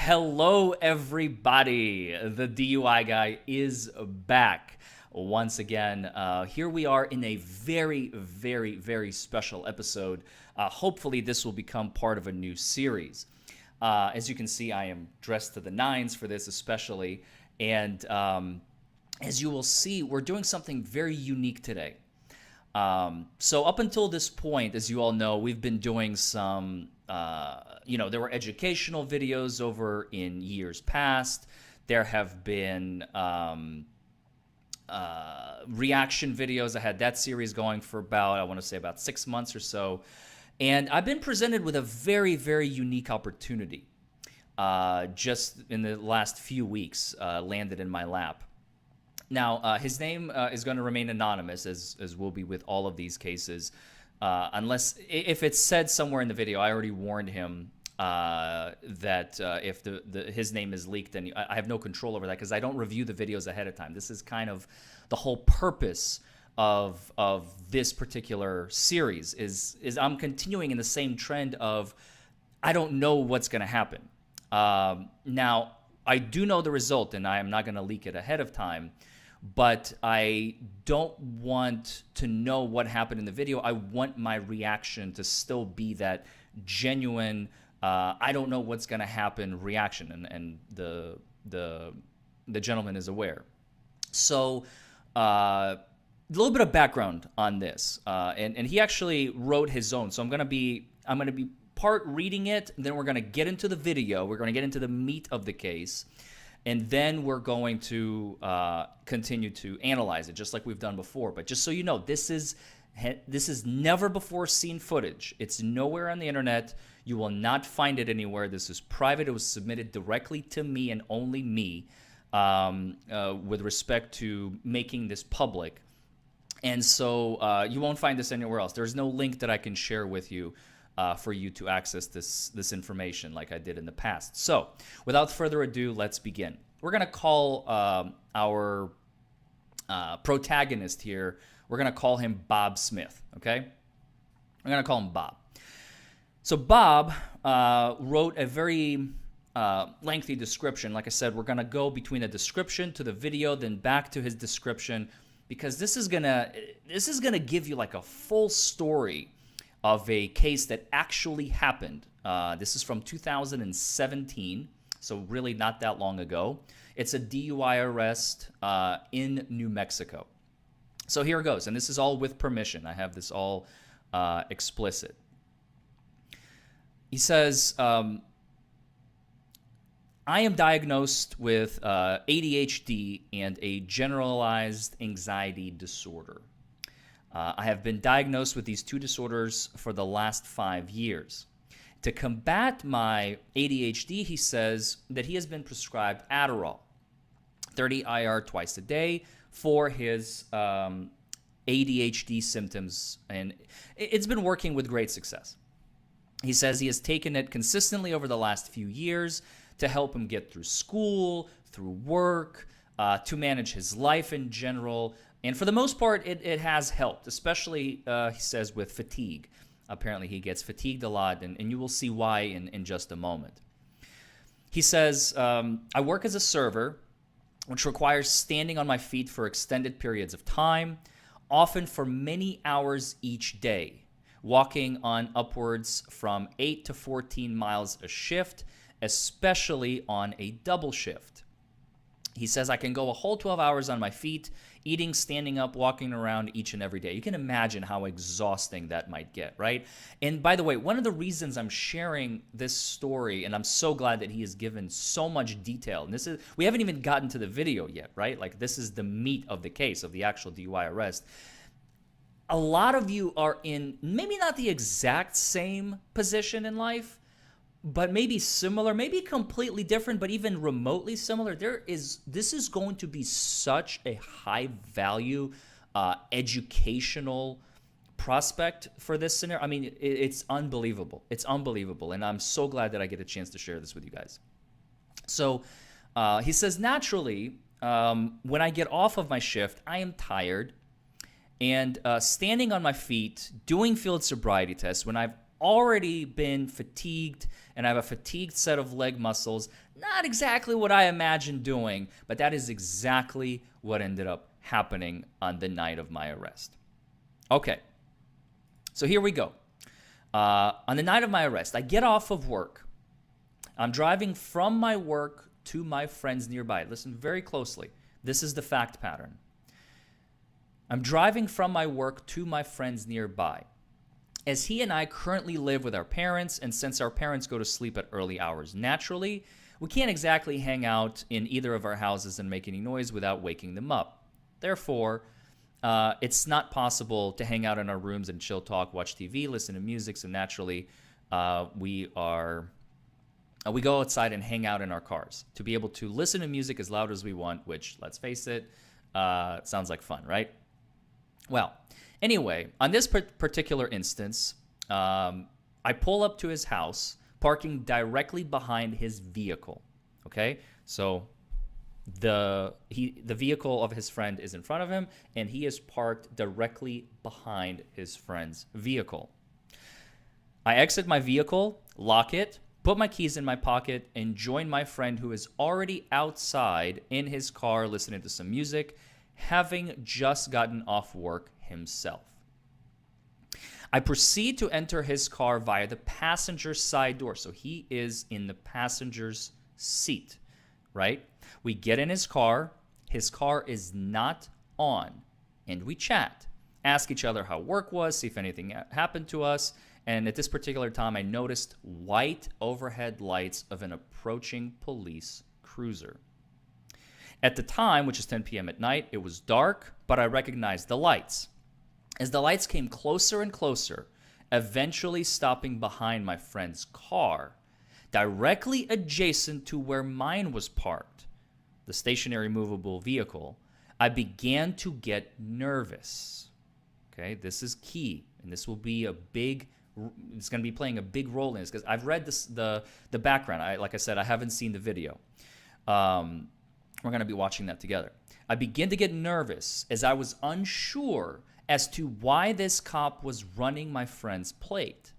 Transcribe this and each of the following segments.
Hello, everybody. The DUI guy is back once again. Here we are in a very, very, very special episode. Hopefully, this will become part of a new series. As you can see, I am dressed to the nines for this, especially. And as you will see, we're doing something very unique today. So up until this point, as you all know, we've been doing some, there were educational videos over in years past. There have been reaction videos. I had that series going for about 6 months or so. And I've been presented with a very, very unique opportunity just in the last few weeks, landed in my lap. Now, his name is going to remain anonymous, as will be with all of these cases, unless if it's said somewhere in the video. I already warned him that if his name is leaked, then I have no control over that because I don't review the videos ahead of time. This is kind of the whole purpose of this particular series is I'm continuing in the same trend of I don't know what's going to happen. Now, I do know the result, and I am not going to leak it ahead of time. But I don't want to know what happened in the video. I want my reaction to still be that genuine, I don't know what's going to happen reaction. And the gentleman is aware. So a little bit of background on this. And he actually wrote his own. So I'm going to be part reading it. Then we're going to get into the video. We're going to get into the meat of the case. And then we're going to continue to analyze it, just like we've done before. But just so you know, this is never before seen footage. It's nowhere on the internet. You will not find it anywhere. This is private. It was submitted directly to me and only me with respect to making this public. And so you won't find this anywhere else. There's no link that I can share with you for you to access this information like I did in the past. So without further ado, let's begin. We're going to call our protagonist here, we're going to call him Bob Smith, okay? We're going to call him Bob. So Bob wrote a very lengthy description. Like I said, we're going to go between the description to the video, then back to his description, because this is gonna give you like a full story of a case that actually happened. This is from 2017, so really not that long ago. It's a DUI arrest in New Mexico. So here it goes, and this is all with permission. I have this all explicit. He says, I am diagnosed with ADHD and a generalized anxiety disorder. I have been diagnosed with these two disorders for the last 5 years. To combat my ADHD, he says that he has been prescribed Adderall, 30 IR twice a day for his ADHD symptoms, and it's been working with great success. He says he has taken it consistently over the last few years to help him get through school, through work, to manage his life in general. And for the most part, it has helped, especially, he says, with fatigue. Apparently, he gets fatigued a lot, and you will see why in just a moment. He says, I work as a server, which requires standing on my feet for extended periods of time, often for many hours each day, walking on upwards from 8 to 14 miles a shift, especially on a double shift. He says I can go a whole 12 hours on my feet, eating, standing up, walking around each and every day. You can imagine how exhausting that might get, right? And by the way, one of the reasons I'm sharing this story, and I'm so glad that he has given so much detail, and we haven't even gotten to the video yet, right? Like, this is the meat of the case, of the actual DUI arrest. A lot of you are in maybe not the exact same position in life, but maybe similar, maybe completely different, but even remotely similar. This is going to be such a high value educational prospect for this scenario. I mean, it's unbelievable. It's unbelievable. And I'm so glad that I get a chance to share this with you guys. So he says, naturally, when I get off of my shift, I am tired. And standing on my feet, doing field sobriety tests, when I've already been fatigued, and I have a fatigued set of leg muscles. Not exactly what I imagined doing, but that is exactly what ended up happening on the night of my arrest. Okay, so here we go. On the night of my arrest, I get off of work. I'm driving from my work to my friends nearby. Listen very closely. This is the fact pattern. I'm driving from my work to my friends nearby, as he and I currently live with our parents, and since our parents go to sleep at early hours naturally, we can't exactly hang out in either of our houses and make any noise without waking them up. Therefore, it's not possible to hang out in our rooms and chill, talk, watch TV, listen to music, so naturally we go outside and hang out in our cars to be able to listen to music as loud as we want, which, let's face it, sounds like fun, right? Well, anyway, on this particular instance, I pull up to his house, parking directly behind his vehicle, okay? So the vehicle of his friend is in front of him, and he is parked directly behind his friend's vehicle. I exit my vehicle, lock it, put my keys in my pocket, and join my friend who is already outside in his car listening to some music, having just gotten off work himself. I proceed to enter his car via the passenger side door. So he is in the passenger's seat, right? We get in his car. His car is not on. And we chat, ask each other how work was, see if anything happened to us. And at this particular time, I noticed white overhead lights of an approaching police cruiser. At the time, which is 10 p.m. at night, it was dark, but I recognized the lights. As the lights came closer and closer, eventually stopping behind my friend's car, directly adjacent to where mine was parked, the stationary movable vehicle, I began to get nervous. Okay, this is key, and this will be it's going to be playing a big role in this, because I've read the background. Like I said, I haven't seen the video. We're going to be watching that together. I begin to get nervous as I was unsure as to why this cop was running my friend's plate.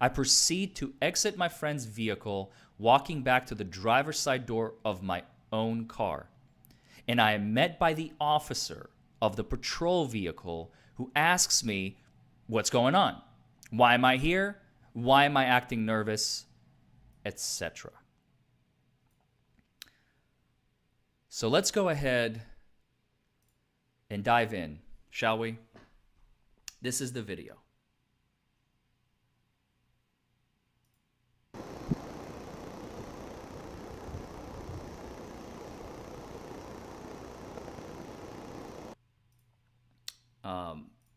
I proceed to exit my friend's vehicle, walking back to the driver's side door of my own car. And I am met by the officer of the patrol vehicle who asks me, what's going on? Why am I here? Why am I acting nervous? Etc. So let's go ahead and dive in, shall we? This is the video.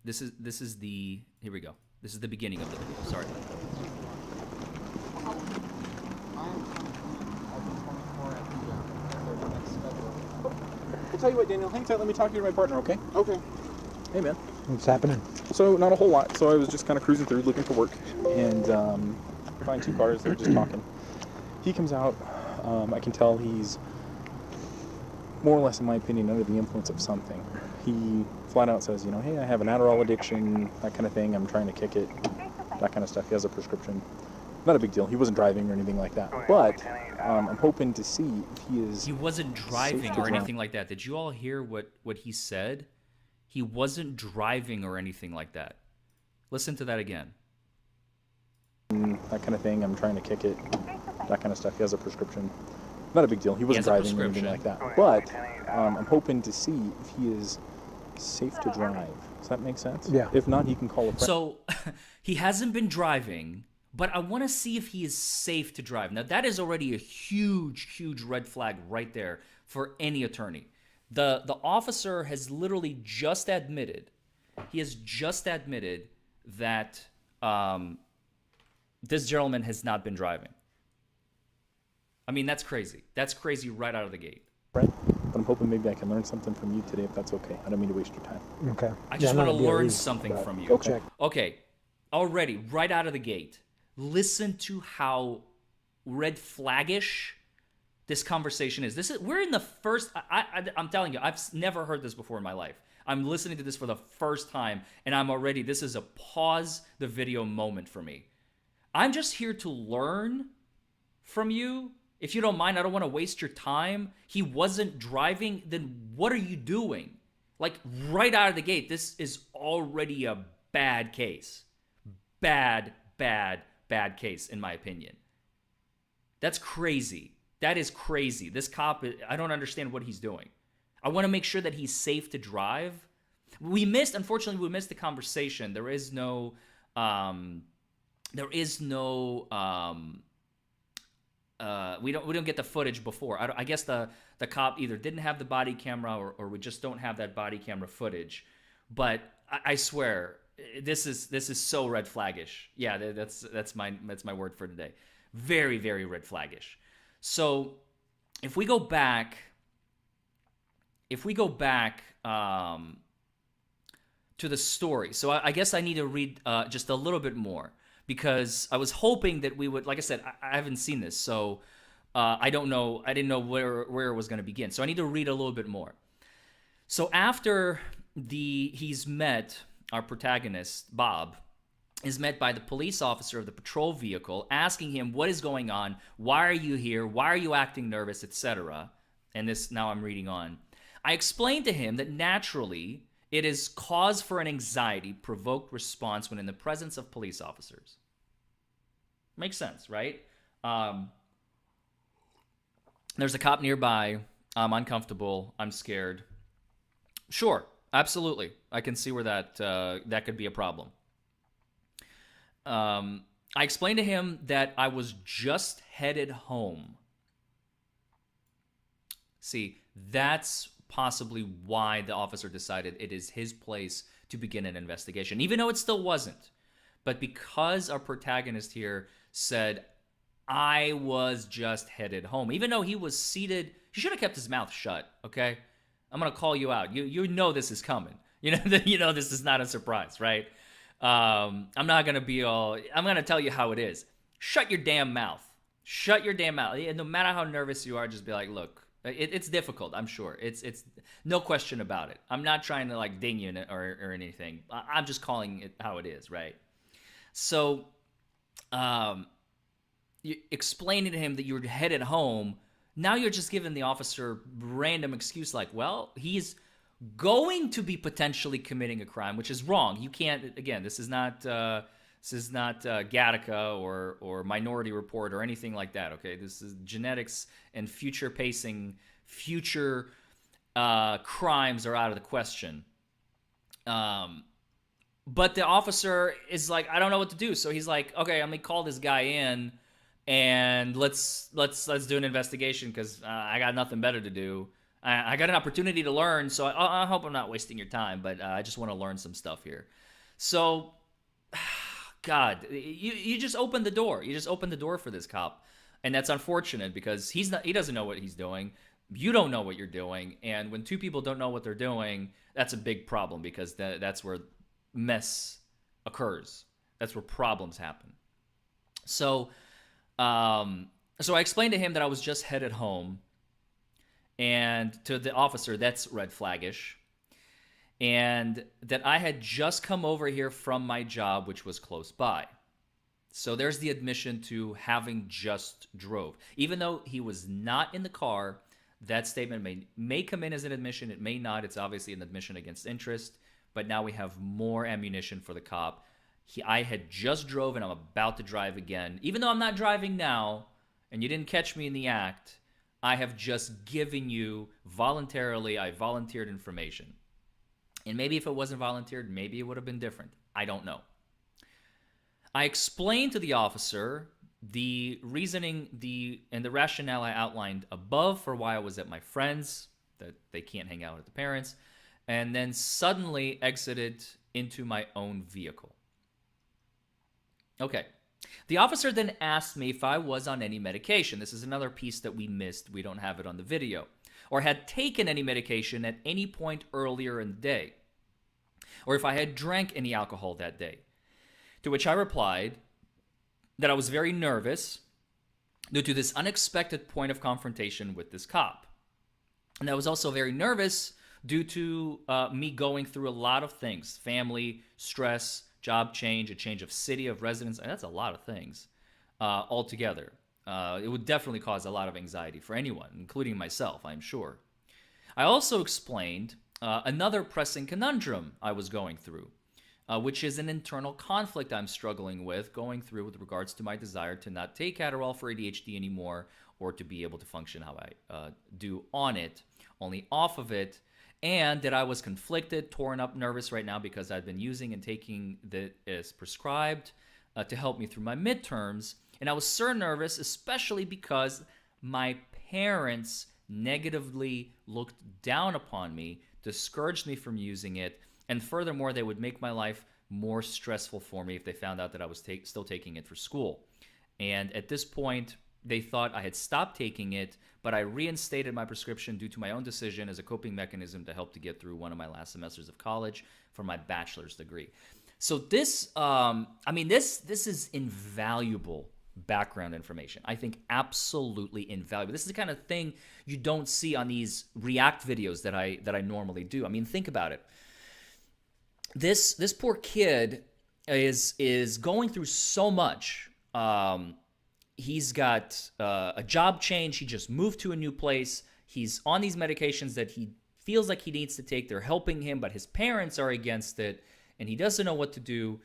This is the, here we go. This is the beginning of the video. Sorry. I'll tell you what, Daniel, hang tight. Let me talk to you to my partner, okay? Okay. Hey, man. What's happening? So, not a whole lot. So, I was just kind of cruising through looking for work, and find two cars. They're just talking. He comes out. I can tell he's more or less, in my opinion, under the influence of something. He flat out says, you know, hey, I have an Adderall addiction, that kind of thing. I'm trying to kick it, that kind of stuff. He has a prescription. Not a big deal. He wasn't driving or anything like that. But I'm hoping to see if he is. He wasn't driving or anything like that. Did you all hear what he said? He wasn't driving or anything like that. Listen to that again. That kind of thing. I'm trying to kick it, that kind of stuff. He has a prescription. Not a big deal. He wasn't driving or anything like that. But I'm hoping to see if he is safe to drive. Does that make sense? Yeah. If not, he can call a friend. So he hasn't been driving, but I want to see if he is safe to drive. Now, that is already a huge, huge red flag right there for any attorney. The officer has literally just admitted, that this gentleman has not been driving. I mean, that's crazy. That's crazy right out of the gate. Right? But I'm hoping maybe I can learn something from you today, if that's okay. I don't mean to waste your time. Okay. I just want to learn something from you. Check. Okay. Already, right out of the gate, listen to how red flaggish this conversation is. We're in the first. I'm telling you, I've never heard this before in my life. I'm listening to this for the first time, and I'm already. This is a pause the video moment for me. I'm just here to learn from you. If you don't mind, I don't want to waste your time. He wasn't driving, then what are you doing? Like, right out of the gate, this is already a bad case. Bad case, in my opinion. That's crazy. That is crazy. This cop, I don't understand what he's doing. I want to make sure that he's safe to drive. Unfortunately, we missed the conversation. We don't get the footage before. I guess the cop either didn't have the body camera or we just don't have that body camera footage. But I swear, this is so red flaggish. Yeah, that's my word for today. Very, very red flaggish. So if we go back to the story. So I guess I need to read just a little bit more, because I was hoping that we would, like I said, I haven't seen this, so I don't know. I didn't know where it was going to begin. So I need to read a little bit more. So after he's met, our protagonist, Bob, is met by the police officer of the patrol vehicle, asking him what is going on, why are you here, why are you acting nervous, etc. And this, now I'm reading on. I explained to him that naturally it is cause for an anxiety-provoked response when in the presence of police officers. Makes sense, right? There's a cop nearby. I'm uncomfortable. I'm scared. Sure, absolutely. I can see where that could be a problem. I explained to him that I was just headed home. See, that's possibly why the officer decided it is his place to begin an investigation, even though it still wasn't. But because our protagonist here said, I was just headed home, even though he was seated, he should have kept his mouth shut, okay? I'm going to call you out. You know this is coming. You know this is not a surprise, right? I'm not going to be I'm going to tell you how it is. Shut your damn mouth. Shut your damn mouth. No matter how nervous you are, just be like, look, it's difficult, I'm sure. It's no question about it. I'm not trying to like ding you or anything. I'm just calling it how it is, right? So, you explaining to him that you're headed home. Now you're just giving the officer random excuse like, well, he's going to be potentially committing a crime, which is wrong. You can't. Again, this is not Gattaca or Minority Report or anything like that. Okay, this is genetics and future pacing. Future crimes are out of the question. But the officer is like, I don't know what to do. So he's like, okay, I'm gonna call this guy in and let's do an investigation because I got nothing better to do. I got an opportunity to learn, so I hope I'm not wasting your time, but I just want to learn some stuff here. So, God, you just opened the door. You just opened the door for this cop, and that's unfortunate because he doesn't know what he's doing. You don't know what you're doing, and when two people don't know what they're doing, that's a big problem because that's where mess occurs. That's where problems happen. So I explained to him that I was just headed home. And to the officer, that's red flaggish. And that I had just come over here from my job, which was close by. So there's the admission to having just drove. Even though he was not in the car, that statement may come in as an admission. It may not. It's obviously an admission against interest. But now we have more ammunition for the cop. I had just drove and I'm about to drive again. Even though I'm not driving now and you didn't catch me in the act, I have just given you voluntarily, I volunteered information. And maybe if it wasn't volunteered, maybe it would have been different. I don't know. I explained to the officer the reasoning and the rationale I outlined above for why I was at my friend's, that they can't hang out with the parents, and then suddenly exited into my own vehicle. Okay. The officer then asked me if I was on any medication. This is another piece that we missed. We don't have it on the video. Or had taken any medication at any point earlier in the day. Or if I had drank any alcohol that day. To which I replied that I was very nervous due to this unexpected point of confrontation with this cop. And I was also very nervous due to me going through a lot of things. Family, stress, job change, a change of city of residence. That's a lot of things. altogether. It would definitely cause a lot of anxiety for anyone, including myself, I'm sure. I also explained another pressing conundrum I was going through, which is an internal conflict I'm struggling with going through with regards to my desire to not take Adderall for ADHD anymore, or to be able to function how I do on it, only off of it, and that I was conflicted, torn up, nervous right now because I've been using and taking that as prescribed to help me through my midterms. And I was so nervous, especially because my parents negatively looked down upon me, discouraged me from using it, and furthermore, they would make my life more stressful for me if they found out that I was still taking it for school. And at this point, they thought I had stopped taking it, but I reinstated my prescription due to my own decision as a coping mechanism to help to get through one of my last semesters of college for my bachelor's degree. So this, this is invaluable background information. I think absolutely invaluable. This is the kind of thing you don't see on these React videos that I normally do. I mean, think about it. This poor kid is going through so much. He's got a job change. He just moved to a new place. He's on these medications that he feels like he needs to take. They're helping him, but his parents are against it, and he doesn't know what to do.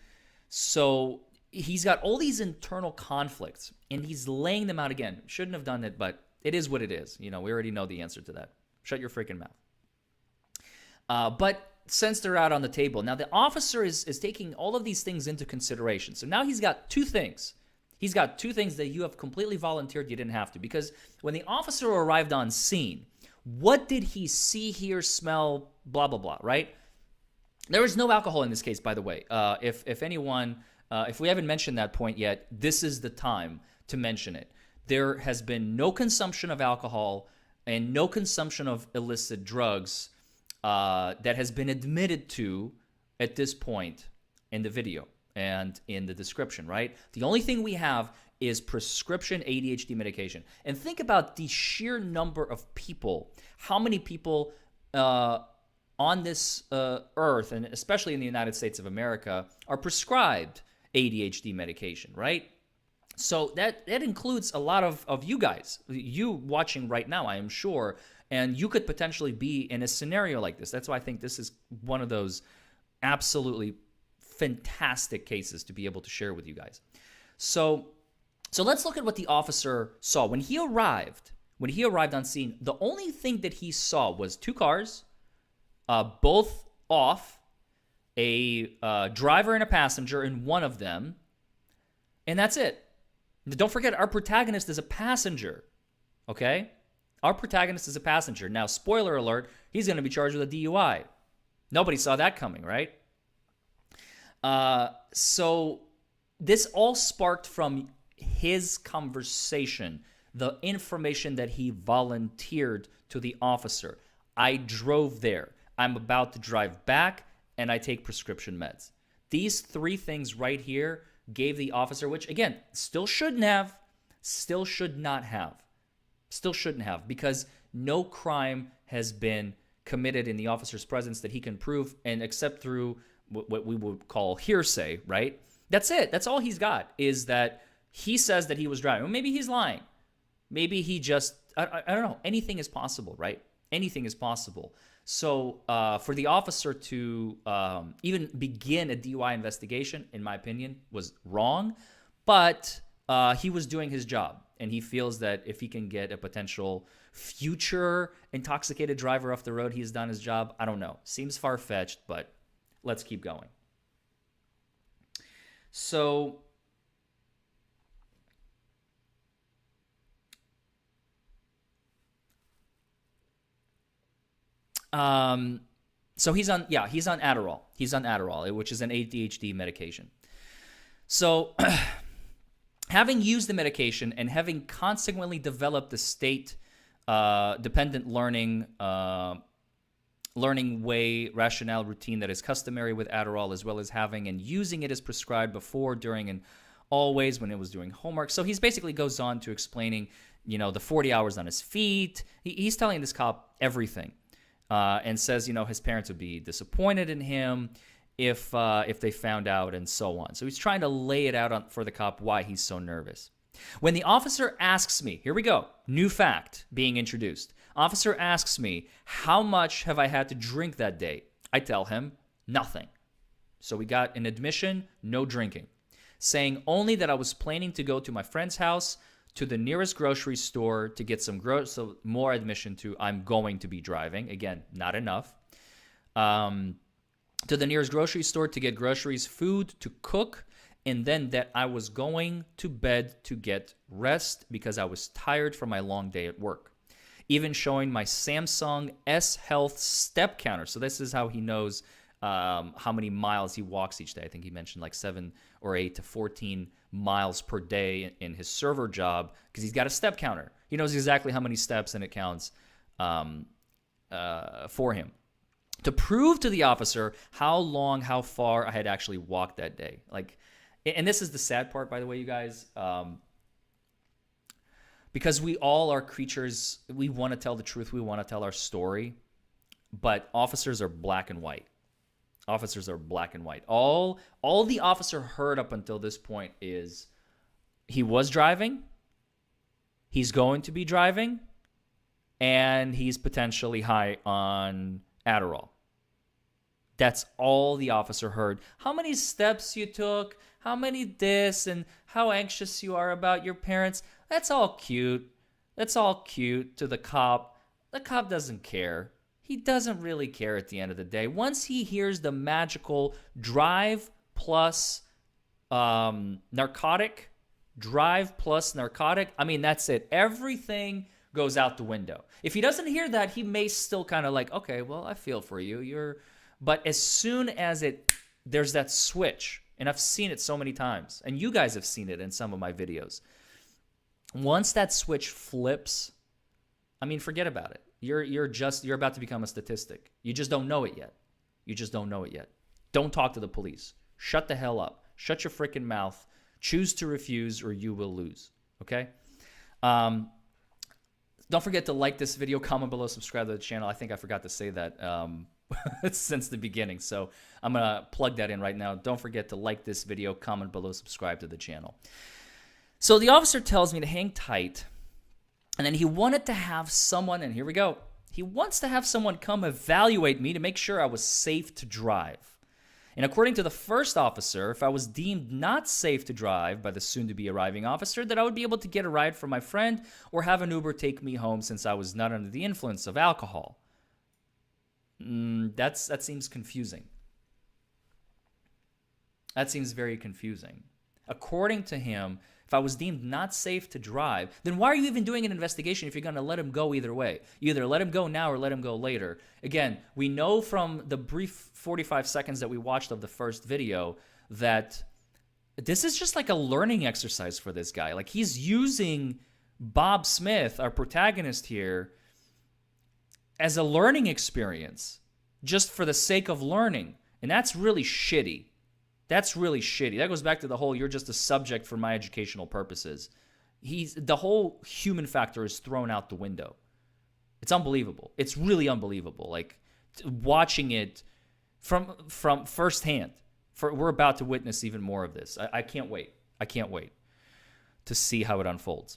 So he's got all these internal conflicts, and he's laying them out again. Shouldn't have done it, but it is what it is. We already know the answer to that. Shut your freaking mouth. But since they're out on the table, now the officer is taking all of these things into consideration. So now he's got two things. He's got two things that you have completely volunteered. You didn't have to. Because when the officer arrived on scene, what did he see, hear, smell, blah, blah, blah, right? There was no alcohol in this case, by the way. If anyone, if we haven't mentioned that point yet, this is the time to mention it. There has been no consumption of alcohol and no consumption of illicit drugs that has been admitted to at this point in the video and in the description, right? The only thing we have is prescription ADHD medication. And think about the sheer number of people, how many people on this earth, and especially in the United States of America, are prescribed ADHD medication, right? So that includes a lot of you guys, you watching right now, I am sure, and you could potentially be in a scenario like this. That's why I think this is one of those absolutely fantastic cases to be able to share with you guys. So let's look at what the officer saw. When he arrived on scene, the only thing that he saw was two cars, both off, a driver and a passenger in one of them, and that's it. Don't forget, our protagonist is a passenger, okay? Our protagonist is a passenger. Now, spoiler alert, he's going to be charged with a DUI. Nobody saw that coming, right? So this all sparked from his conversation, the information that he volunteered to the officer. I drove there. I'm about to drive back, and I take prescription meds. These three things right here gave the officer, which again, still shouldn't have, still should not have, still shouldn't have, because no crime has been committed in the officer's presence that he can prove, and except through what we would call hearsay, right? That's it. That's all he's got, is that he says that he was driving. Well, maybe he's lying. Maybe he just, I don't know. Anything is possible, right? Anything is possible. So for the officer to even begin a DUI investigation, in my opinion, was wrong. But he was doing his job. And he feels that if he can get a potential future intoxicated driver off the road, he's done his job. I don't know. Seems far-fetched, but let's keep going. So he's on Adderall. He's on Adderall, which is an ADHD medication. So having used the medication and having consequently developed the state dependent learning way, rationale, routine that is customary with Adderall, as well as having and using it as prescribed before, during, and always when it was doing homework. So he's basically goes on to explaining, the 40 hours on his feet. He's telling this cop everything. And says, his parents would be disappointed in him if they found out, and so on. So he's trying to lay it out for the cop why he's so nervous. When the officer asks me, here we go, new fact being introduced. Officer asks me, how much have I had to drink that day? I tell him, nothing. So we got an admission, no drinking. Saying only that I was planning to go to my friend's house, to the nearest grocery store to get some so more admission to I'm going to be driving. Again, not enough. To the nearest grocery store to get groceries, food to cook, and then that I was going to bed to get rest because I was tired from my long day at work. Even showing my Samsung S Health step counter. So this is how he knows how many miles he walks each day. I think he mentioned like 7 or 8 to 14 miles per day in his server job because he's got a step counter. He knows exactly how many steps and it counts for him. To prove to the officer how far I had actually walked that day. Like, and this is the sad part, by the way, you guys, because we all are creatures. We want to tell the truth. We want to tell our story, but officers are black and white. Officers are black and white. All the officer heard up until this point is he was driving, he's going to be driving, and he's potentially high on Adderall. That's all the officer heard. How many steps you took, how many this, and how anxious you are about your parents. That's all cute. That's all cute to the cop. The cop doesn't care. He doesn't really care at the end of the day. Once he hears the magical drive plus narcotic, I mean, that's it. Everything goes out the window. If he doesn't hear that, he may still kind of like, okay, well, I feel for you. But as soon as there's that switch, and I've seen it so many times, and you guys have seen it in some of my videos. Once that switch flips, I mean, forget about it. You're about to become a statistic. You just don't know it yet. Don't talk to the police. Shut the hell up. Shut your freaking mouth. Choose to refuse or you will lose. Okay? Don't forget to like this video, comment below, subscribe to the channel. I think I forgot to say that since the beginning. So I'm going to plug that in right now. Don't forget to like this video, comment below, subscribe to the channel. So the officer tells me to hang tight. And then he wanted to have someone, and here we go. He wants to have someone come evaluate me to make sure I was safe to drive. And according to the first officer, if I was deemed not safe to drive by the soon-to-be arriving officer, that I would be able to get a ride from my friend or have an Uber take me home since I was not under the influence of alcohol. That seems confusing. That seems very confusing. According to him, if I was deemed not safe to drive, then why are you even doing an investigation if you're going to let him go either way? You either let him go now or let him go later. Again, we know from the brief 45 seconds that we watched of the first video that this is just like a learning exercise for this guy. Like, he's using Bob Smith, our protagonist here, as a learning experience just for the sake of learning. And that's really shitty. That's really shitty. That goes back to the whole you're just a subject for my educational purposes. The whole human factor is thrown out the window. It's unbelievable. It's really unbelievable. Like, watching it from firsthand. We're about to witness even more of this. I can't wait. I can't wait to see how it unfolds.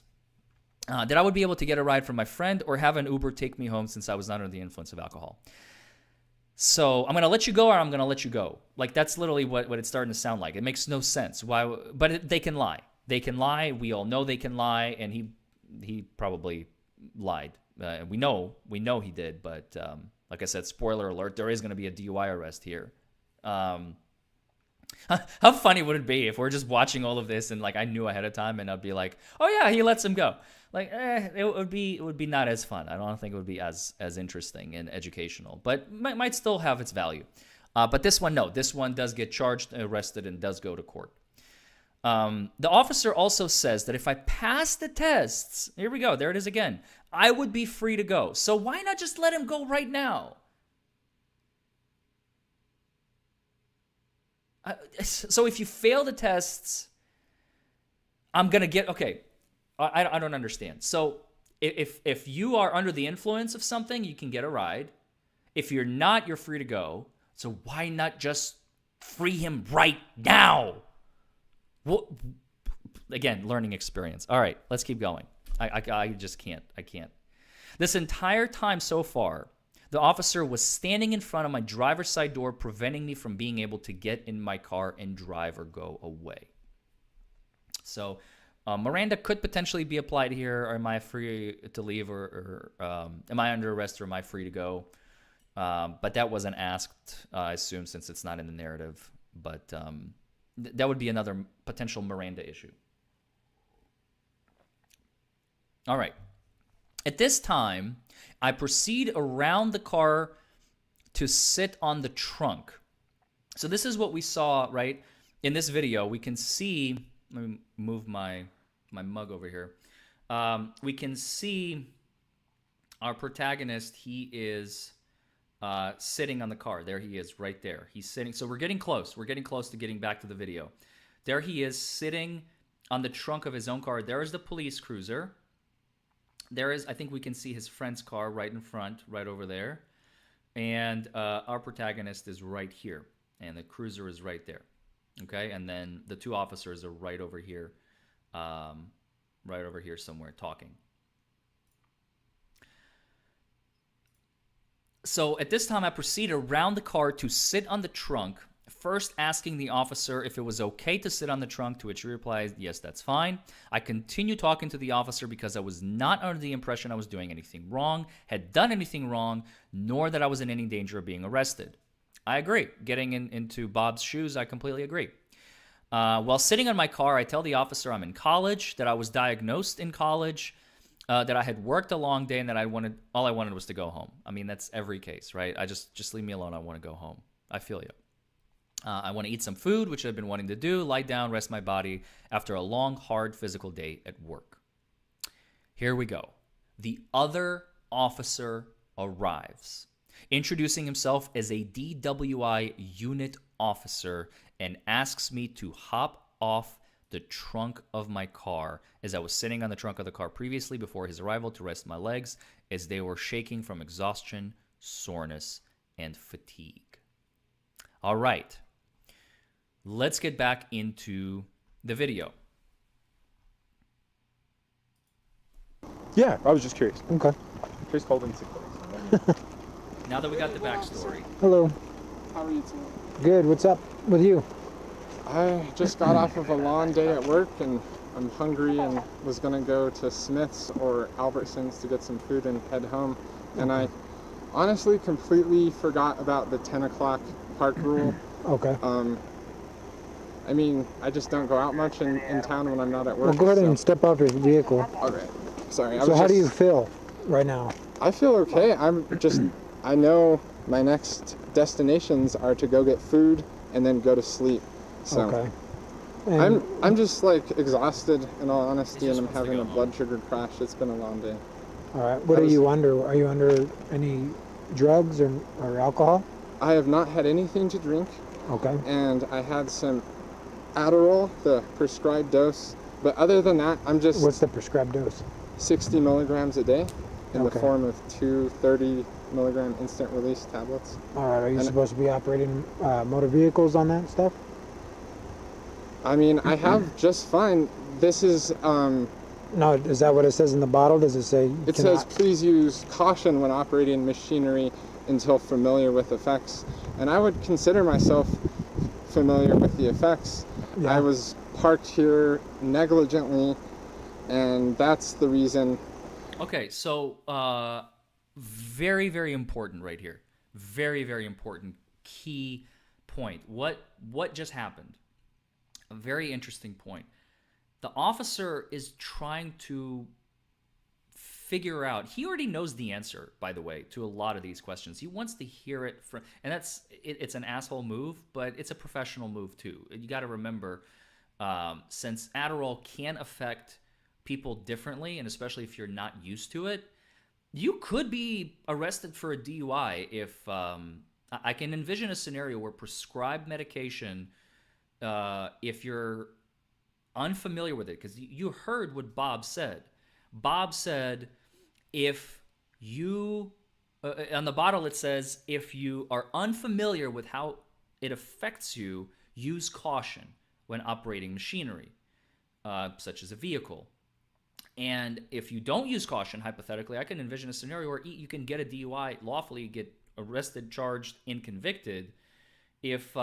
That I would be able to get a ride from my friend or have an Uber take me home since I was not under the influence of alcohol. So I'm going to let you go or I'm going to let you go. Like, that's literally what it's starting to sound like. It makes no sense. Why? But they can lie. They can lie. We all know they can lie, and he probably lied. We know he did, but like I said, spoiler alert, there is going to be a DUI arrest here. How funny would it be if we're just watching all of this and like I knew ahead of time and I'd be like, oh yeah, he lets him go. Like, it would be not as fun. I don't think it would be as interesting and educational, but might still have its value. But this one, no. This one does get charged, arrested, and does go to court. The officer also says that if I pass the tests, here we go, there it is again, I would be free to go. So why not just let him go right now? So if you fail the tests, I'm going to get, okay, I don't understand. So if you are under the influence of something, you can get a ride. If you're not, you're free to go. So why not just free him right now? again, learning experience. All right, let's keep going. I just can't. I can't. This entire time so far, the officer was standing in front of my driver's side door, preventing me from being able to get in my car and drive or go away. So Miranda could potentially be applied here. Or am I free to leave, or am I under arrest, or am I free to go? But that wasn't asked, I assume, since it's not in the narrative. But that would be another potential Miranda issue. All right. At this time, I proceed around the car to sit on the trunk. So this is what we saw, right? In this video, we can see, let me move my mug over here. We can see our protagonist. He is sitting on the car. There he is, right there. He's sitting. So we're getting close. We're getting close to getting back to the video. There he is, sitting on the trunk of his own car. There is the police cruiser. There is, I think we can see his friend's car right in front, right over there. And our protagonist is right here. And the cruiser is right there. Okay? And then the two officers are right over here somewhere talking. So at this time, I proceed around the car to sit on the trunk, first asking the officer if it was okay to sit on the trunk, to which he replies, yes, that's fine. I continue talking to the officer because I was not under the impression I was doing anything wrong, had done anything wrong, nor that I was in any danger of being arrested. I agree. Getting into Bob's shoes, I completely agree. While sitting on my car, I tell the officer I'm in college, that I was diagnosed in college, that I had worked a long day, and that all I wanted was to go home. I mean, that's every case, right? I just leave me alone. I want to go home. I feel you. I want to eat some food, which I've been wanting to do, lie down, rest my body after a long, hard physical day at work. Here we go. The other officer arrives, introducing himself as a DWI unit officer, and asks me to hop off the trunk of my car, as I was sitting on the trunk of the car previously before his arrival, to rest my legs as they were shaking from exhaustion, soreness, and fatigue. All right. Let's get back into the video. Yeah, I was just curious. Okay. Curious called in sick days. Now that we got the backstory. Hello. How are you today? Good. What's up with you? I just got off of a long day at work and I'm hungry and was gonna go to Smith's or Albertsons to get some food and head home. And I honestly completely forgot about the 10 o'clock park rule. Okay. I mean, I just don't go out much in town when I'm not at work. Well, go ahead so. and step off your vehicle. Okay. Sorry. So how do you feel right now? I feel okay. I know my next destinations are to go get food and then go to sleep. So okay. And I'm just like exhausted in all honesty, and I'm having a blood sugar crash. It's been a long day. all right. What are you under? Are you under any drugs or alcohol? I have not had anything to drink. Okay. And I had some Adderall, the prescribed dose. But other than that, I'm just... What's the prescribed dose? 60 milligrams a day in the Okay. form of 2 30 milligram instant release tablets. All right. Are you supposed to be operating motor vehicles on that stuff? I mean, I have just fine. This is... No, is that what it says in the bottle? Does it say It says, please use caution when operating machinery until familiar with effects. And I would consider myself familiar with the effects. Yeah. I was parked here negligently, and that's the reason. Okay, so very, very important right here. Very, very important key point. What just happened? A very interesting point. The officer is trying to figure out, he already knows the answer, by the way, to a lot of these questions. He wants to hear it from, and it's an asshole move, but it's a professional move too. You got to remember, since Adderall can affect people differently, and especially if you're not used to it, you could be arrested for a DUI if, I can envision a scenario where prescribed medication, if you're unfamiliar with it, because you heard what Bob said. Bob said, if you, on the bottle it says, if you are unfamiliar with how it affects you, use caution when operating machinery. such as a vehicle. And if you don't use caution, hypothetically, I can envision a scenario where you can get a DUI, lawfully get arrested, charged, and convicted if,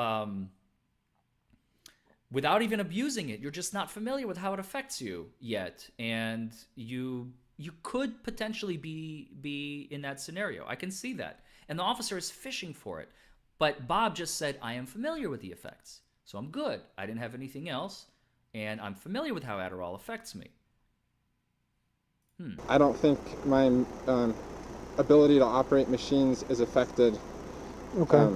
without even abusing it, you're just not familiar with how it affects you yet. And you could potentially be in that scenario. I can see that. And the officer is fishing for it. But Bob just said, I am familiar with the effects. So I'm good. I didn't have anything else. And I'm familiar with how Adderall affects me. I don't think my ability to operate machines is affected. Okay.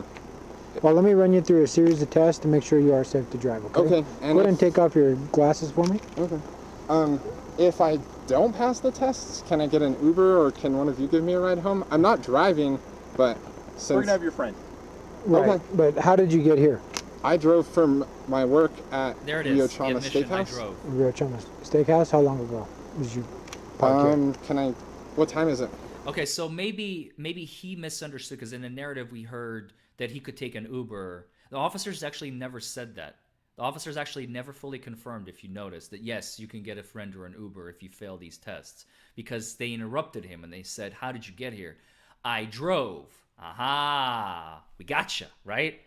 Well, let me run you through a series of tests to make sure you are safe to drive, okay? Okay. Go ahead and take off your glasses for me. Okay. If I don't pass the tests, can I get an Uber or can one of you give me a ride home? I'm not driving, but since... We're going to have your friend. Right. Okay. But how did you get here? I drove from my work at There it Rio is. The Chama admission, I Steakhouse. drove. Rio Chama Steakhouse? How long ago was you parked here? What time is it? Okay, so maybe he misunderstood, because in the narrative we heard that he could take an Uber. The officers actually never said that. The officers actually never fully confirmed, if you notice, that yes, you can get a friend or an Uber if you fail these tests, because they interrupted him and they said, how did you get here? I drove. Aha, we gotcha, right?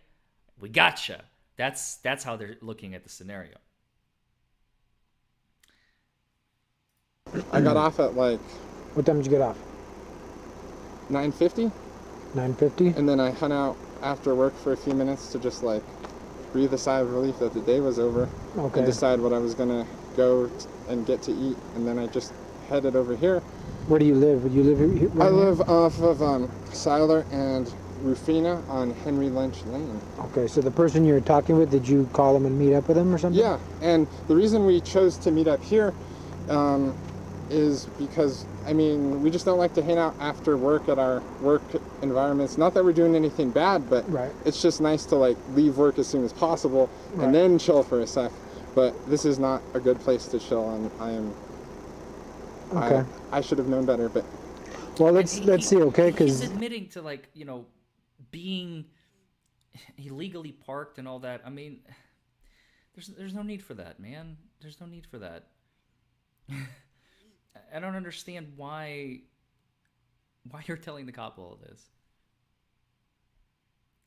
We gotcha. That's how they're looking at the scenario. I got off at like What time did you get off? 9:50, 9:50? and then I hung out after work for a few minutes to just like breathe a sigh of relief that the day was over, Okay. and decide what I was gonna go and get to eat, and then I just headed over here. Where do you live? Would you live here? I live off of Seiler and Rufina on Henry Lynch Lane. Okay, so the person you were talking with, did you call him and meet up with him or something? Yeah, and the reason we chose to meet up here is because, I mean, we just don't like to hang out after work at our work environments. Not that we're doing anything bad, but Right. it's just nice to like leave work as soon as possible Right. and then chill for a sec. But this is not a good place to chill, and Okay. I should have known better, but Well, let's see, okay? He's Because admitting to, like, being illegally parked and all that. I mean, there's no need for that, man. There's no need for that. I don't understand why you're telling the cop all of this.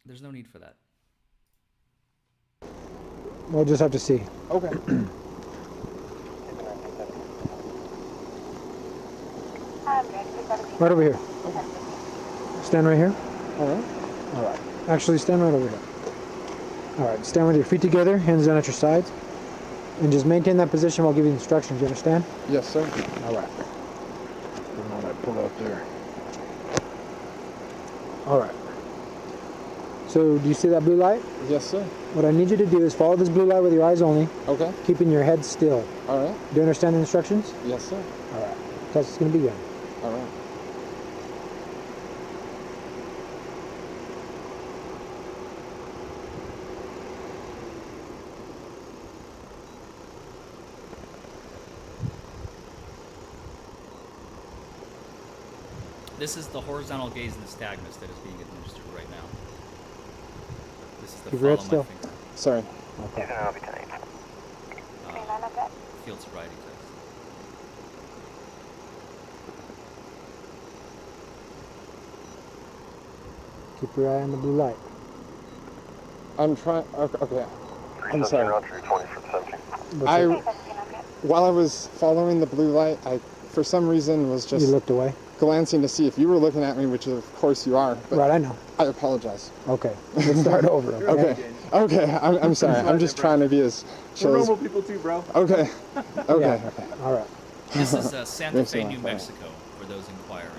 There's no need for that. we'll just have to see. okay. Right over here. Stand right here. All right. All right. Actually, stand right over here. All right. Stand with your feet together, hands down at your sides, and just maintain that position while giving instructions. You understand? Yes, sir. All right. I'm gonna pull up there. All right. So, do you see that blue light? Yes, sir. What I need you to do is follow this blue light with your eyes only, Okay. keeping your head still. All right. Do you understand the instructions? Yes, sir. All right. Test is gonna begin. All right. This is the horizontal gaze nystagmus that is being administered right now. This is the Keep your head follow still. my finger, Sorry. Okay. field sobriety test. Keep your eye on the blue light. I'm trying. Okay. I'm sorry. What's I, it? while I was following the blue light, I, for some reason, was You just looked away. glancing to see if you were looking at me, which of course you are. But Right, I know. I apologize. Okay. Let's start over. Okay. Okay. Okay. I'm sorry. I'm just trying to be as We're chill as. normal people too, bro. Okay. Okay. Yeah. All right. This is Santa Yes, Fe, sir. New Mexico, for those inquiring.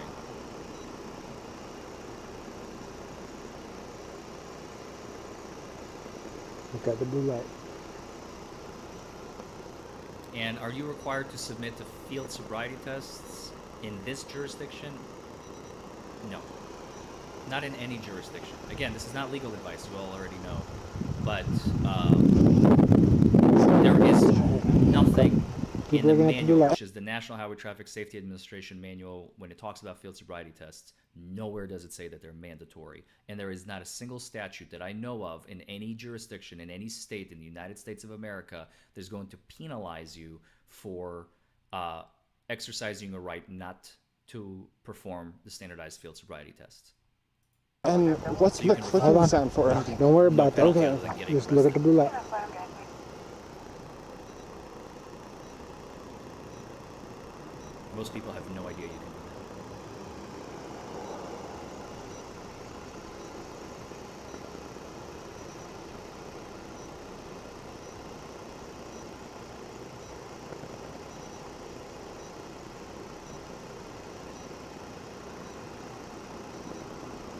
Look at the blue light. And are you required to submit to field sobriety tests in this jurisdiction? No. Not in any jurisdiction. Again, this is not legal advice, you all already know. But there is nothing People are going to have to do manual, that. which is the National Highway Traffic Safety Administration manual, when it talks about field sobriety tests, nowhere does it say that they're mandatory. And there is not a single statute that I know of in any jurisdiction, in any state in the United States of America, that's going to penalize you for exercising a right not to perform the standardized field sobriety tests. And what's the Hold clicking on. sound for? Don't worry about that. penalty other than getting Just look at the blue light. Most people have no idea you can do that.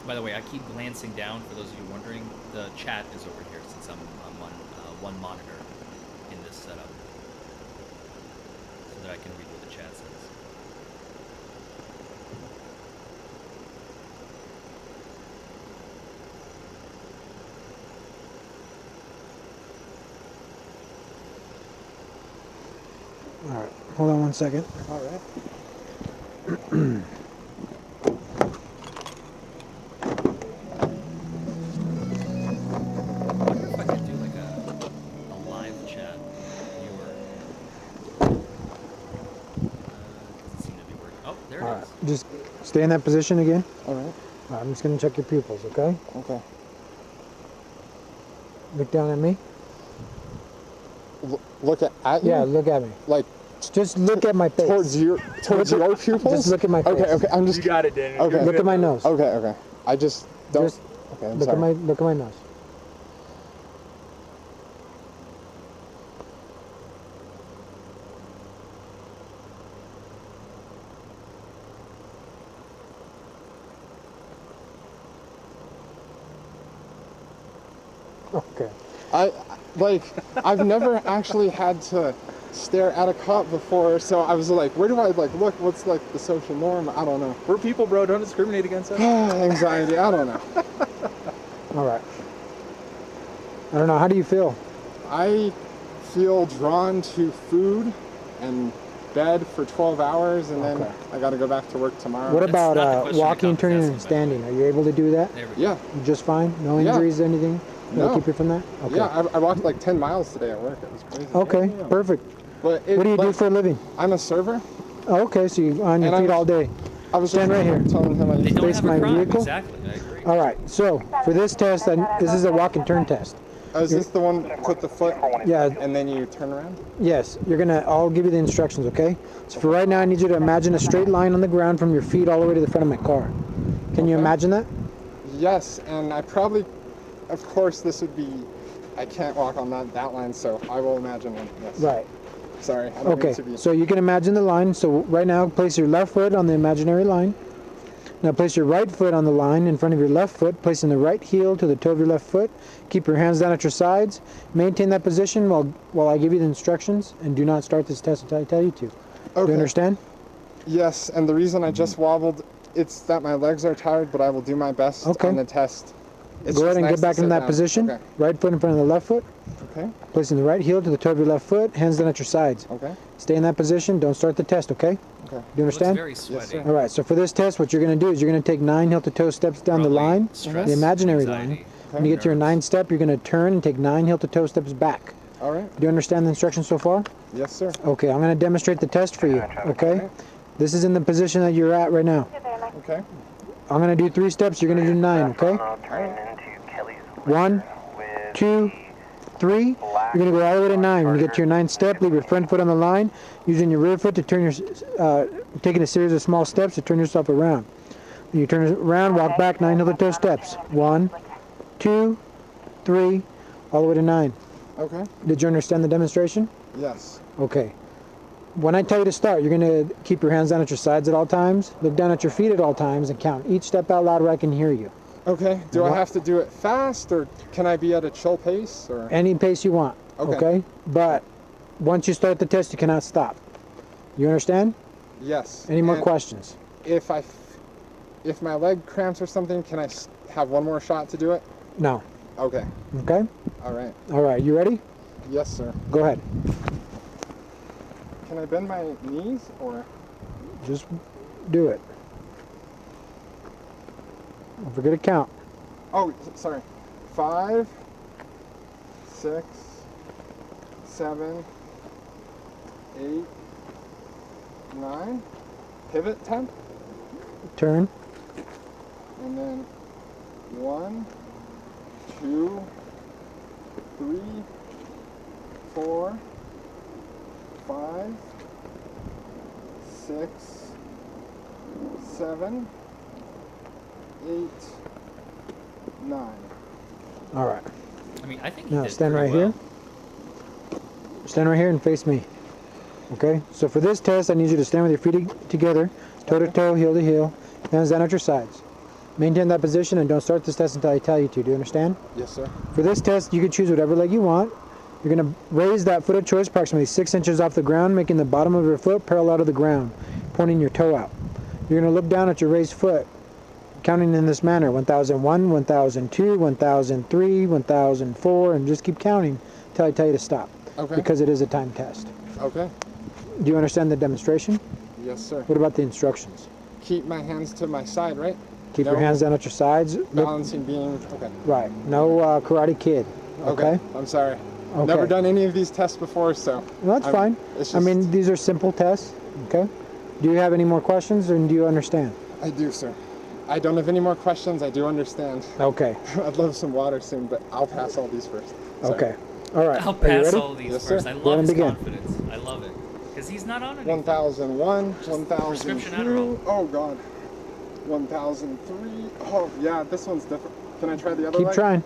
By the way, I keep glancing down. For those of you wondering, the chat is over here since I'm on one monitor in this setup, so that I can read what the chat says. All right. Hold on one second. All right. I wonder if I could do like a live chat viewer. Doesn't seem to be working. Oh, there All it right. is. Just stay in that position again. All right. All right, I'm just going to check your pupils, okay? Okay. Look down at me. Look at you? Yeah, look at me. Like Just look at my face. towards your pupils? Just look at my face. Okay, okay. I'm just. You got it, Danny. Okay. Look at my nose. Okay, okay. I just don't. Just Okay, I'm look sorry. at my nose. Okay. I've never actually had to stare at a cop before, so I was like, where do I look? What's like the social norm? I don't know. We're people, bro. Don't discriminate against us. Anxiety. I don't know. All right. I don't know. How do you feel? I feel drawn to food and bed for 12 hours, and then Okay. I got to go back to work tomorrow. What That's about not the question walking, the cop turning, was and asking, standing? Are you able to do that? There we go. Yeah, Just fine? No Yeah. injuries, anything? That'll No. keep you from that? Okay. yeah. I walked like 10 miles today at work. It was crazy. Okay, Yeah. perfect. But What do you do for a living? I'm a server. Oh, okay, so you're on your And feet I'm- all day. I was Stand just right here. telling him I They don't Face have my a crime. vehicle? Exactly. I agree. All right, so for this test, this is a walk and turn test. is this the one put the foot Yeah, and then you turn around? yes, I'll give you the instructions, okay? So for right now, I need you to imagine a straight line on the ground from your feet all the way to the front of my car. Can you Okay. imagine that? Yes, and I probably, of course, this would be, I can't walk on that line, so I will imagine one. Yes. Right. Sorry, I don't Okay, mean to be. so you can imagine the line. So right now, place your left foot on the imaginary line. Now place your right foot on the line in front of your left foot, placing the right heel to the toe of your left foot. Keep your hands down at your sides. Maintain that position while I give you the instructions, and do not start this test until I tell you to. Do Okay. you understand? Yes, and the reason I just wobbled, it's that my legs are tired, but I will do my best Okay. on the test. It's Go ahead just and nice get to back sit into that down. position. Okay. Right foot in front of the left foot, Okay. placing the right heel to the toe of your left foot, hands down at your sides. Okay. Stay in that position. Don't start the test, okay? Okay. Do you Looks understand? very sweaty. sir. All right, so for this test, what you're going to do is you're going to take 9 heel-to-toe steps down the Probably line, stress, the imaginary anxiety, line. When you get to your nerves. 9th step, you're going to turn and take 9 heel-to-toe steps back. All right. Do you understand the instructions so far? Yes, sir. Okay, I'm going to demonstrate the test for you, okay? Okay. This is in the position that you're at right now. Okay. I'm going to do 3 steps, you're going to do 9, okay? 1, 2, 3. You're going to go all the way to 9. When you get to your 9th step, leave your front foot on the line, using your rear foot to turn taking a series of small steps to turn yourself around. When you turn around, walk back 9 heel-to-toe steps. 1, 2, 3, all the way to 9. Okay. Did you understand the demonstration? Yes. Okay. When I tell you to start, you're going to keep your hands down at your sides at all times, look down at your feet at all times, and count each step out loud where I can hear you. Okay. Do I What- have to do it fast, or can I be at a chill pace, or? Any pace you want, Okay. But once you start the test, you cannot stop. You understand? Yes. Any more And questions? If my leg cramps or something, can I have one more shot to do it? No. Okay. Okay? All right. All right, you ready? Yes, sir. Go ahead. Can I bend my knees or? Just do it. Don't forget to count. Oh, sorry. 5, 6, 7, 8, 9. Pivot 10. Turn. And then 1, 2, 3, 4, 5, 6, 7, 8, 9. All right. I mean, I think he Now did stand right pretty well. here. Stand right here and face me. Okay? So for this test, I need you to stand with your feet together, toe to toe, heel to heel, hands down at your sides. Maintain that position and don't start this test until I tell you to. Do you understand? Yes, sir. For this test, you can choose whatever leg you want. You're going to raise that foot of choice approximately 6 inches off the ground, making the bottom of your foot parallel to the ground, pointing your toe out. You're going to look down at your raised foot, counting in this manner: 1001, 1002, 1003, 1004, and just keep counting until I tell you to stop. Okay. Because it is a time test. Okay. Do you understand the demonstration? Yes, sir. What about the instructions? Keep my hands to my side, right? Keep your hands down at your sides. Balancing being, okay. Right. No Karate Kid. Okay? I'm sorry. Okay. Never done any of these tests before, so. Well, that's fine. It's I mean, just- these are simple tests. Okay? Do you have any more questions, or do you understand? I do, sir. I don't have any more questions. I do understand. Okay. I'd love some water soon, but I'll pass all these first. Sorry. Okay. All right. I'll Are you pass ready? all these Yes, first. sir. I Go ahead love and his begin. confidence. I love it. Because he's not on anything. 1001, prescription 1002. Adderall. Oh, God. 1003. Oh, yeah, this one's different. Can I try the other Keep leg? trying.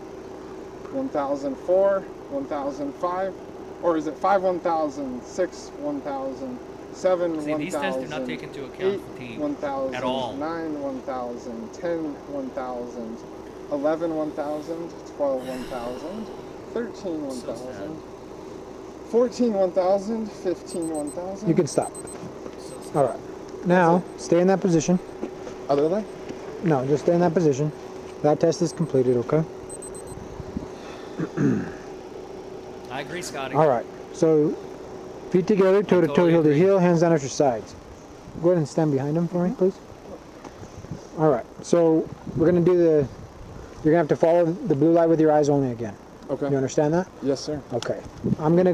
1004, 1005. Or is it 5, 1006, 1007, See, these tests do not take into account fatigue 1000, at all. 9, 1000, 10, 1000, 11, 1000, 12, 1000, 13, 1000, 14, 1000, 15, 1000. You can stop. All right. Now, stay in that position. Other leg? No, just stay in that position. That test is completed, okay? I agree, Scotty. All right. So, feet together, toe to toe, totally heel to agree. heel, hands down at your sides. Go ahead and stand behind him for me, please. All right. So, we're going to do you're going to have to follow the blue light with your eyes only again. Okay. You understand that? Yes, sir. Okay. I'm going to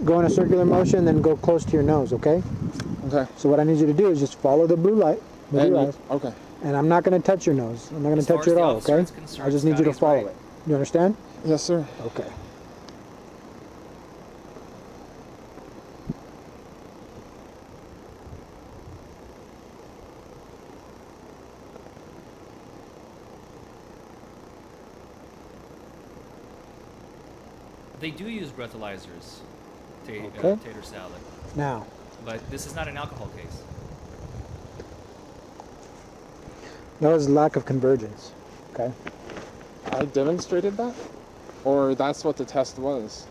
go in a circular motion, then go close to your nose, okay? Okay. So what I need you to do is just follow the blue light with your eyes. Okay. And I'm not going to touch your nose. I'm not going As to far touch you as at the all, officer okay? is concerned, I just need you to Scotty's follow right. it. You understand? Yes, sir. Okay. They do use breathalyzers, Okay. tater salad. Now, But this is not an alcohol case. that was lack of convergence, okay? I demonstrated that? Or that's what the test was?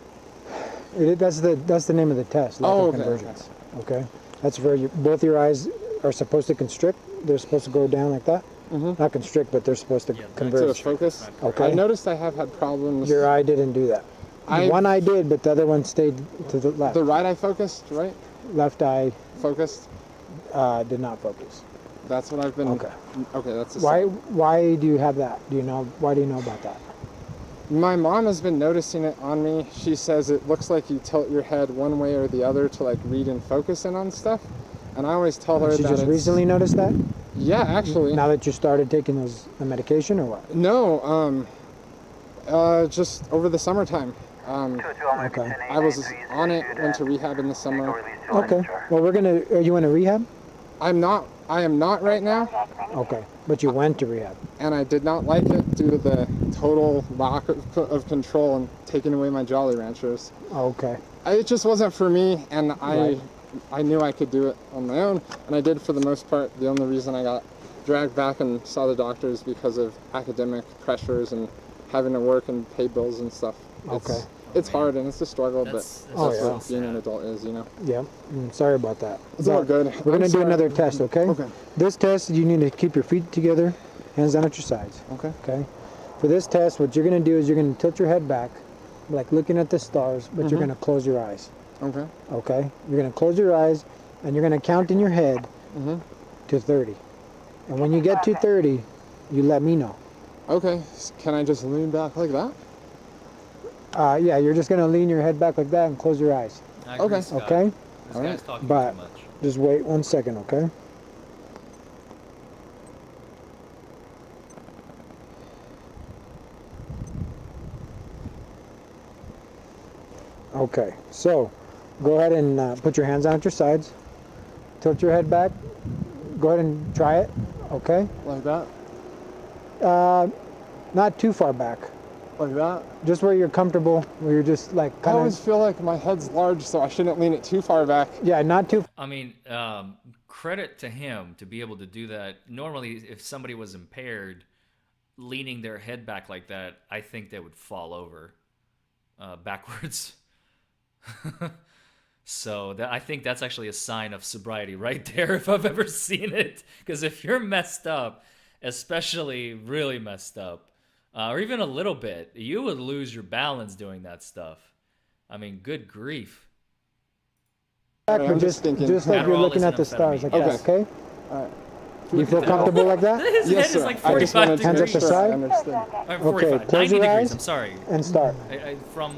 That's the name of the test, lack Oh, of okay, convergence. Okay. That's where both your eyes are supposed to constrict. They're supposed to go down like that. Mm-hmm. Not constrict, but they're supposed to Yeah, that's To converge. focus? Okay. I noticed I have had problems. Your eye didn't do that. One eye did, but the other one stayed to the left. The right eye focused, right? Left eye Focused? did not focus. That's what I've been. Okay. Okay, that's Why do you have that? Why do you know about that? My mom has been noticing it on me. She says it looks like you tilt your head one way or the other to like read and focus in on stuff. And I always tell her She that just it's, recently noticed that? Yeah, actually. Now that you started taking the medication or what? No, just over the summertime. Okay. I was on it, went to rehab in the summer. Okay. Well, are you in a rehab? I am not right now, Okay. But you went to rehab. and I did not like it due to the total lack of control and taking away my Jolly Ranchers. Okay. It just wasn't for me, and Right. I knew I could do it on my own, and I did for the most part. The only reason I got dragged back and saw the doctors because of academic pressures and having to work and pay bills and stuff. Okay. It's hard and it's a struggle, That's but that's yeah. what being an adult is, you know. Yeah. Sorry about that. It's all good. We're going I'm to do sorry. another test, okay? Okay. This test, you need to keep your feet together, hands down at your sides. Okay. Okay? For this test, what you're going to do is you're going to tilt your head back, like looking at the stars, but you're going to close your eyes. Okay. Okay? You're going to close your eyes, and you're going to count in your head to 30. And when you get to 30, you let me know. Okay. Can I just lean back like that? Yeah, you're just going to lean your head back like that and close your eyes. I agree, Okay. Scott. Okay? This guy's talking But too much. just wait 1 second, okay? Okay, so go ahead and put your hands down at your sides. Tilt your head back. Go ahead and try it, okay? Like that? Not too far back. Like that? Just where you're comfortable, where you're just like I kind always of... feel like my head's large, so I shouldn't lean it too far back. Yeah, not too... I mean, credit to him to be able to do that. Normally, if somebody was impaired, leaning their head back like that, I think they would fall over backwards. So I think that's actually a sign of sobriety right there, if I've ever seen it. Because if you're messed up, especially really messed up, or even a little bit, you would lose your balance doing that stuff. I mean, good grief. Back, I'm but just thinking. just like you're Adderall looking is at an the stars, like amphetamine. that, okay? All right. You feel comfortable like that? His Yes, head is sir. like I just 45 wanted to Hands make up the sure side. I understood. Or Okay, 45, close 90 your degrees, eyes. I'm sorry. And start. From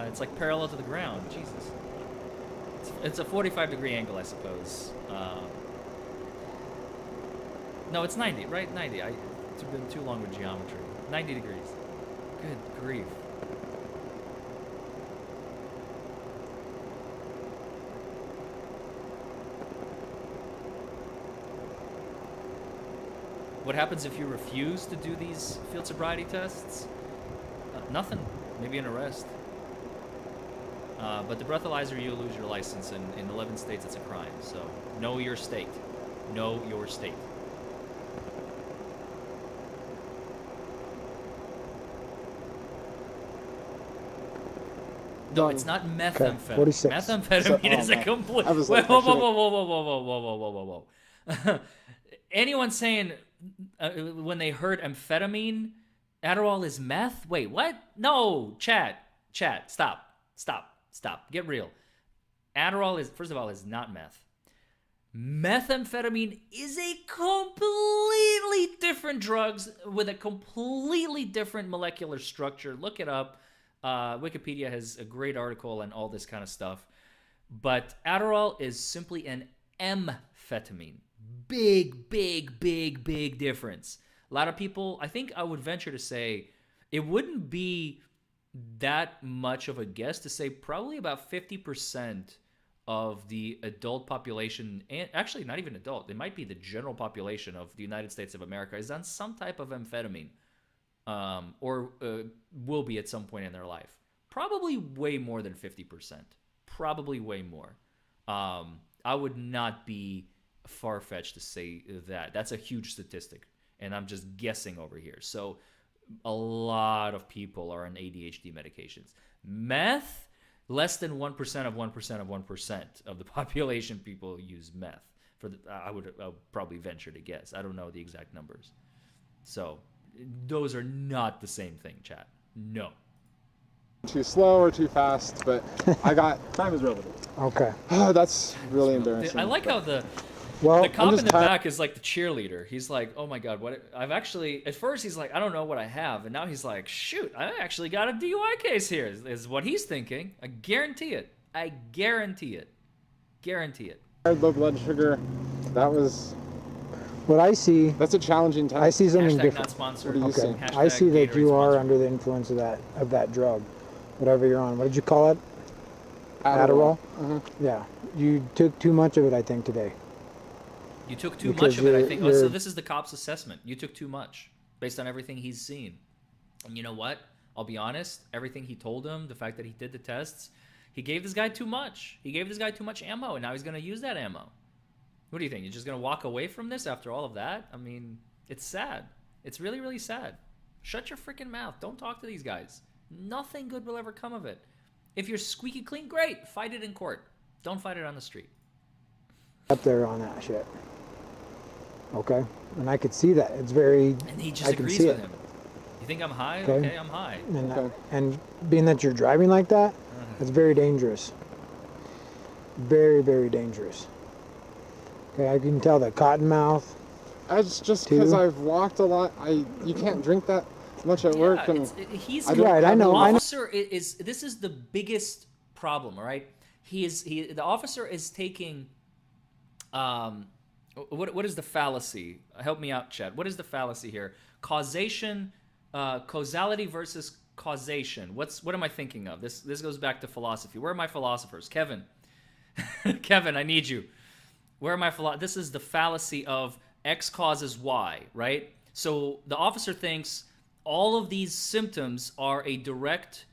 it's like parallel to the ground. Jesus. It's a 45-degree angle, I suppose. No, it's 90, right? 90. It's been too long with geometry. 90 degrees. Good grief. What happens if you refuse to do these field sobriety tests? Nothing. Maybe an arrest. But the breathalyzer, you lose your license, and in 11 states it's a crime. So know your state. Know your state. No, it's not methamphetamine. 46. Methamphetamine is a man. complete. I was like, whoa, I whoa, should've- whoa, whoa, whoa, whoa, whoa, whoa, whoa, whoa, whoa, whoa. Anyone saying when they heard amphetamine, Adderall is meth? Wait, what? No, chat, stop. Get real. Adderall is, first of all, is not meth. Methamphetamine is a completely different drugs with a completely different molecular structure. Look it up. Wikipedia has a great article and all this kind of stuff. But Adderall is simply an amphetamine. Big difference. A lot of people, I think I would venture to say, it wouldn't be that much of a guess to say probably about 50% of the adult population, and actually not even adult, it might be the general population of the United States of America, is on some type of amphetamine, or will be at some point in their life. Probably way more than 50%. Probably way more. I would not be far-fetched to say that. That's a huge statistic, and I'm just guessing over here. So a lot of people are on ADHD medications. Meth, less than 1% of 1% of 1% of the population people use meth. I would probably venture to guess. I don't know the exact numbers. So those are not the same thing, chat. No. Too slow or too fast, but I got... Time is relative. Okay. That's really embarrassing. I like how the Well, cop in just the tired. back is like the cheerleader. He's like, oh my God, what? I've actually, at first he's like, I don't know what I have. And now he's like, shoot, I actually got a DUI case here, is what he's thinking. I guarantee it. Guarantee it. Low blood sugar, that was... what I see, That's a challenging test. I see something Hashtag different. not sponsored. What do you Okay. see? I see that Gatorade you are sponsored. under the influence of that drug, whatever you're on. What did you call it? Adderall? Yeah. You took too much of it, I think, today. You took too Because much of it, I you're- think. Oh, so you're- this is the cop's assessment. You took too much based on everything he's seen. And you know what? I'll be honest. Everything he told him, the fact that he did the tests, he gave this guy too much. He gave this guy too much ammo, and now he's going to use that ammo. What do you think? You're just going to walk away from this after all of that? I mean, it's sad. It's really, really sad. Shut your freaking mouth. Don't talk to these guys. Nothing good will ever come of it. If you're squeaky clean, great. Fight it in court. Don't fight it on the street. Up there on that shit. Okay? And I could see that. It's very... And he just I can agrees see with it. him. You think I'm high? Okay. Okay, I'm high. And, Okay. and being that you're driving like that, it's very dangerous. very, very dangerous. Okay, I can tell the cottonmouth. It's just because I've walked a lot. You can't drink that much at work, and He's right. I know. The I know. officer is this is the biggest problem, all right? The officer is taking what is the fallacy? Help me out, Chad. What is the fallacy here? Causation, causality versus causation. What am I thinking of? This goes back to philosophy. Where are my philosophers? Kevin. Kevin, I need you. Where are my philosophers? This is the fallacy of X causes Y, right? So the officer thinks all of these symptoms are a direct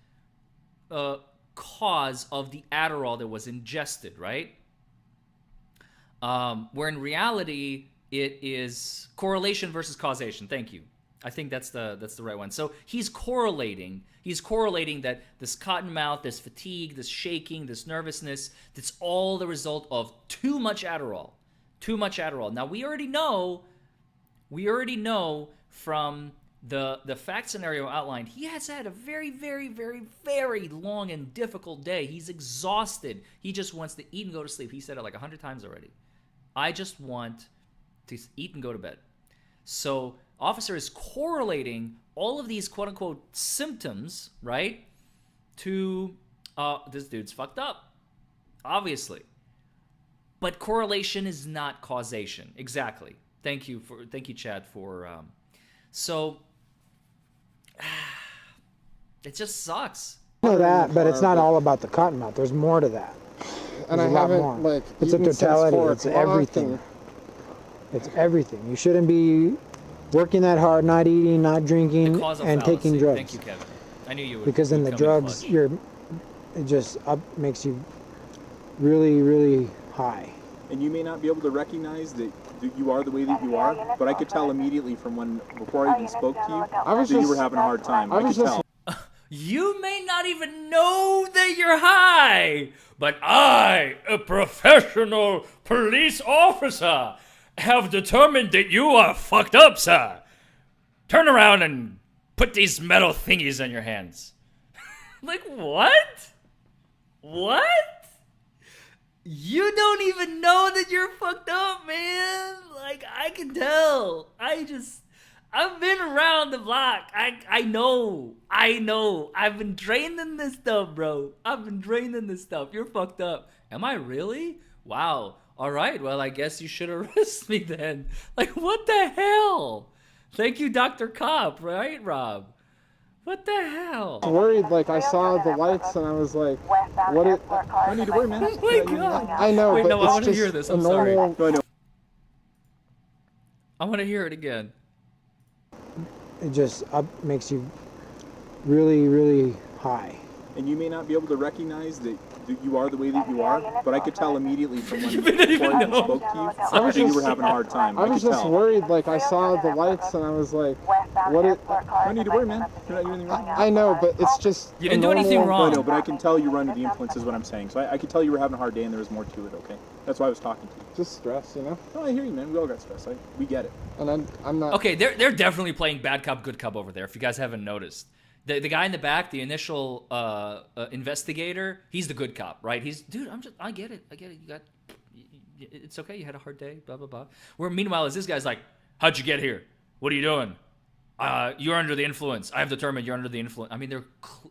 cause of the Adderall that was ingested, right? Where in reality it is correlation versus causation. Thank you. I think that's the right one. So he's correlating that this cotton mouth, this fatigue, this shaking, this nervousness, that's all the result of too much Adderall. Too much Adderall. Now we already know from the fact scenario outlined, he has had a very, very, very, very long and difficult day. He's exhausted. He just wants to eat and go to sleep. He said it like 100 times already. I just want to eat and go to bed. So officer is correlating all of these quote-unquote symptoms, right, to this dude's fucked up, obviously. But correlation is not causation. Exactly. Thank you, Chad, for so it just sucks. I know that, but it's not all about the cottonmouth. There's more to that. And There's I haven't like. It's a totality. It's everything. It's everything. You shouldn't be working that hard, not eating, not drinking, and fallacy. taking drugs. Thank you, Kevin. I knew you would. Because then the drugs, it just makes you really, really high. And you may not be able to recognize that you are the way that you are, but I could tell immediately from before I even spoke to you, that you were having a hard time. I could tell. You may not even know that you're high, but I, a professional police officer, have determined that you are fucked up, sir. Turn around and put these metal thingies in your hands. Like, what? What? You don't even know that you're fucked up, man. Like, I can tell. I've been around the block. I know. I've been trained in this stuff, bro. You're fucked up. Am I really? Wow. All right. Well, I guess you should arrest me then. Like, what the hell? Thank you, Dr. Cop, right, Rob? What the hell? I was worried, like I saw the lights and I was like, what it... I need to worry, man. Oh my God. I know, Wait, but no, I it's want to just hear this. a I'm sorry. normal... I want to hear it again. It just makes you really, really high. And you may not be able to recognize that you are the way that you are, but I could tell immediately from You didn't even before I even know. spoke to you, that you were having a hard time. I was could just tell. worried, like I saw the lights and I was like, what it... I need to worry, man. You're not doing anything wrong. I know, but it's just... You didn't do anything wrong. I know, but I can tell you were under the influence is what I'm saying. So I could tell you were having a hard day and there was more to it, okay? That's why I was talking to you. Just stress, you know? No, I hear you, man. We all got stress. We get it. And I'm not... Okay, they're definitely playing bad cop, good cop over there, if you guys haven't noticed. The guy in the back, the initial investigator, he's the good cop, right? Dude, I get it. It's okay. You had a hard day, blah, blah, blah. Where meanwhile, is this guy's like, how'd you get here? What are you doing? You're under the influence. I have determined you're under the influence. I mean,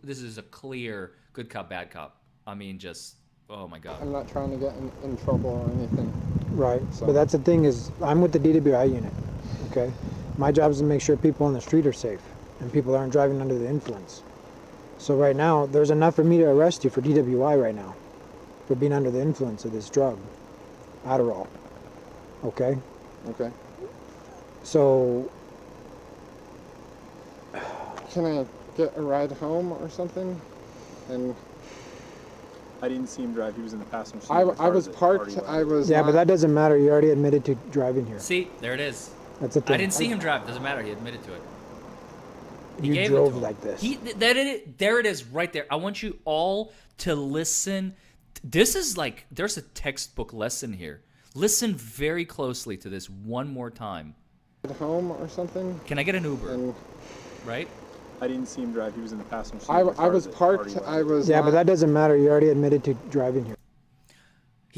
this is a clear good cop, bad cop. I mean, just, oh my God. I'm not trying to get in trouble or anything. Right. So. But that's the thing is, I'm with the DWI unit, okay? My job is to make sure people on the street are safe and people aren't driving under the influence. So right now, there's enough for me to arrest you for DWI right now, for being under the influence of this drug, Adderall, okay? Okay. So... Can I get a ride home or something? And I didn't see him drive. He was in the passenger seat. I was parked. I was. Yeah, not... but that doesn't matter. You already admitted to driving here. See, there it is. That's the thing. I didn't see him drive. Doesn't matter. He admitted to it. He You gave drove it to him. like this. There it is, right there. I want you all to listen. This is like, there's a textbook lesson here. Listen very closely to this one more time. Home or something? Can I get an Uber? And right? I didn't see him drive. He was in the passenger seat. I was parked. I was. Yeah, not... but that doesn't matter. You already admitted to driving here.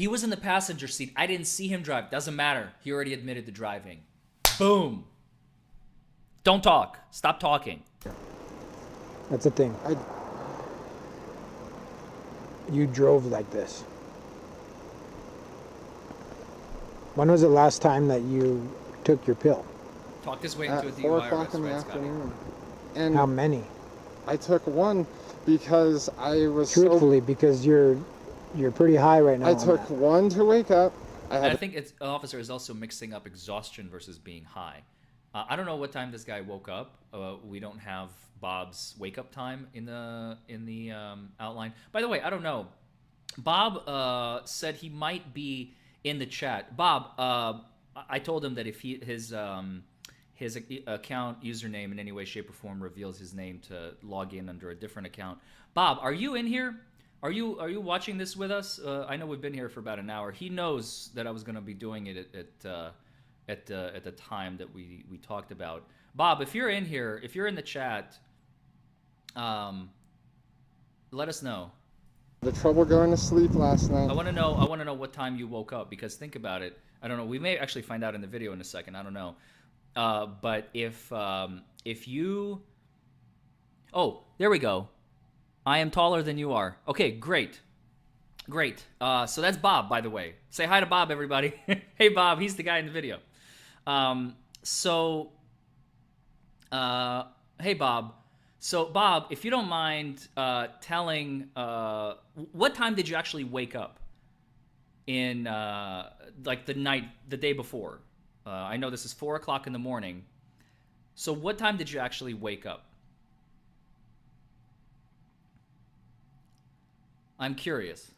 He was in the passenger seat. I didn't see him drive. Doesn't matter. He already admitted to driving. Boom. Don't talk. Stop talking. That's the thing. You drove like this. When was the last time that you took your pill? Talk this way into a At DUI 4 arrest, o'clock in the right, Scotty? afternoon. And How many? I took one because I was Truthfully, because you're pretty high right now. I on took that. one to wake up. I think an officer is also mixing up exhaustion versus being high. I don't know what time this guy woke up. We don't have Bob's wake up time in the outline. By the way, I don't know. Bob said he might be in the chat. Bob, I told him that if his account username in any way, shape, or form reveals his name, to log in under a different account. Bob, are you in here? Are you watching this with us? I know we've been here for about an hour. He knows that I was going to be doing it at the time that we talked about. Bob, if you're in here, if you're in the chat, let us know. The trouble going to sleep last night. I want to know what time you woke up, because think about it. I don't know. We may actually find out in the video in a second. I don't know. But if you, oh, there we go. I am taller than you are. Okay, great. So that's Bob, by the way. Say hi to Bob, everybody. Hey, Bob. He's the guy in the video. Hey, Bob. So, Bob, if you don't mind telling, what time did you actually wake up in, like the day before? I know this is 4 o'clock in the morning. So what time did you actually wake up? I'm curious.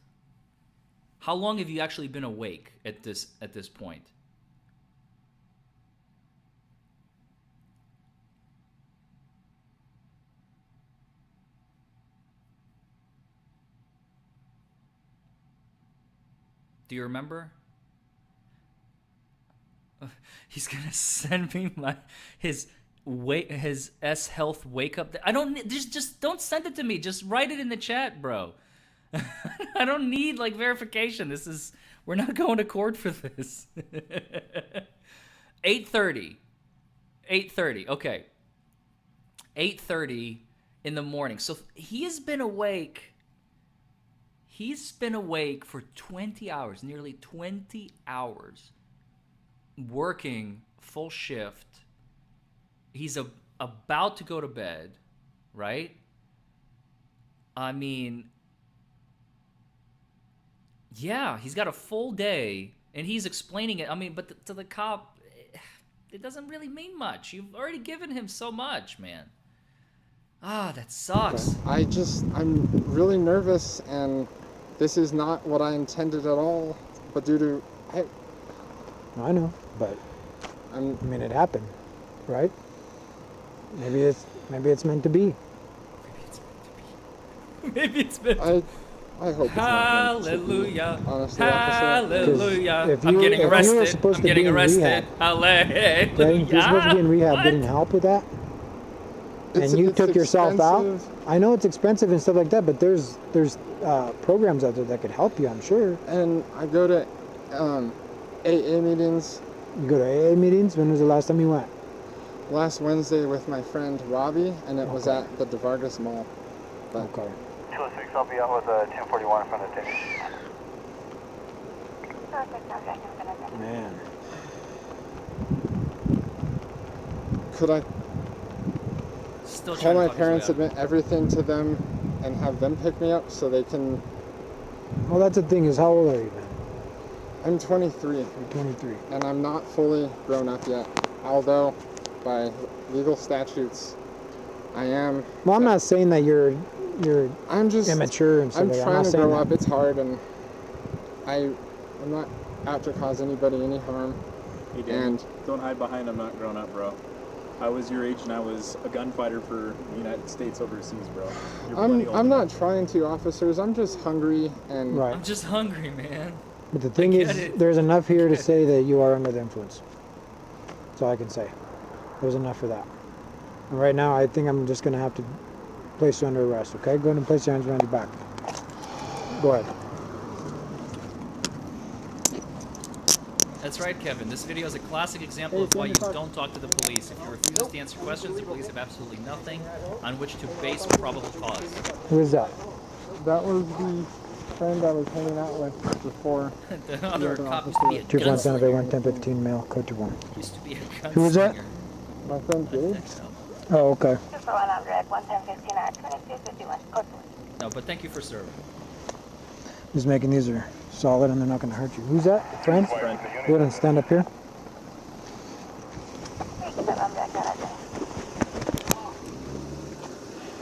How long have you actually been awake at this point? Do you remember? He's gonna send me his S Health wake up. I don't just don't send it to me. Just write it in the chat, bro. I don't need like verification. We're not going to court for this. 8:30. 8:30. Okay. 8:30 in the morning. So he has been awake. He's been awake for 20 hours, nearly 20 hours, working full shift. He's about to go to bed, right? I mean, yeah, he's got a full day, and he's explaining it. I mean, but to the cop, it doesn't really mean much. You've already given him so much, man. Ah, that sucks. I'm really nervous, and this is not what I intended at all. But due to I know, but I mean, it happened, right? Maybe it's meant to be. Maybe it's meant to be. I hope it's Hallelujah. Not honestly, Hallelujah. If I'm you- getting if you were arrested. supposed I'm to getting be in arrested. rehab, Hallelujah. Right? You're supposed to be in rehab What? getting help with that, and you took yourself out. I know it's expensive and stuff like that, but there's programs out there that could help you, I'm sure. And I go to AA meetings. You go to AA meetings. When was the last time you went? Last Wednesday with my friend Robbie, and it was Okay. at the DeVargas Mall. But Okay. 206, I'll be out with 1041 in front of the station. Man. could I Still call trying to my talk his parents, way out. admit everything to them, and have them pick me up so they can... Well, that's the thing is, how old are you, man? I'm 23, You're 23. and I'm not fully grown up yet, although by legal statutes, I am. Well, I'm not saying that you're I'm just immature and stuff I'm like that. trying not to saying grow that. up. It's hard, and I'm not out to cause anybody any harm. Hey, Dan, And don't hide behind I'm not grown up, bro. I was your age and I was a gunfighter for the United States overseas, bro. You're plenty older. I'm not trying to, officers. I'm just hungry, and Right. I'm just hungry, man. But the thing get is, it. there's enough here to say that you are under the influence. That's all I can say. There's enough for that. And right now, I think I'm just going to have to place you under arrest, okay? Go ahead and place your hands behind your back. Go ahead. That's right, Kevin. This video is a classic example of why you don't talk to the police. If you refuse to answer questions, the police have absolutely nothing on which to base probable cause. Who is that? That was the friend I was hanging out with before. The other cop used to be a 2.7 gunslinger. 11015 male, code to 1. Used to be a gunslinger. Who was that? My friend Gabe. Oh, okay. 100, 11015 at 2251. Code 1. No, but thank you for serving. Just making these are solid and they're not going to hurt you. Who's that? Friend? Go ahead and stand up here.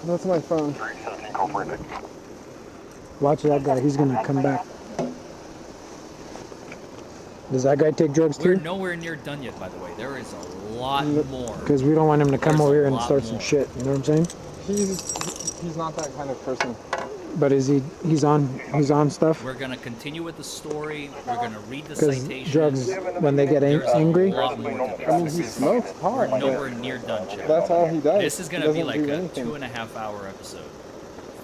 That's my phone. Watch that guy. He's going to come back. Does that guy take drugs We're too? nowhere near done yet, by the way. There is a lot more. Because we don't want him to come There's over a here and lot start some more. shit. You know what I'm saying? He's not that kind of person. But is he? He's on stuff. We're gonna continue with the story. We're gonna read the Because citation. drugs, when they get There's angry, a lot more to I mean, this. he smokes We're pot. nowhere near done, Chad. That's all he does. This is He gonna be doesn't like do a anything. 2.5-hour episode.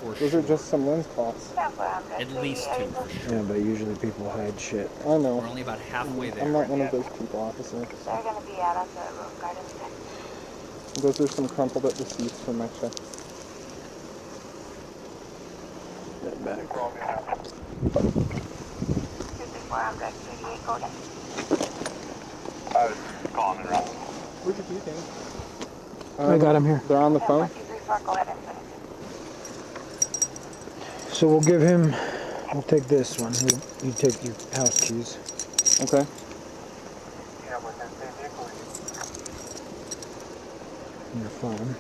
For Those sure. are just some lens cloths. At least 2 for sure. yeah, but usually people hide shit. I We're know. only about halfway I'm there. not one of those people, officer. They're going to be out on the roof garden. Those are some crumpled up receipts from my check. Get back. 5400, 38 Golden. I was calling it wrong. Where'd you keep him? I got him here. They're on the phone? 134, go ahead and finish. So we'll give him. We'll take this one. You take your house keys. Okay. And your phone.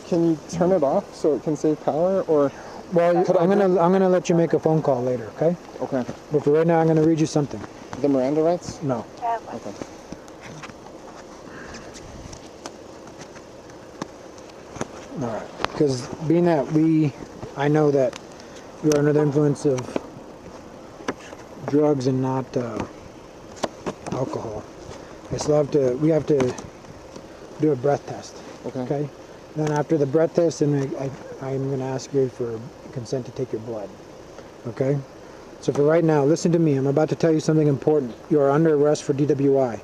Can you turn it off so it can save power, or? Well, Could I I'm gonna let you make a phone call later, okay? Okay. But for right now, I'm gonna read you something. The Miranda rights? No. Okay. All right. Because being that I know that you're under the influence of drugs and not alcohol. We have to do a breath test. Okay. Okay. Then after the breath test, then I'm going to ask you for consent to take your blood. Okay. So for right now, listen to me. I'm about to tell you something important. You are under arrest for DWI.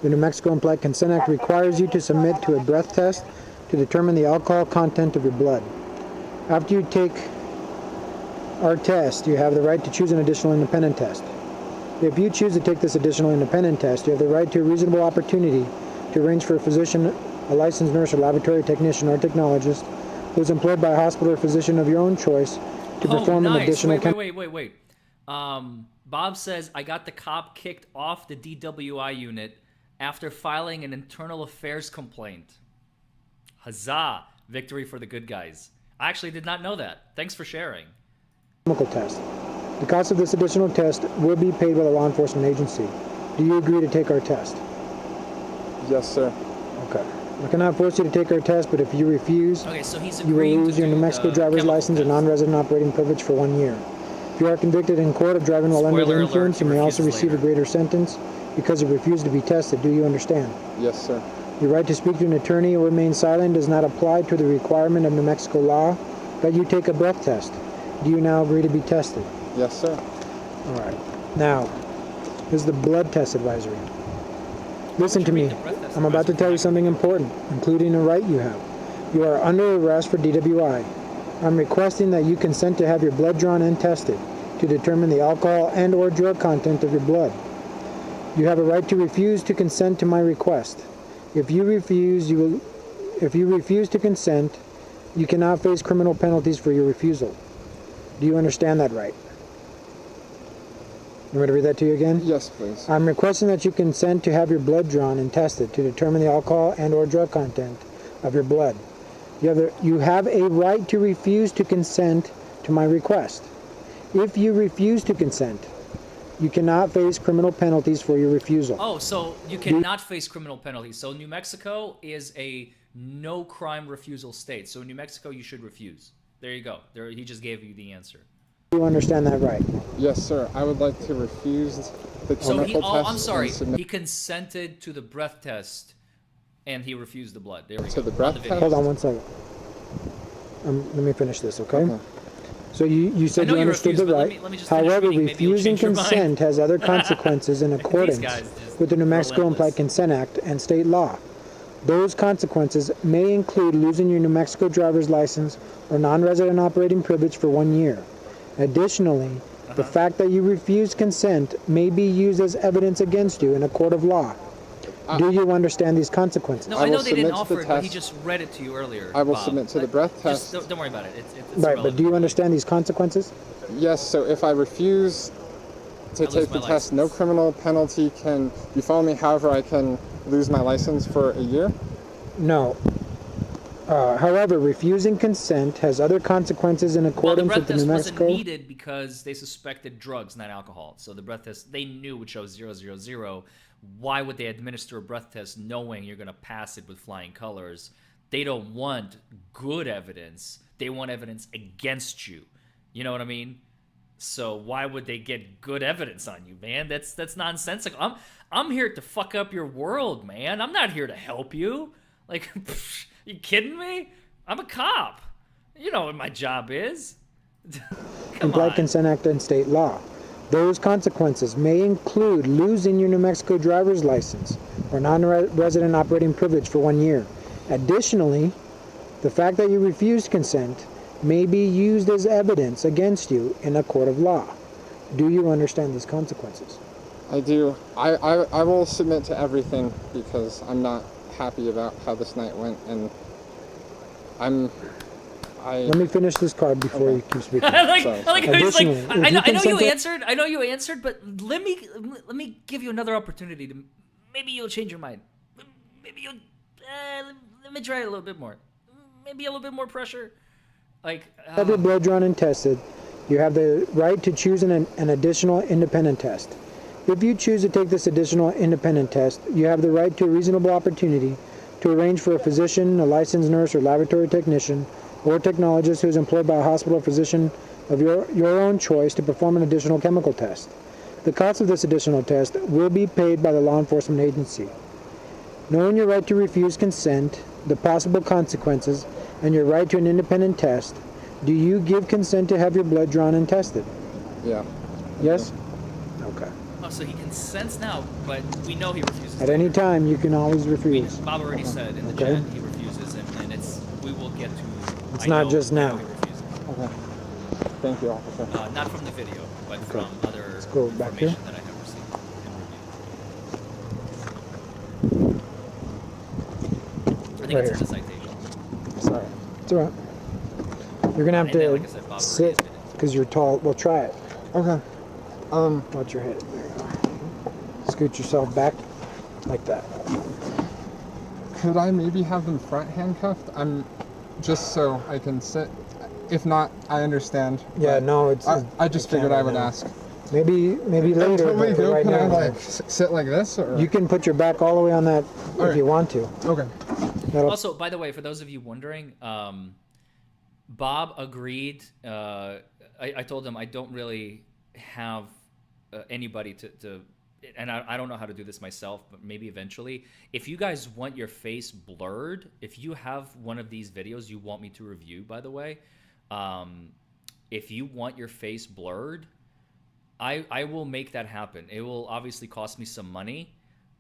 The New Mexico Implied Consent Act requires you to submit to a breath test to determine the alcohol content of your blood. After you take our test, you have the right to choose an additional independent test. If you choose to take this additional independent test, you have the right to a reasonable opportunity to arrange for a physician, a licensed nurse or laboratory technician or technologist who is employed by a hospital or physician of your own choice to perform an additional... Wait. Bob says, I got the cop kicked off the DWI unit after filing an internal affairs complaint. Huzzah! Victory for the good guys. I actually did not know that. Thanks for sharing. Chemical test. The cost of this additional test will be paid by the law enforcement agency. Do you agree to take our test? Yes, sir. Okay. I cannot force you to take our test, but if you refuse, Okay, so he's you will agreeing lose to your do New Mexico the driver's chemical license and test. non-resident operating privilege for 1 year. If you are convicted in court of driving while under Spoiler the alert, influence, he you may also refuses receive a later. greater sentence because you refuse to be tested. Do you understand? Yes, sir. Your right to speak to an attorney or remain silent does not apply to the requirement of New Mexico law that you take a breath test. Do you now agree to be tested? Yes, sir. All right. Now, this is the blood test advisory. Listen to you me. read the breath test I'm about to advisory? tell you something important, including a right you have. You are under arrest for DWI. I'm requesting that you consent to have your blood drawn and tested to determine the alcohol and or drug content of your blood. You have a right to refuse to consent to my request. If you refuse to consent, you cannot face criminal penalties for your refusal. Do you understand that right? You want me to read that to you again? Yes, please. I'm requesting that you consent to have your blood drawn and tested to determine the alcohol and or drug content of your blood. You have a right to refuse to consent to my request. If you refuse to consent, you cannot face criminal penalties for your refusal. Oh, so you cannot face criminal penalties. So New Mexico is a no-crime refusal state. So in New Mexico, you should refuse. There you go. He just gave you the answer. Do you understand that right? Yes, sir. I would like to refuse the So chemical test. I'm sorry. and submit He consented to the breath test, and he refused the blood. There we To go. the breath On the video. test? Hold on one second. Let me finish this, okay? Okay. So you said I know you you understood refused, the but right. let me just finish However, reading. Maybe you'll refusing change your mind. consent has other consequences in accordance guys just with the New Mexico relentless. Implied Consent Act and state law. Those consequences may include losing your New Mexico driver's license or non-resident operating privilege for 1 year. Additionally, the fact that you refuse consent may be used as evidence against you in a court of law. Do you understand these consequences? No, I I know will they didn't submit to the offer it, but he test. just read it to you earlier. I will Bob. submit to the breath Just test. don't worry about it. It's Right, but irrelevant. do you understand these consequences? Yes, so if I refuse to lose take my the test, no license. criminal penalty can befall me. However, I can lose my license for a year. No. However, refusing consent has other consequences in Well, the accordance breath with the New test wasn't Mexico. needed because they suspected drugs, not alcohol. So the breath test, they knew would show 000. Why would they administer a breath test knowing you're going to pass it with flying colors? They don't want good evidence. They want evidence against you. You know what I mean? So why would they get good evidence on you, man? That's nonsensical. I'm here to fuck up your world, man. I'm not here to help you. Like, you kidding me? I'm a cop. You know what my job is. Come Implied on. Consent Act and state law. Those consequences may include losing your New Mexico driver's license or non-resident operating privilege for 1 year. Additionally, the fact that you refused consent may be used as evidence against you in a court of law. Do you understand these consequences? I do. I will submit to everything because I'm not happy about how this night went, and Let me finish this card before you keep speaking. I like Sorry. how he's like, Additionally, I if know, you I know you consented- answered. I know you answered, but let me give you another opportunity to maybe you'll change your mind. Maybe you'll let me try it a little bit more. Maybe a little bit more pressure. Like Have your blood drawn and tested. You have the right to choose an additional independent test. If you choose to take this additional independent test, you have the right to a reasonable opportunity to arrange for a physician, a licensed nurse or laboratory technician, or technologist who is employed by a hospital physician of your own choice to perform an additional chemical test. The cost of this additional test will be paid by the law enforcement agency. Knowing your right to refuse consent, the possible consequences, and your right to an independent test, do you give consent to have your blood drawn and tested? yeah. Yes? Okay. oh, so he consents now, but we know he refuses. At any time, you can always I mean, refuse. Bob already said in the Okay. chat he refuses, and we will get to. It's I not know- just I know now. he refuses. Okay. Thank you, officer. Not from the video, but from other go back here. information that I have received and reviewed. I think Right it's in the here. citation. Sorry. It's all right. You're going to have And then, to like I said, Bob already sit admitted. because you're tall. Well, try it. Okay. Watch your head. There you go. Scoot yourself back like that. Could I maybe have them front handcuffed? I'm just so I can sit. If not, I understand. Yeah, but no, it's. I just figured I would ask. Maybe later, Until we but go, right can I now. like sit like this or? You can put your back all the way on that if right. you want to. Okay. That'll, Also, by the way, for those of you wondering, Bob agreed. I told him I don't really have anybody to and I don't know how to do this myself, but maybe eventually. If you guys want your face blurred, if you have one of these videos you want me to review, by the way, if you want your face blurred, I will make that happen. It will obviously cost me some money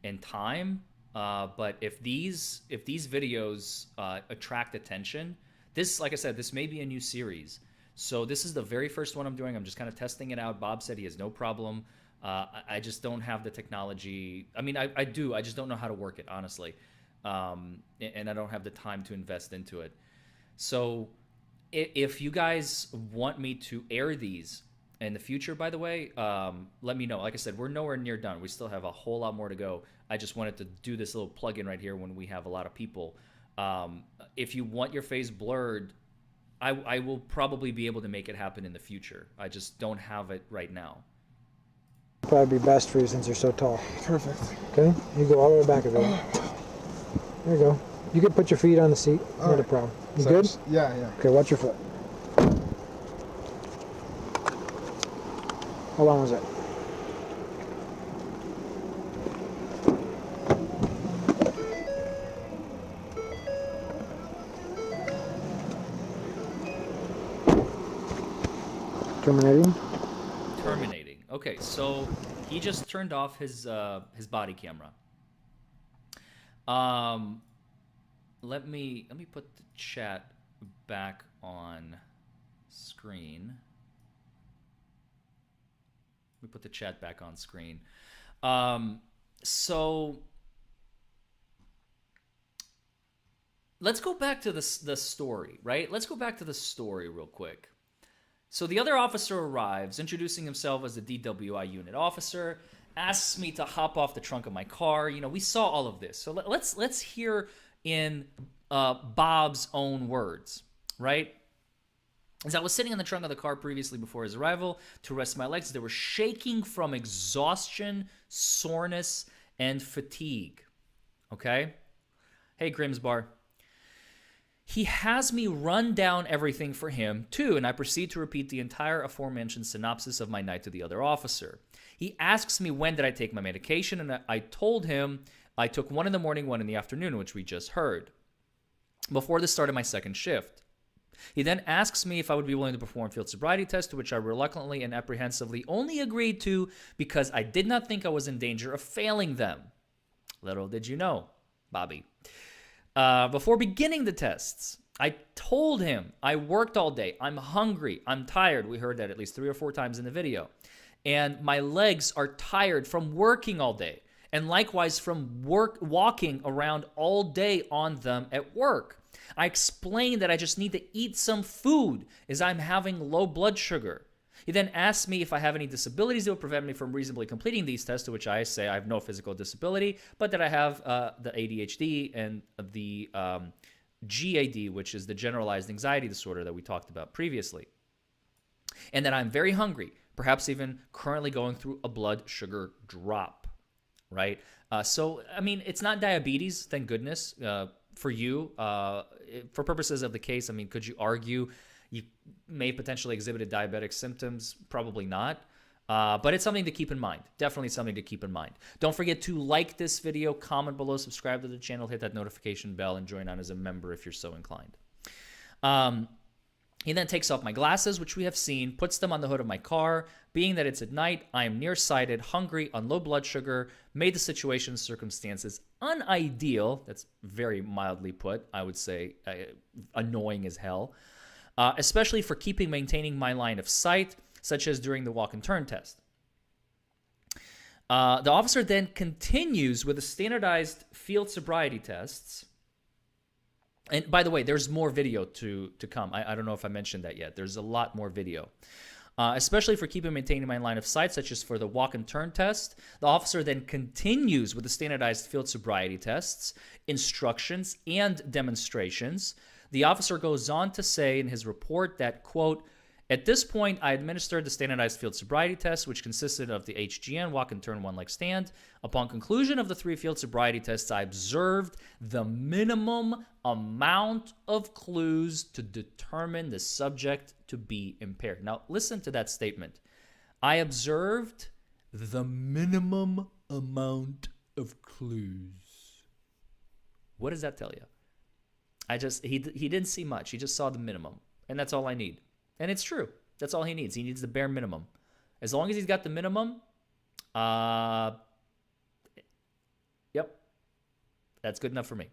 and time, but if these videos attract attention, this, like I said, this may be a new series. So this is the very first one I'm doing. I'm just kind of testing it out. Bob said he has no problem. I just don't have the technology. I mean, I do. I just don't know how to work it, honestly. And I don't have the time to invest into it. So if you guys want me to air these in the future, by the way, let me know. Like I said, we're nowhere near done. We still have a whole lot more to go. I just wanted to do this little plug-in right here when we have a lot of people. If you want your face blurred, I will probably be able to make it happen in the future. I just don't have it right now. probably be best for you since you're so tall. Perfect. Okay? You go all the way back of it. There you go. You can put your feet on the seat. All Not a right. problem. You So good? just- Yeah, yeah. Okay, watch your foot. How long was it? Terminating. Terminating. Okay, so he just turned off his body camera. Let me put the chat back on screen. We put the chat back on screen. So let's go back to the story, right? Let's go back to the story real quick. So the other officer arrives, introducing himself as a DWI unit officer, asks me to hop off the trunk of my car. You know, we saw all of this. So let's hear in Bob's own words, right? As I was sitting in the trunk of the car previously before his arrival to rest my legs, they were shaking from exhaustion, soreness, and fatigue. Okay? Hey, Grimsbar. He has me run down everything for him, too, and I proceed to repeat the entire aforementioned synopsis of my night to the other officer. He asks me when did I take my medication, and I told him I took one in the morning, one in the afternoon, which we just heard, before the start of my second shift. He then asks me if I would be willing to perform field sobriety tests, to which I reluctantly and apprehensively only agreed to because I did not think I was in danger of failing them. Little did you know, Bobby. Before beginning the tests, I told him I worked all day. I'm hungry. I'm tired. We heard that at least 3 or 4 times in the video. And my legs are tired from working all day. And likewise from walking around all day on them at work. I explained that I just need to eat some food as I'm having low blood sugar. He then asked me if I have any disabilities that would prevent me from reasonably completing these tests, to which I say I have no physical disability, but that I have the ADHD and the GAD, which is the generalized anxiety disorder that we talked about previously. And that I'm very hungry, perhaps even currently going through a blood sugar drop, right? So, I mean, it's not diabetes, thank goodness, for you. For purposes of the case, I mean, could you argue you may potentially exhibited diabetic symptoms? Probably not. But it's something to keep in mind. Definitely something to keep in mind. Don't forget to like this video, comment below, subscribe to the channel, hit that notification bell, and join on as a member if you're so inclined. He then takes off my glasses, which we have seen, puts them on the hood of my car. Being that it's at night, I am nearsighted, hungry, on low blood sugar, made the situation and circumstances unideal. That's very mildly put. I would say annoying as hell. Especially for maintaining my line of sight, such as during the walk and turn test. The officer then continues with the standardized field sobriety tests. And by the way, there's more video to come. I don't know if I mentioned that yet. There's a lot more video. Especially for maintaining my line of sight, such as for the walk and turn test. The officer then continues with the standardized field sobriety tests, instructions, and demonstrations. The officer goes on to say in his report that, quote, at this point, I administered the standardized field sobriety test, which consisted of the HGN, walk and turn, one-leg stand. Upon conclusion of the 3 field sobriety tests, I observed the minimum amount of clues to determine the subject to be impaired. Now, listen to that statement. I observed the minimum amount of clues. What does that tell you? He didn't see much. He just saw the minimum, and that's all I need. And it's true. That's all he needs. He needs the bare minimum. As long as he's got the minimum, yep, that's good enough for me.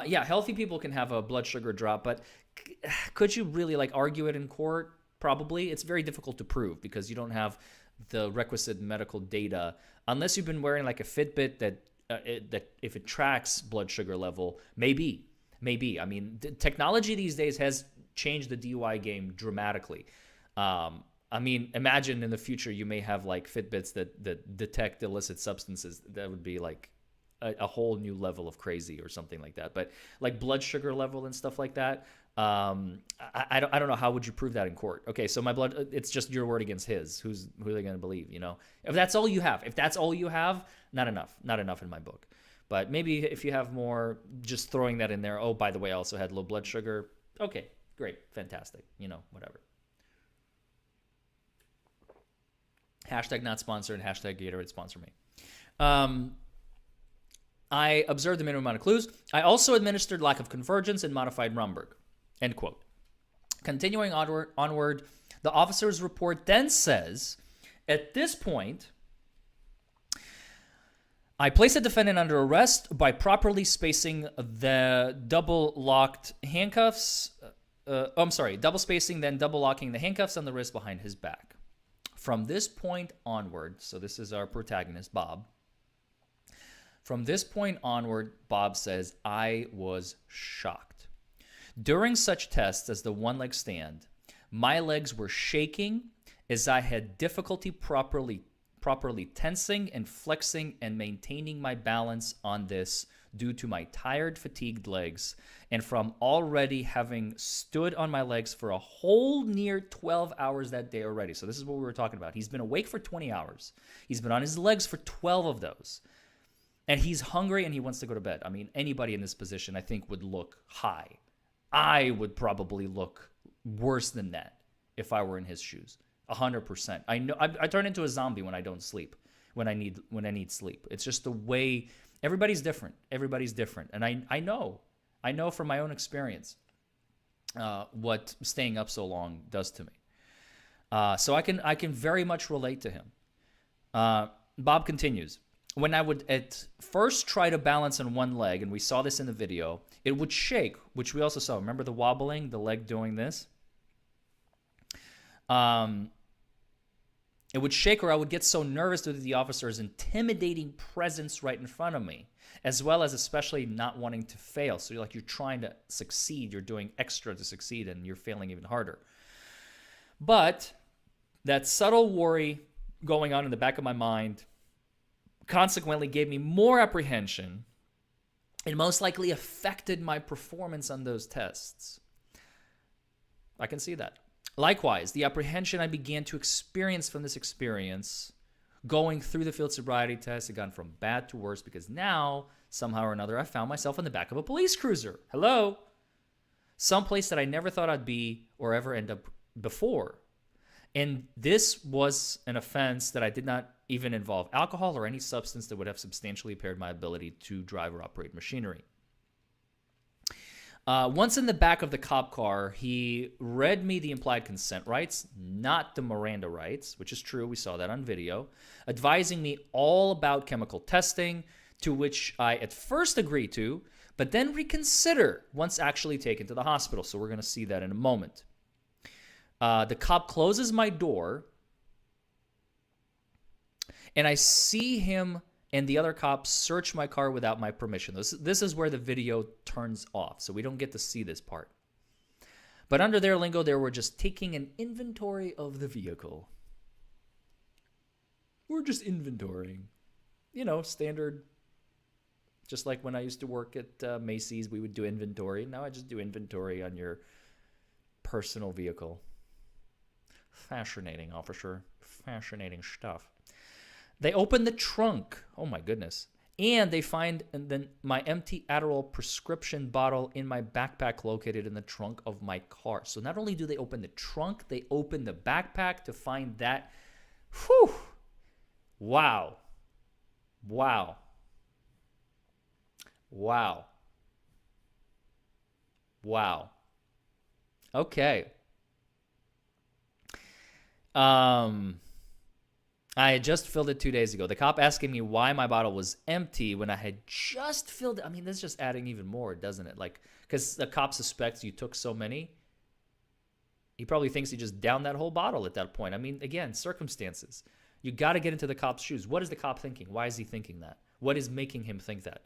Yeah, healthy people can have a blood sugar drop, but could you really argue it in court? Probably. It's very difficult to prove because you don't have the requisite medical data unless you've been wearing a Fitbit that if it tracks blood sugar level, maybe. I mean, technology these days has changed the DUI game dramatically. I mean, imagine in the future you may have Fitbits that detect illicit substances. That would be a whole new level of crazy or something like that. But blood sugar level and stuff like that, I don't know, how would you prove that in court? Okay, so my blood, it's just your word against his. Who are they going to believe? If that's all you have, not enough in my book. But maybe if you have more, just throwing that in there. Oh, by the way, I also had low blood sugar. Okay, great, fantastic. Whatever. Hashtag not sponsored. Hashtag Gatorade sponsor me. I observed the minimum amount of clues. I also administered lack of convergence and modified Romberg. End quote. Continuing onward, The officer's report then says, at this point, I place the defendant under arrest by properly spacing the double-locked handcuffs. Double spacing, then double locking the handcuffs on the wrist behind his back. From this point onward, so this is our protagonist, Bob. From this point onward, Bob says, I was shocked. During such tests as the one-leg stand, my legs were shaking as I had difficulty properly tensing and flexing and maintaining my balance on this due to my tired, fatigued legs, and from already having stood on my legs for a whole near 12 hours that day already. So this is what we were talking about. He's been awake for 20 hours. He's been on his legs for 12 of those. And he's hungry and he wants to go to bed. I mean, anybody in this position, I think, would look high. I would probably look worse than that if I were in his shoes. 100%. I know I turn into a zombie when I don't sleep, when I need sleep. It's just the way everybody's different. Everybody's different. And I know from my own experience what staying up so long does to me. So I can very much relate to him. Bob continues. When I would at first try to balance on one leg, and we saw this in the video, it would shake, which we also saw. Remember the wobbling, the leg doing this? It would shake, or I would get so nervous due to the officer's intimidating presence right in front of me, as well as especially not wanting to fail. So you're trying to succeed, you're doing extra to succeed, and you're failing even harder. But that subtle worry going on in the back of my mind consequently gave me more apprehension and most likely affected my performance on those tests. I can see that. Likewise, the apprehension I began to experience from this experience going through the field sobriety test had gone from bad to worse because now, somehow or another, I found myself in the back of a police cruiser. Hello? Someplace that I never thought I'd be or ever end up before. And this was an offense that I did not even involve alcohol or any substance that would have substantially impaired my ability to drive or operate machinery. Once in the back of the cop car, he read me the implied consent rights, not the Miranda rights, which is true. We saw that on video, advising me all about chemical testing, to which I at first agreed to, but then reconsider once actually taken to the hospital. So we're going to see that in a moment. The cop closes my door, and I see him and the other cops search my car without my permission. This is where the video turns off, so we don't get to see this part. But under their lingo, they were just taking an inventory of the vehicle. We're just inventorying. Standard. Just like when I used to work at Macy's, we would do inventory. Now I just do inventory on your personal vehicle. Fascinating, officer. Fascinating stuff. They open the trunk. Oh, my goodness. And they find my empty Adderall prescription bottle in my backpack located in the trunk of my car. So not only do they open the trunk, they open the backpack to find that. Whew. Wow. Wow. Wow. Wow. Okay. I had just filled it 2 days ago. The cop asking me why my bottle was empty when I had just filled it. I mean, that's just adding even more, doesn't it? Because the cop suspects you took so many. He probably thinks he just downed that whole bottle at that point. I mean, again, circumstances. You got to get into the cop's shoes. What is the cop thinking? Why is he thinking that? What is making him think that?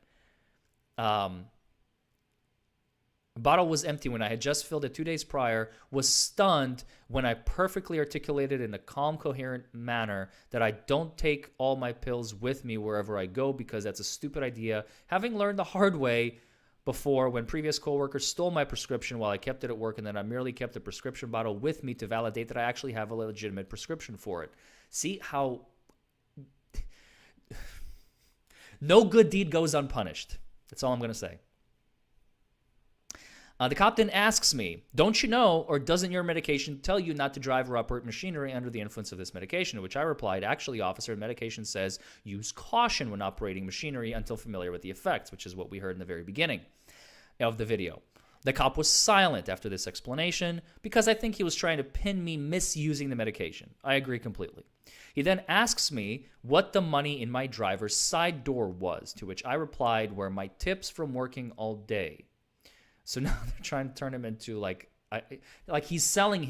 The bottle was empty when I had just filled it 2 days prior, was stunned when I perfectly articulated in a calm, coherent manner that I don't take all my pills with me wherever I go because that's a stupid idea, having learned the hard way before when previous coworkers stole my prescription while I kept it at work, and then I merely kept the prescription bottle with me to validate that I actually have a legitimate prescription for it. See how no good deed goes unpunished. That's all I'm going to say. The cop then asks me, don't you know, or doesn't your medication tell you not to drive or operate machinery under the influence of this medication? To which I replied, actually, officer, the medication says use caution when operating machinery until familiar with the effects, which is what we heard in the very beginning of the video. The cop was silent after this explanation because I think he was trying to pin me misusing the medication. I agree completely. He then asks me what the money in my driver's side door was, to which I replied were my tips from working all day. So now they're trying to turn him into like he's selling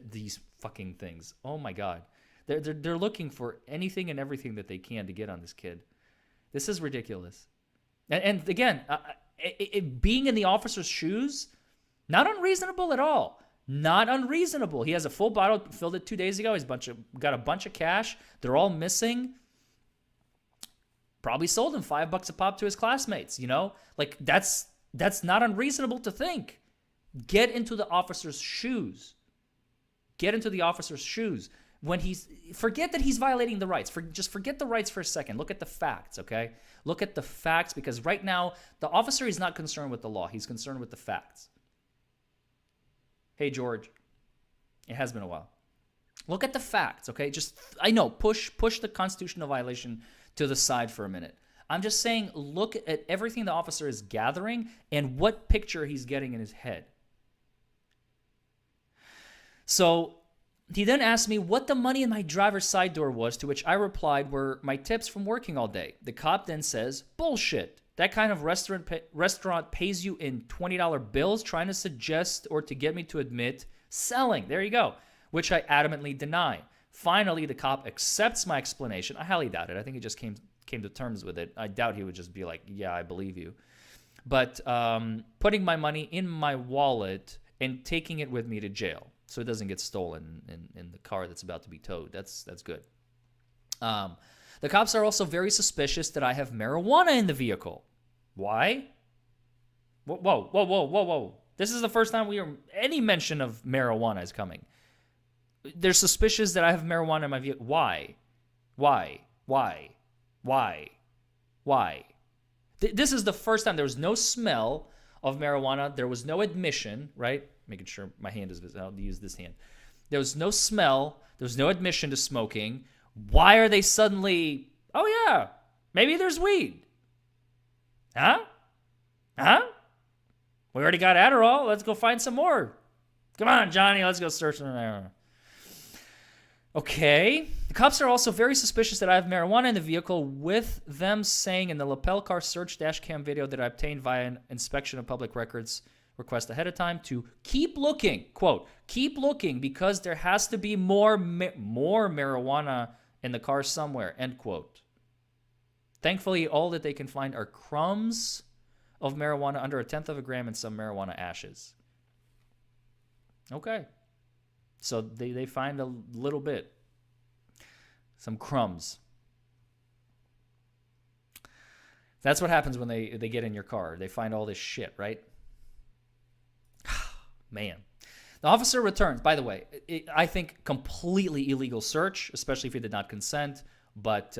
these fucking things. Oh my God. They're looking for anything and everything that they can to get on this kid. This is ridiculous. And again, being in the officer's shoes, not unreasonable at all. Not unreasonable. He has a full bottle, filled it 2 days ago. He's got a bunch of cash. They're all missing. Probably sold him $5 a pop to his classmates, you know? Like, that's not unreasonable to think. Get into the officer's shoes. Get into the officer's shoes. Forget that he's violating the rights. Just forget the rights for a second. Look at the facts, okay? Look at the facts, because right now, the officer is not concerned with the law. He's concerned with the facts. Hey, George. It has been a while. Look at the facts, okay? I know, push the constitutional violation to the side for a minute. I'm just saying, look at everything the officer is gathering and what picture he's getting in his head. So he then asked me what the money in my driver's side door was, to which I replied were my tips from working all day. The cop then says, bullshit. That kind of restaurant pays you in $20 bills, trying to suggest or to get me to admit selling. There you go. Which I adamantly deny. Finally, the cop accepts my explanation. I highly doubt it. I think he just came to terms with it. I doubt he would just be like, yeah, I believe you. But putting my money in my wallet and taking it with me to jail so it doesn't get stolen in the car that's about to be towed. That's good. The cops are also very suspicious that I have marijuana in the vehicle. Why? Whoa. This is the first time any mention of marijuana is coming. They're suspicious that I have marijuana in my vehicle. Why? This is the first time. There was no smell of marijuana. There was no admission, right? Making sure my hand is visible. I'll use this hand. There was no smell. There was no admission to smoking. Why are they suddenly, oh yeah, maybe there's weed? Huh? We already got Adderall. Let's go find some more. Come on, Johnny. Let's go search in there. Okay. The cops are also very suspicious that I have marijuana in the vehicle, with them saying in the lapel car search dash cam video that I obtained via an inspection of public records request ahead of time to keep looking, quote, keep looking because there has to be more marijuana in the car somewhere, end quote. Thankfully, all that they can find are crumbs of marijuana under 1/10 of a gram and some marijuana ashes. Okay. So they find a little bit. Some crumbs. That's what happens when they get in your car. They find all this shit, right? Man. The officer returns. By the way, I think completely illegal search, especially if he did not consent. But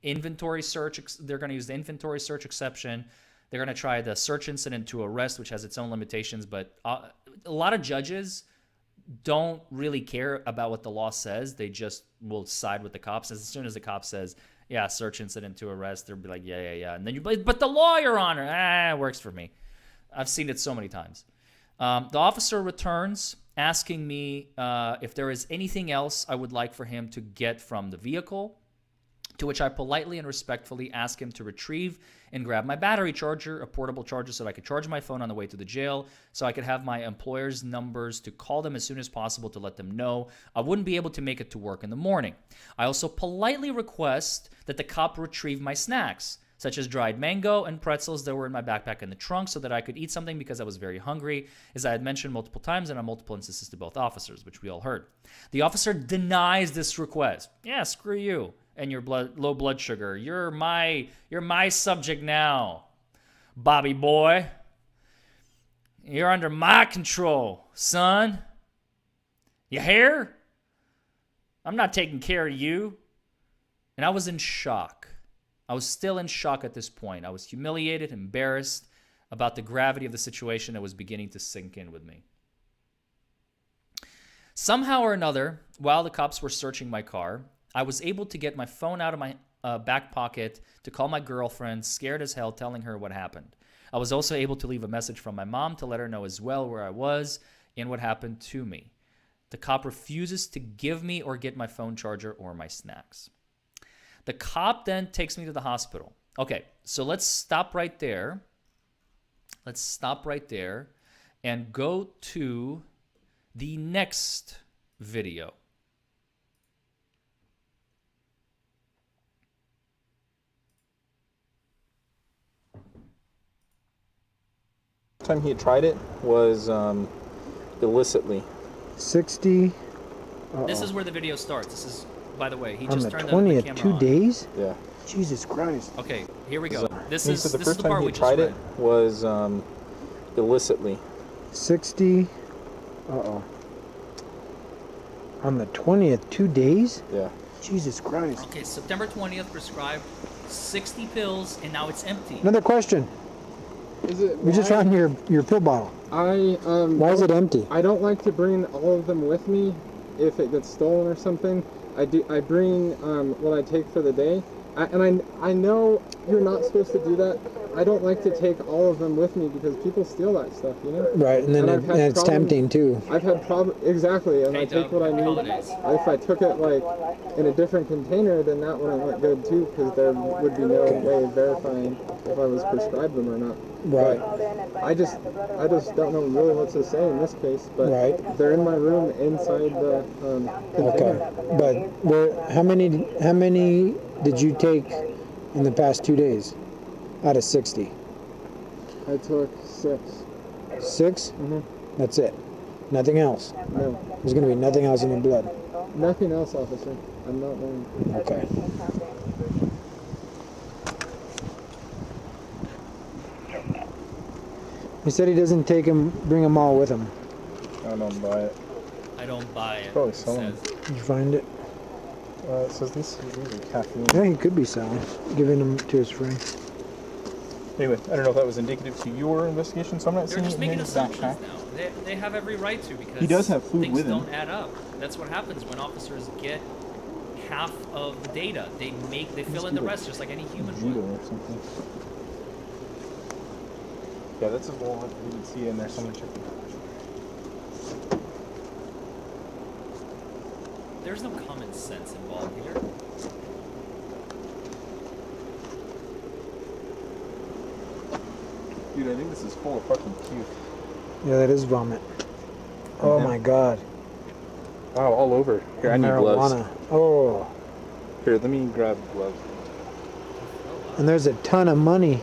inventory search, they're going to use the inventory search exception. They're going to try the search incident to arrest, which has its own limitations. But a lot of judges don't really care about what the law says. They just will side with the cops. As soon as the cop says, yeah, search incident to arrest, they'll be like, yeah. And then but the law, Your Honor, works for me. I've seen it so many times. The officer returns asking me if there is anything else I would like for him to get from the vehicle, to which I politely and respectfully ask him to retrieve and grab my battery charger, a portable charger, so that I could charge my phone on the way to the jail, so I could have my employer's numbers to call them as soon as possible to let them know I wouldn't be able to make it to work in the morning. I also politely request that the cop retrieve my snacks, such as dried mango and pretzels that were in my backpack in the trunk, so that I could eat something because I was very hungry, as I had mentioned multiple times and on multiple instances to both officers, which we all heard. The officer denies this request. Yeah, screw you and your low blood sugar. You're my subject now, Bobby boy. You're under my control, son. You hear? I'm not taking care of you. And I was in shock. I was still in shock at this point. I was humiliated, embarrassed about the gravity of the situation that was beginning to sink in with me. Somehow or another, while the cops were searching my car, I was able to get my phone out of my back pocket to call my girlfriend, scared as hell, telling her what happened. I was also able to leave a message from my mom to let her know as well where I was and what happened to me. The cop refuses to give me or get my phone charger or my snacks. The cop then takes me to the hospital. Okay, so let's stop right there. Let's stop right there and go to the next video. Time he had tried it was illicitly. 60. This is where the video starts. This is, by the way, he On just the turned the 20th, camera 2 on. days? Yeah. Jesus Christ. Okay, here we go. This He is said the this first is the time part he we had just tried read. it was illicitly. 60. Uh-oh. On the 20th, 2 days? Yeah. Jesus Christ. Okay, September 20th prescribed 60 pills, and now it's empty. Another question. Is it? We just found your pill bottle. Why is it empty? I don't like to bring all of them with me if it gets stolen or something. I bring what I take for the day, I know you're not supposed to do that. I don't like to take all of them with me because people steal that stuff, you know. Right, and then I've had it's problems- tempting too. I've had exactly, and Hey, I take Doug, what I happy need. holidays. If I took it like in a different container, then that wouldn't look good too, because there would be no way of verifying if I was prescribed them or not. Right. But I just don't know really what to say in this case. But Right. they're in my room inside the container. Okay. But how many did you take in the past 2 days out of 60? I took 6. 6? Mm-hmm. That's it. Nothing else. No, There's going to be nothing else in your blood. nothing else, officer. I'm not lying. Okay. He said he doesn't bring them all with him. I don't buy it. I don't buy it. Probably it selling. says. Did you find it? It says these are caffeine. Yeah, he could be selling. Giving them to his friend. Anyway, I don't know if that was indicative to your investigation, so I'm not They're seeing just it making in his assumptions backpack. now. They have every right to, because He does have food things with him. don't add up. That's what happens when officers get half of the data. They fill in the rest just like any human Judo would. or something. Yeah, that's his wallet. You can see it in there. Someone check it. There's no common sense involved here. Dude, I think this is full of fucking puke. Yeah, that is vomit. Oh Yeah. my god. Wow, all over. Here, I need gloves. Marijuana. Oh. Here, let me grab gloves. And there's a ton of money.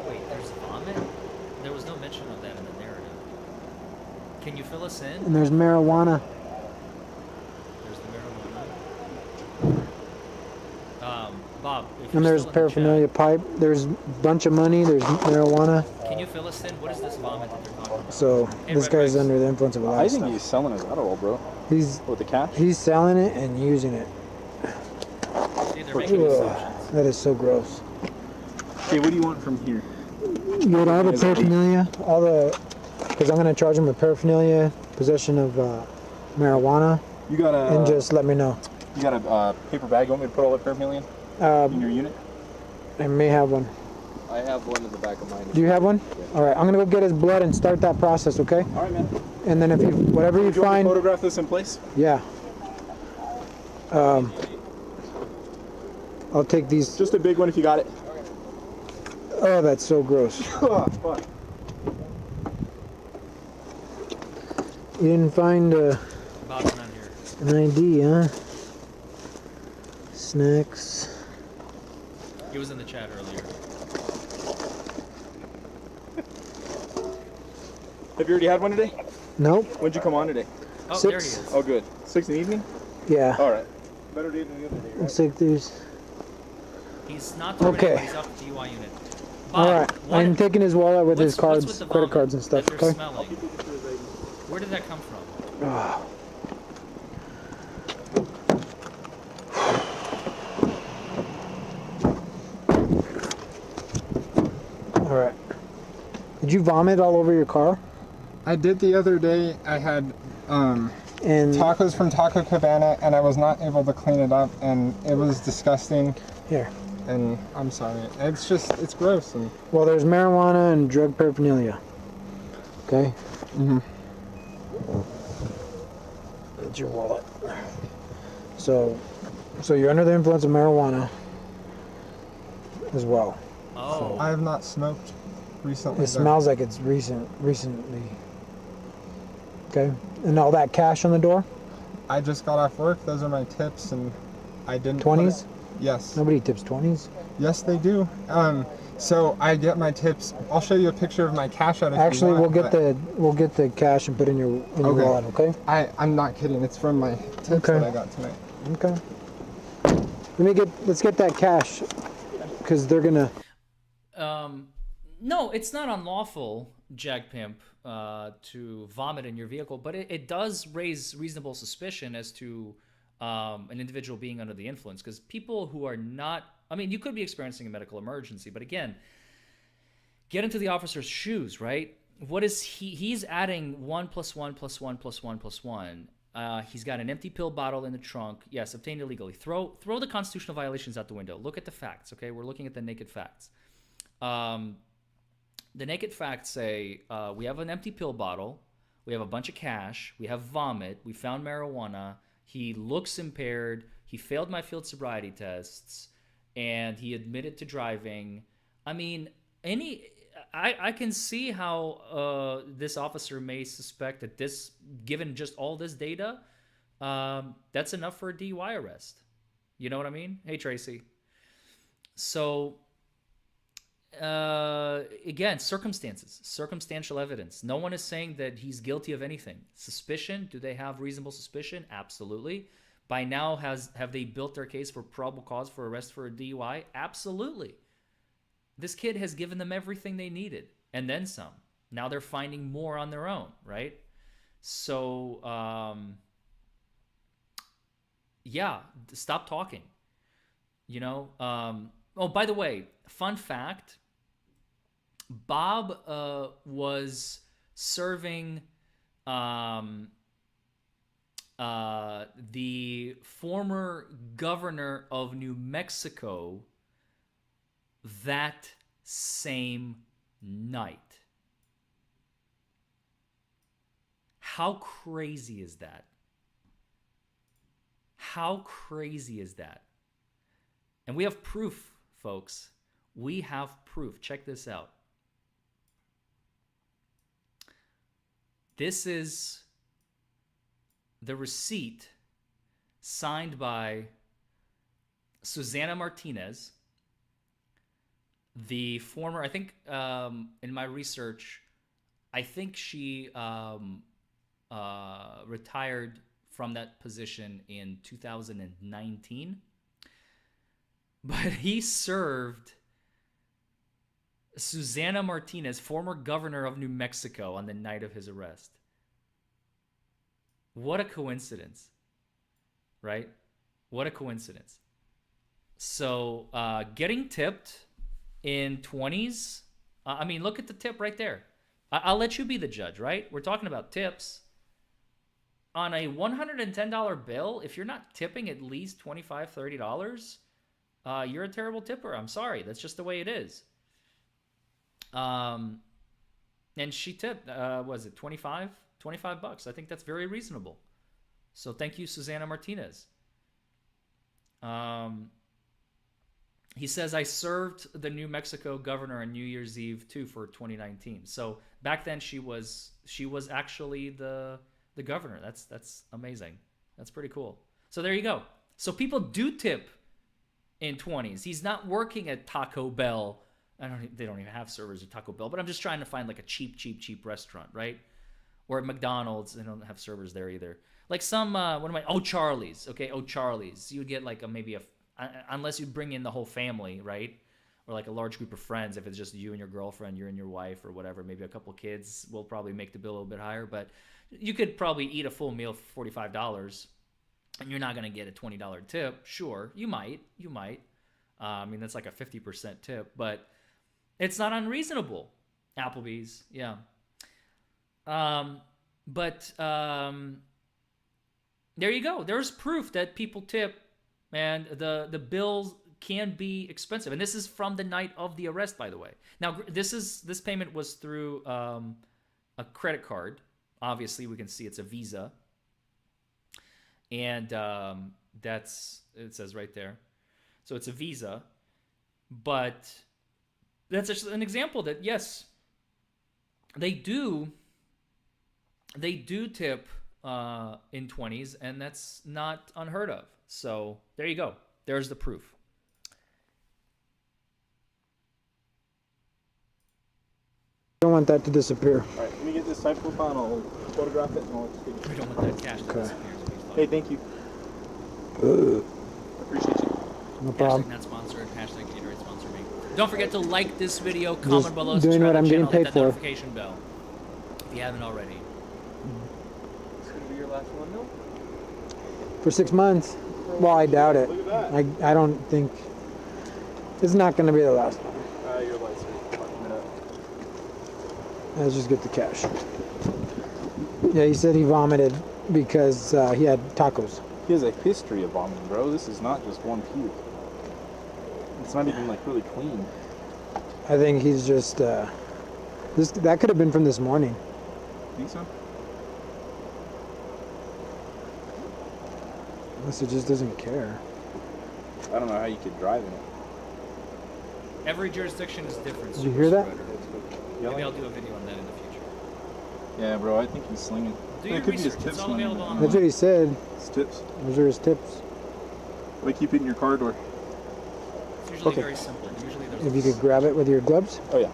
Wait, there's vomit? There was no mention of that in the narrative. Can you fill us in? And there's marijuana. There's the marijuana. Bob, if And you're there's still in the paraphernalia pipe. There's a bunch of money. There's marijuana. chat, can you fill us in? What is this vomit that they're talking about? So Hey, this Red guy's Rex. under the influence of a lot I of think stuff. he's selling his Adderall, bro. He's With the cash? he's selling it and using it. See, they're for making two. assumptions. That is so gross. Okay, what do you want from here? You got all the paraphernalia, because I'm gonna charge him with paraphernalia, possession of marijuana, You got a and just let me know. you got a paper bag. You want me to put all that paraphernalia in your unit? I may have one. I have one in the back of mine. Do you have one? All right, I'm gonna go get his blood and start that process, okay? All right, man. And then if you whatever you Do you want me find, to photograph this in place? yeah. I'll take these. Just a big one if you got it. Oh, that's so gross. Oh, fuck. You didn't find Bob's not here. an ID, huh? Snacks. He was in the chat earlier. Have you already had one today? Nope. When'd you come on today? Oh, there he 6. is. Oh, good. 6 in the evening? Yeah. All right. Better day than the other day, right? Looks like there's. He's not terminated, Okay. but he's off the DUI unit. Bob, All right. I'm taking his wallet with his what's cards, with the credit vomit cards and stuff. that you're Okay. smelling? Where did that come from? All right. Did you vomit all over your car? I did the other day. I had And tacos from Taco Cabana, and I was not able to clean it up, and it was disgusting. here. And I'm sorry. It's gross. And Well, there's marijuana and drug paraphernalia. Okay. That's your wallet. So you're under the influence of marijuana as well. Oh. I have not smoked recently. It smells like it's recently. Okay. And all that cash on the door? I just got off work. Those are my tips, and I didn't. put 20s? it- Yes. Nobody tips 20s. Yes, they do. So I get my tips. I'll show you a picture of my cash out. If Actually, you want, we'll get the cash and put in your Okay. wallet. Okay. I'm not kidding. It's from my tips Okay. that I got tonight. Okay. Let's get that cash, because they're gonna. No, it's not unlawful, Jag Pimp, to vomit in your vehicle, but it does raise reasonable suspicion as to an individual being under the influence. Because people who are not, I mean, you could be experiencing a medical emergency, but again, get into the officer's shoes, right? What is he's adding 1 + 1 + 1 + 1 + 1. He's got an empty pill bottle in the trunk. Yes, obtained illegally. Throw the constitutional violations out the window. Look at the facts, okay? We're looking at the naked facts. The naked facts say we have an empty pill bottle, we have a bunch of cash, we have vomit, we found marijuana, he looks impaired, he failed my field sobriety tests, and he admitted to driving. I mean, I can see how this officer may suspect that this, given just all this data, that's enough for a DUI arrest. You know what I mean? Hey, Tracy. So, again, circumstantial evidence. No one is saying that he's guilty of anything. Suspicion, do they have reasonable suspicion? Absolutely. By now, have they built their case for probable cause for arrest for a DUI? Absolutely. This kid has given them everything they needed, and then some. Now they're finding more on their own, right? So, yeah, stop talking. You know? Oh, by the way, fun fact, Bob was serving the former governor of New Mexico that same night. How crazy is that? How crazy is that? And we have proof, folks. We have proof. Check this out. This is the receipt signed by Susana Martinez, the former, I think, in my research, I think she retired from that position in 2019. But he served Susana Martinez, former governor of New Mexico, on the night of his arrest. What a coincidence, right? What a coincidence. So getting tipped in 20s, I mean, look at the tip right there. I'll let you be the judge, right? We're talking about tips. On a $110 bill, if you're not tipping at least $25, $30, you're a terrible tipper. I'm sorry. That's just the way it is. And she tipped, was it 25? $25. I think that's very reasonable. So thank you, Susana Martinez. He says, I served the New Mexico governor on New Year's Eve too for 2019. So back then she was actually the governor. That's amazing. That's pretty cool. So there you go. So people do tip in 20s. He's not working at Taco Bell. They don't even have servers at Taco Bell, but I'm just trying to find like a cheap restaurant, right? Or at McDonald's, they don't have servers there either. Like some, Charlie's. Okay, Charlie's. You would get like unless you bring in the whole family, right? Or like a large group of friends. If it's just you and your girlfriend, you and your wife or whatever, maybe a couple kids will probably make the bill a little bit higher. But you could probably eat a full meal for $45 and you're not going to get a $20 tip. Sure, you might. I mean, that's like a 50% tip, but it's not unreasonable. Applebee's, yeah. there you go. There's proof that people tip, and the bills can be expensive. And this is from the night of the arrest, by the way. Now, this payment was through a credit card. Obviously, we can see it's a Visa, and it says right there. So it's a Visa, but that's just an example that yes, they do tip in 20s, and that's not unheard of. So there you go. There's the proof. Don't want that to disappear. All right, let me get this side profile and I'll photograph it and I'll take We don't want that cash to disappear. Hey, thank you. Appreciate you. No problem. Hashtag not sponsored. Hashtag Gatorade sponsor me. Don't forget to like this video, comment Just below, doing subscribe what to I'm the getting channel, hit paid that for. notification bell if you haven't already. This gonna be your last one, though? For 6 months? Well, I doubt it. Look at that. I don't think it's not going to be the last one. Your lights are fucking it up. Let's just get the cash. Yeah, he said he vomited because he had tacos. He has a history of vomiting, bro. This is not just one puke. It's not even like really clean. I think he's just that could have been from this morning. Think so? Unless he just doesn't care. I don't know how you could drive in it. Every jurisdiction is different. Did you hear that? Maybe I'll do a video on that in the future. Yeah, bro. I think he's slinging. Do It your could be his research. tips It's all money. available online. That's what he said. His tips. Those are his tips. Like keep it in your car door. It's usually Okay. very simple. Usually there's If you could grab it with your gloves. Oh yeah.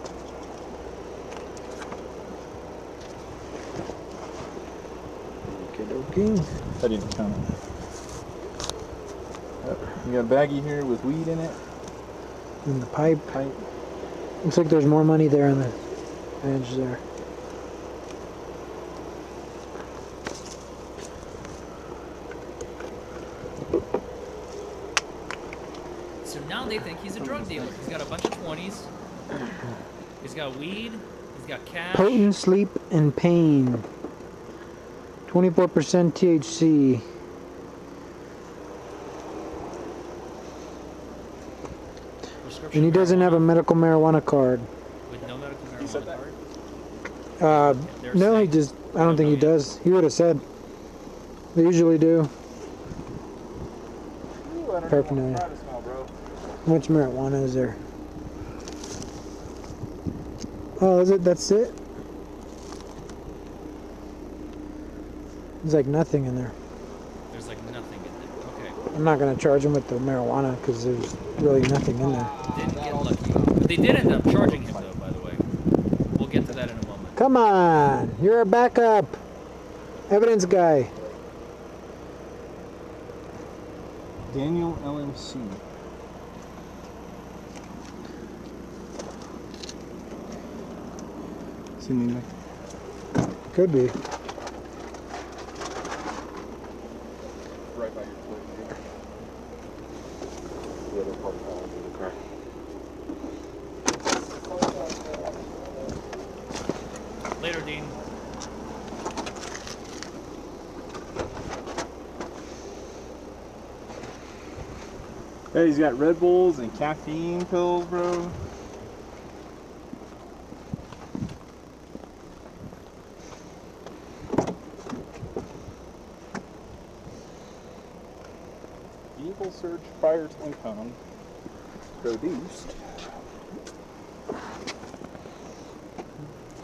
Okay. I didn't count it. You got a baggie here with weed in it. And the pipe. Pipe. Looks like there's more money there on the edge there. So now they think he's a drug dealer. He's got a bunch of 20s. He's got weed. He's got cash. Potent sleep and pain. 24% THC. Prescription And he doesn't have a marijuana medical marijuana card. with no medical marijuana card. They're No, he saying- just, I don't think he does. He would have said. They usually do. Ooh, I don't Paraphernalia. know what to smell, bro. How much marijuana is there? Oh, is it? That's it? There's like nothing in there. There's like nothing in there. Okay. I'm not going to charge him with the marijuana because there's really nothing in there. Didn't get lucky. But they did end up charging him, though, by the way. We'll get to that in a moment. Come on! You're a backup! Evidence guy. Daniel LMC. See me, Mike? Could be. Right by your foot. The other part fall into the car. Later, Dean. Hey, he's got Red Bulls and caffeine pills, bro. Vehicle search prior to income produced.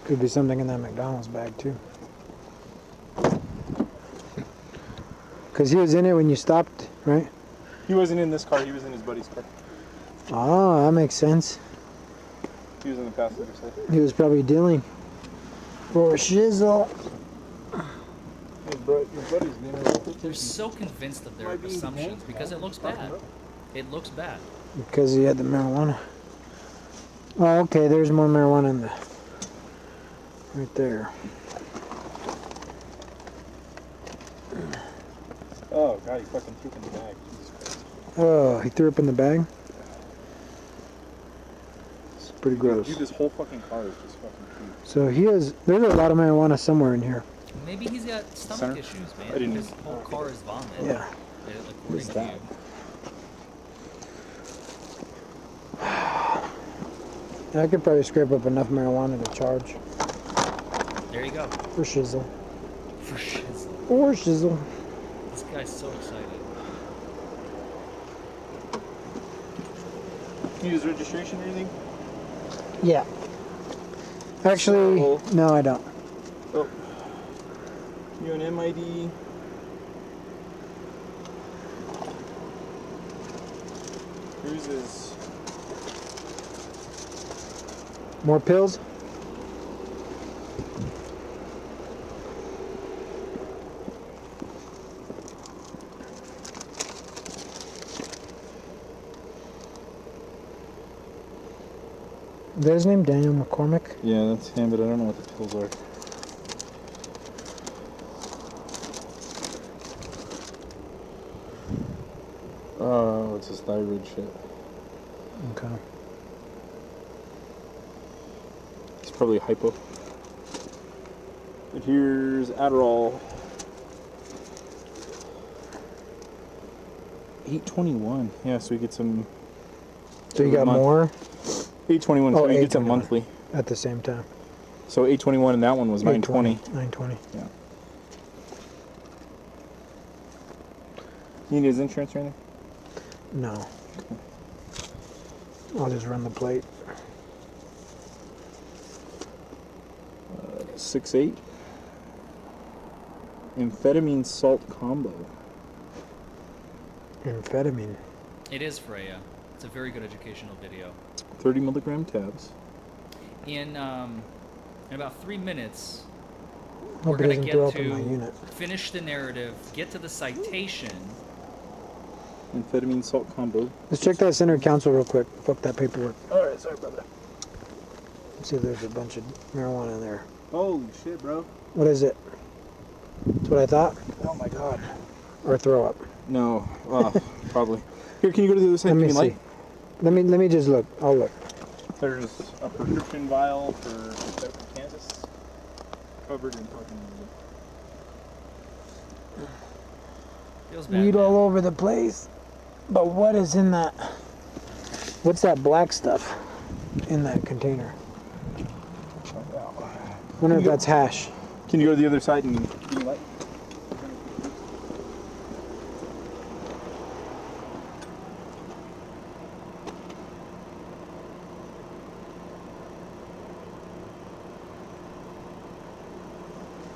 Could be something in that McDonald's bag too. Because he was in it when you stopped, right? He wasn't in this car, he was in his buddy's car. Oh, that makes sense. He was in the passenger side. He was probably dealing for shizzle. Hey, bro, your buddy's name is... They're so convinced of their assumptions because it looks bad. It looks bad. Because he had the marijuana. Oh, okay, there's more marijuana in the... right there. Oh, God, he fucking threw it in the bag. Jesus Christ. Oh, he threw up in the bag? It's pretty gross. Dude, this whole fucking car is just fucking cute. So he has... there's a lot of marijuana somewhere in here. Maybe he's got stomach Center? issues, I man. didn't- His whole car is vomit. Yeah. According to that? you. I could probably scrape up enough marijuana to charge. There you go. For shizzle. For shizzle. For shizzle. This guy's so excited. You use registration or anything? Yeah. Actually, So- no, I don't. Oh. You an MID? Cruises. More pills? Is that his name, Daniel McCormick? Yeah, that's him, but I don't know what the pills are. Oh, it's his thyroid shit. Okay. It's probably hypo. But here's Adderall. 821. Yeah, so we get some. So you every got month. more 821. Oh, So we get some 821. monthly. at the same time? So 821 and that one was 920. 920. Yeah. You need his insurance or anything? No. I'll just run the plate. 6.8. Amphetamine salt combo. Amphetamine. It is Freya. It's a very good educational video. 30 milligram tabs. In about 3 minutes, Hope we're it going doesn't to throw get up in my to unit. finish the narrative, get to the citation. Amphetamine salt combo. Let's check that center council real quick. Fuck that paperwork. Alright, sorry brother. Let's see if there's a bunch of marijuana in there. Holy shit, bro. What is it? That's what I thought? Oh my god. Or throw up? No, probably. Here, can you go to the other side? Let me Give see. light? Let me just look. I'll look. There's a prescription vial for Kansas covered in fucking. Feels bad. Weed man. all over the place. But what is in that? What's that black stuff in that container? Wonder if that's hash. Can you go to the other side and give me light?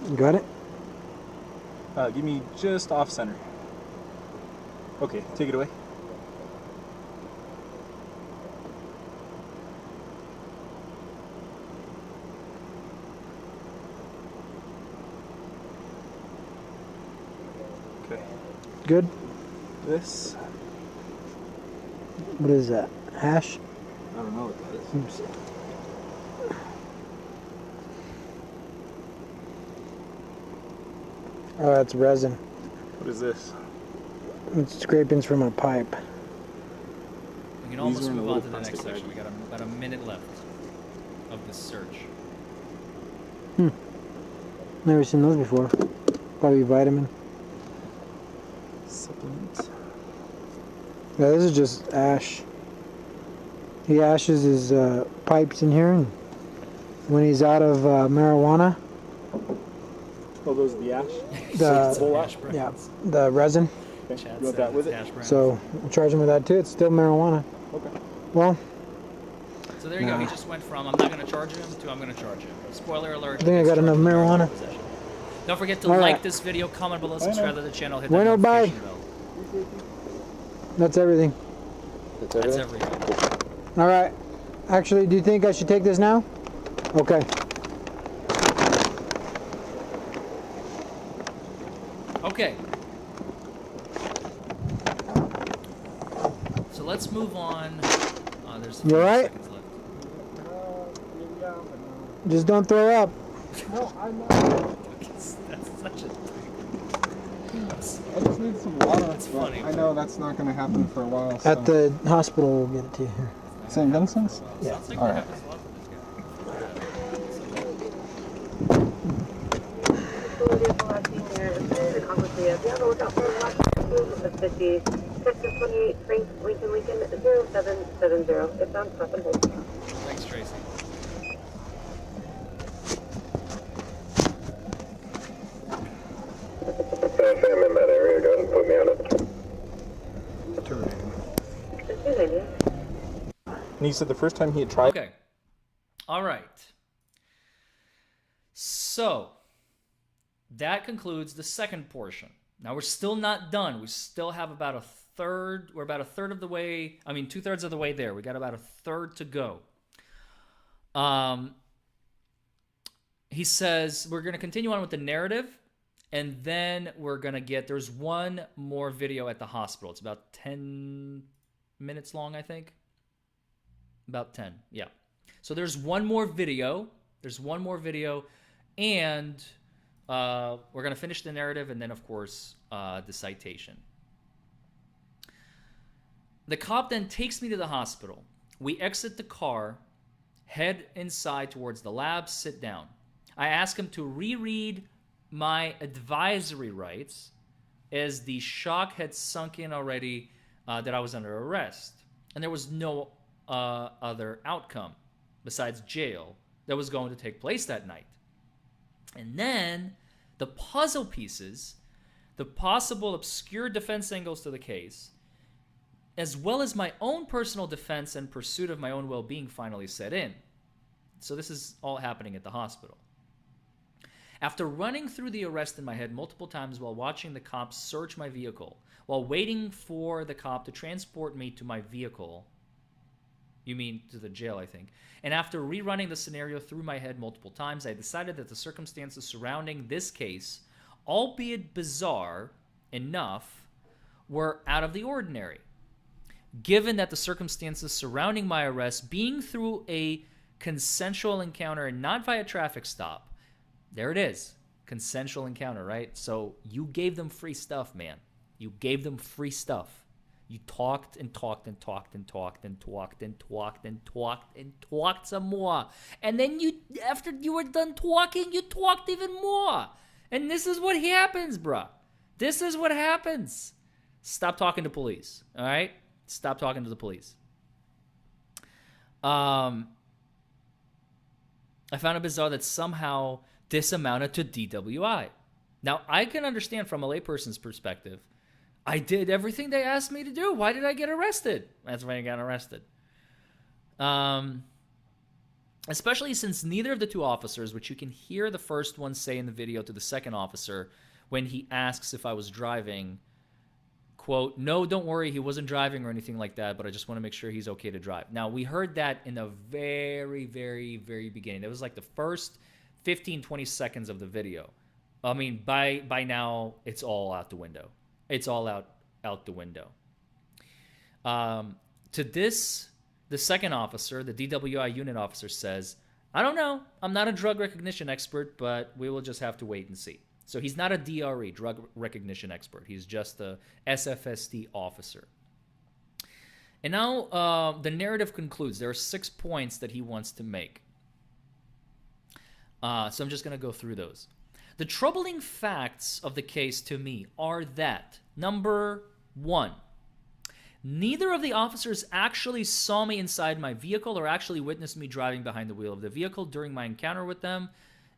You got it? Give me just off center. Okay, take it away. Okay. Good? This, What is that? Hash? I don't know what that is. Oops. Oh, that's resin. What is this? It's scrapings from a pipe. We can almost These are in a move on little to the next plastic section. bag. We got about a minute left of this search. Never seen those before. Probably vitamin. Supplement. Yeah, this is just ash. He ashes his pipes in here, and when he's out of marijuana, Oh, those are the ash? the Full Hash ash? browns. yeah, the resin. Okay. Chad You want said that with it's it? hash browns. So we'll charge him with that too. It's still marijuana. Okay. Well, So there you go. Nah. He just went from I'm not going to charge him to I'm going to charge him. Spoiler alert. I think I he's got enough charged with marijuana. possession. Don't forget to All like right. this video, comment below, know. subscribe to the channel, hit Bueno, that bye. notification bell. that's everything. That's everything. All right. Actually, do you think I should take this now? Okay. Okay. So let's move on. There's a You few all right? seconds left. Just don't throw up. That's such a. I just need some water. That's funny. I know that's not going to happen for a while. So. At the hospital, we'll get it to you here. St. Vincent's? Yeah. Sounds like All that right. happens a lot for this guy. Be on the lookout for Washington, 50, 628 Frank Lincoln 0770. It's on stop and hold. Thanks, Tracy. I'm in that area. Go ahead and put me on it. And he said the first time he had tried. Okay. All right. So that concludes the second portion. Now we're still not done. We still have about a third. We're about a third of the way. I mean, 2/3 of the way there. We got about a third to go. He says we're going to continue on with the narrative, and then we're going to get. There's one more video at the hospital. It's about 10 minutes long, I think. About 10, yeah. So there's one more video. And we're going to finish the narrative and then, of course, the citation. The cop then takes me to the hospital. We exit the car, head inside towards the lab, sit down. I ask him to reread my advisory rights as the shock had sunk in already that I was under arrest. And there was no other outcome besides jail that was going to take place that night. And then the puzzle pieces, the possible obscure defense angles to the case, as well as my own personal defense and pursuit of my own well-being finally set in. So this is all happening at the hospital. After running through the arrest in my head multiple times while watching the cops search my vehicle, while waiting for the cop to transport me to my vehicle, you mean to the jail, I think. And after rerunning the scenario through my head multiple times, I decided that the circumstances surrounding this case, albeit bizarre enough, were out of the ordinary. Given that the circumstances surrounding my arrest being through a consensual encounter and not via traffic stop, there it is, consensual encounter, right? So you gave them free stuff, man. You gave them free stuff. You talked and talked and talked and talked and talked and talked and talked and talked some more. And then you, after you were done talking, you talked even more. And this is what happens, bruh. This is what happens. Stop talking to police, all right? Stop talking to the police. I found it bizarre that somehow this amounted to DWI. Now, I can understand from a layperson's perspective, I did everything they asked me to do. Why did I get arrested? That's why I got arrested. Especially since neither of the two officers, which you can hear the first one say in the video to the second officer when he asks if I was driving, quote, "No, don't worry, he wasn't driving or anything like that, but I just want to make sure he's okay to drive." Now, we heard that in the very, very, very beginning. It was like the first 15, 20 seconds of the video. I mean, by now, it's all out the window. It's all out the window. To this, the second officer, the DWI unit officer, says, "I don't know. I'm not a drug recognition expert, but we will just have to wait and see." So he's not a DRE, drug recognition expert. He's just a SFSD officer. And now the narrative concludes. There are 6 points that he wants to make. So I'm just going to go through those. The troubling facts of the case to me are that, number 1, neither of the officers actually saw me inside my vehicle or actually witnessed me driving behind the wheel of the vehicle during my encounter with them.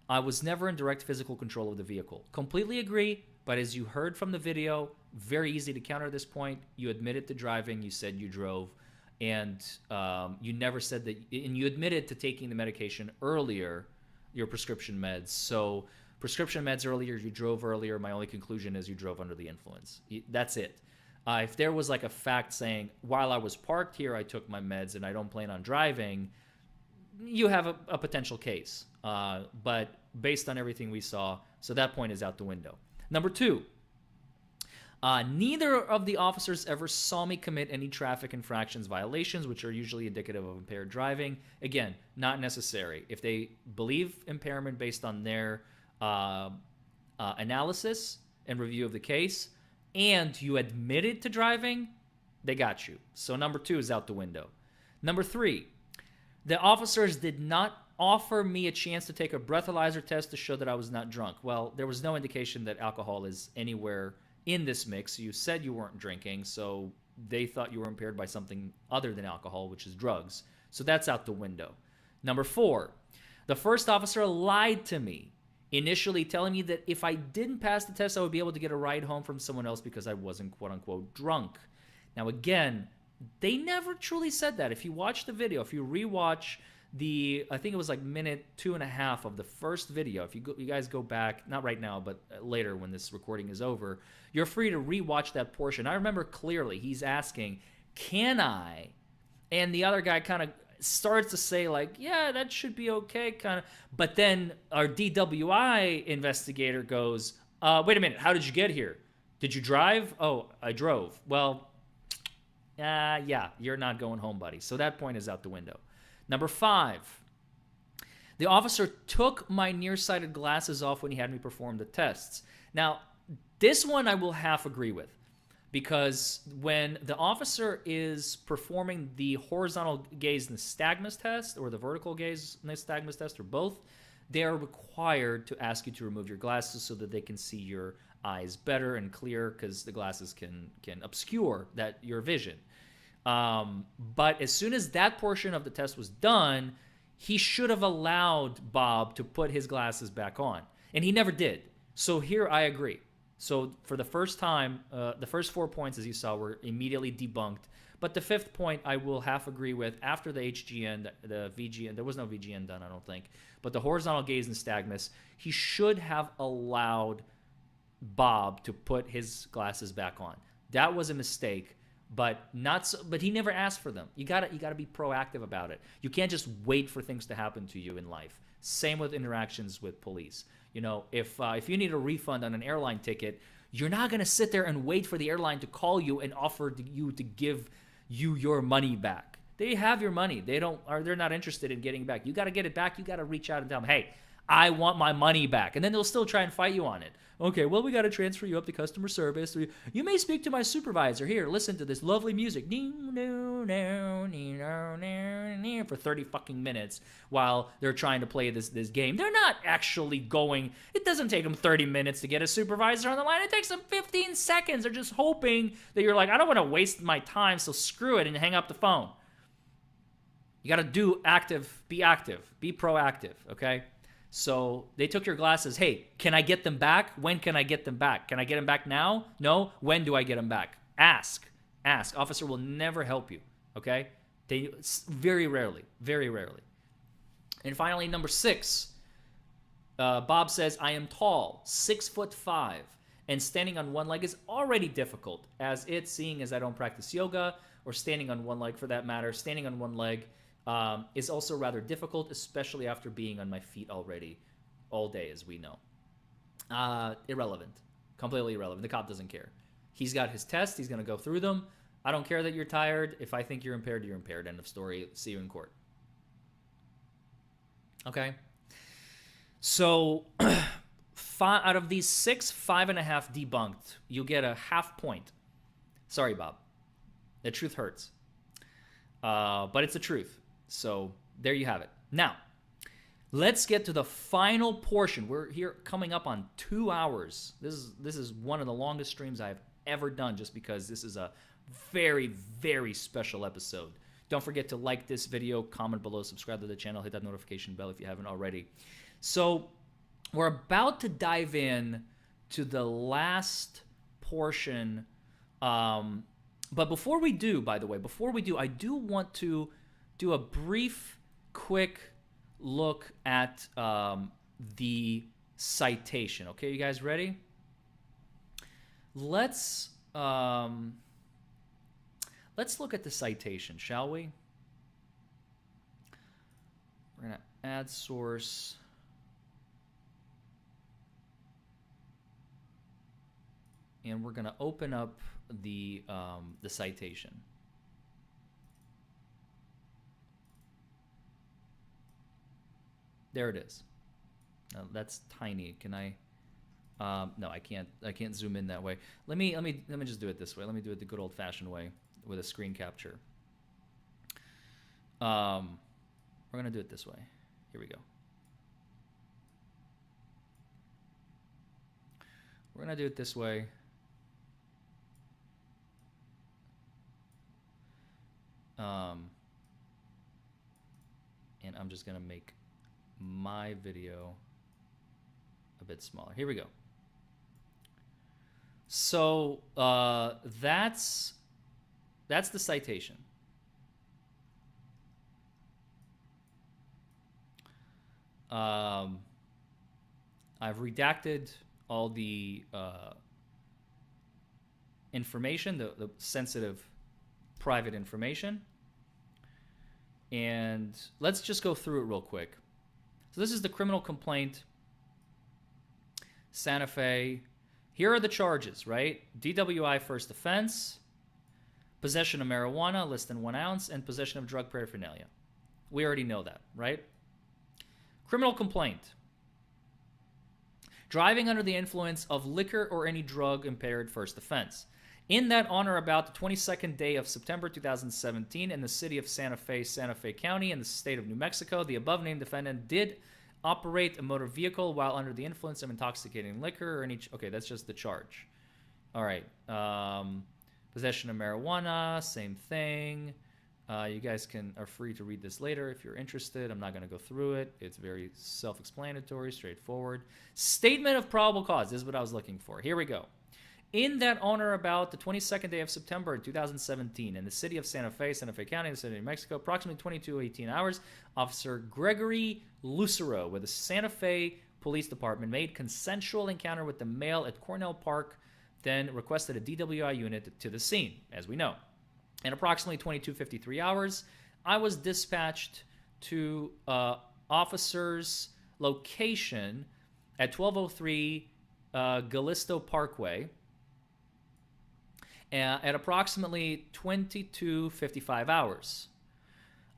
I was never in direct physical control of the vehicle. Completely agree, but as you heard from the video, very easy to counter this point. You admitted to driving, you said you drove, and you never said that, and you admitted to taking the medication earlier, your prescription meds. So prescription meds earlier, you drove earlier. My only conclusion is you drove under the influence. That's it. If there was like a fact saying, while I was parked here, I took my meds and I don't plan on driving, you have a potential case. But based on everything we saw, so that point is out the window. Number 2, neither of the officers ever saw me commit any traffic infractions violations, which are usually indicative of impaired driving. Again, not necessary. If they believe impairment based on their analysis and review of the case, and you admitted to driving, they got you. So number 2 is out the window. Number 3, the officers did not offer me a chance to take a breathalyzer test to show that I was not drunk. Well, there was no indication that alcohol is anywhere in this mix. You said you weren't drinking, so they thought you were impaired by something other than alcohol, which is drugs. So that's out the window. Number 4, the first officer lied to me, initially telling me that if I didn't pass the test, I would be able to get a ride home from someone else because I wasn't quote-unquote drunk. Now, again, they never truly said that. If you watch the video, if you rewatch I think it was like minute 2.5 of the first video, if you guys go back, not right now, but later when this recording is over, you're free to rewatch that portion. I remember clearly he's asking, can I? And the other guy kind of starts to say like, yeah, that should be okay, kind of. But then our DWI investigator goes, wait a minute, how did you get here? Did you drive? Oh, I drove. Well, yeah, you're not going home, buddy. So that point is out the window. Number 5, the officer took my nearsighted glasses off when he had me perform the tests. Now, this one I will half agree with, because when the officer is performing the horizontal gaze nystagmus test or the vertical gaze nystagmus test or both, they are required to ask you to remove your glasses so that they can see your eyes better and clear, because the glasses can obscure your vision. But as soon as that portion of the test was done, he should have allowed Bob to put his glasses back on, and he never did. So here I agree. So for the first time, the first 4 points, as you saw, were immediately debunked. But the 5th point I will half agree with. After the HGN, the VGN, there was no VGN done, I don't think. But the horizontal gaze nystagmus, he should have allowed Bob to put his glasses back on. That was a mistake. But not so, but he never asked for them. You gotta be proactive about it. You can't just wait for things to happen to you in life. Same with interactions with police. You know, if you need a refund on an airline ticket, you're not gonna sit there and wait for the airline to call you and offer you to give you your money back. They have your money. They're not interested in getting it back. You gotta get it back. You gotta reach out and tell them, hey, I want my money back. And then they'll still try and fight you on it. Okay, well, we got to transfer you up to customer service. You may speak to my supervisor. Here, listen to this lovely music. For 30 fucking minutes while they're trying to play this game. They're not actually going. It doesn't take them 30 minutes to get a supervisor on the line. It takes them 15 seconds. They're just hoping that you're like, I don't want to waste my time, so screw it and hang up the phone. You got to be active, be proactive, okay? So they took your glasses. Hey, can I get them back? When can I get them back? Can I get them back now? No? When do I get them back? Ask. Officer will never help you, okay? Very rarely. And finally, number 6, Bob says, I am tall, 6'5", and standing on one leg is already difficult, seeing as I don't practice yoga, or standing on one leg for that matter, standing on one leg is also rather difficult, especially after being on my feet already all day, as we know. Irrelevant. Completely irrelevant. The cop doesn't care. He's got his test. He's going to go through them. I don't care that you're tired. If I think you're impaired, you're impaired. End of story. See you in court. Okay? So, out of these 6, 5.5 debunked, you'll get a half point. Sorry, Bob. The truth hurts. But it's the truth. So there you have it. Now, let's get to the final portion. We're here coming up on 2 hours. This is one of the longest streams I've ever done, just because this is a very, very special episode. Don't forget to like this video, comment below, subscribe to the channel, hit that notification bell if you haven't already. So we're about to dive in to the last portion. But before we do, I do want to do a brief, quick look at the citation. Okay, you guys ready? Let's look at the citation, shall we? We're gonna add source. And we're gonna open up the citation. There it is. Now that's tiny. Can I? No, I can't. I can't zoom in that way. Let me just do it this way. Let me do it the good old-fashioned way with a screen capture. We're gonna do it this way. Here we go. We're going to do it this way. And I'm just going to make my video a bit smaller. Here we go. So that's the citation. I've redacted all the information, the sensitive private information. And let's just go through it real quick. So this is the criminal complaint, Santa Fe. Here are the charges, right? DWI first offense, possession of marijuana less than 1 ounce, and possession of drug paraphernalia. We already know that, right? Criminal complaint. Driving under the influence of liquor or any drug impaired first offense. In that on or about the 22nd day of September 2017 in the city of Santa Fe County in the state of New Mexico, the above named defendant did operate a motor vehicle while under the influence of intoxicating liquor or any... Okay, that's just the charge. All right. Possession of marijuana, same thing. You guys are free to read this later if you're interested. I'm not going to go through it. It's very self-explanatory, straightforward. Statement of probable cause. This is what I was looking for. Here we go. In that on or about the 22nd day of September 2017, in the city of Santa Fe County, in the state of New Mexico, approximately 22:18 hours, Officer Gregory Lucero with the Santa Fe Police Department made consensual encounter with the male at Cornell Park, then requested a DWI unit to the scene, as we know. In approximately 22:53 hours, I was dispatched to officer's location at 1203 Galisto Parkway, at approximately 22:55 hours.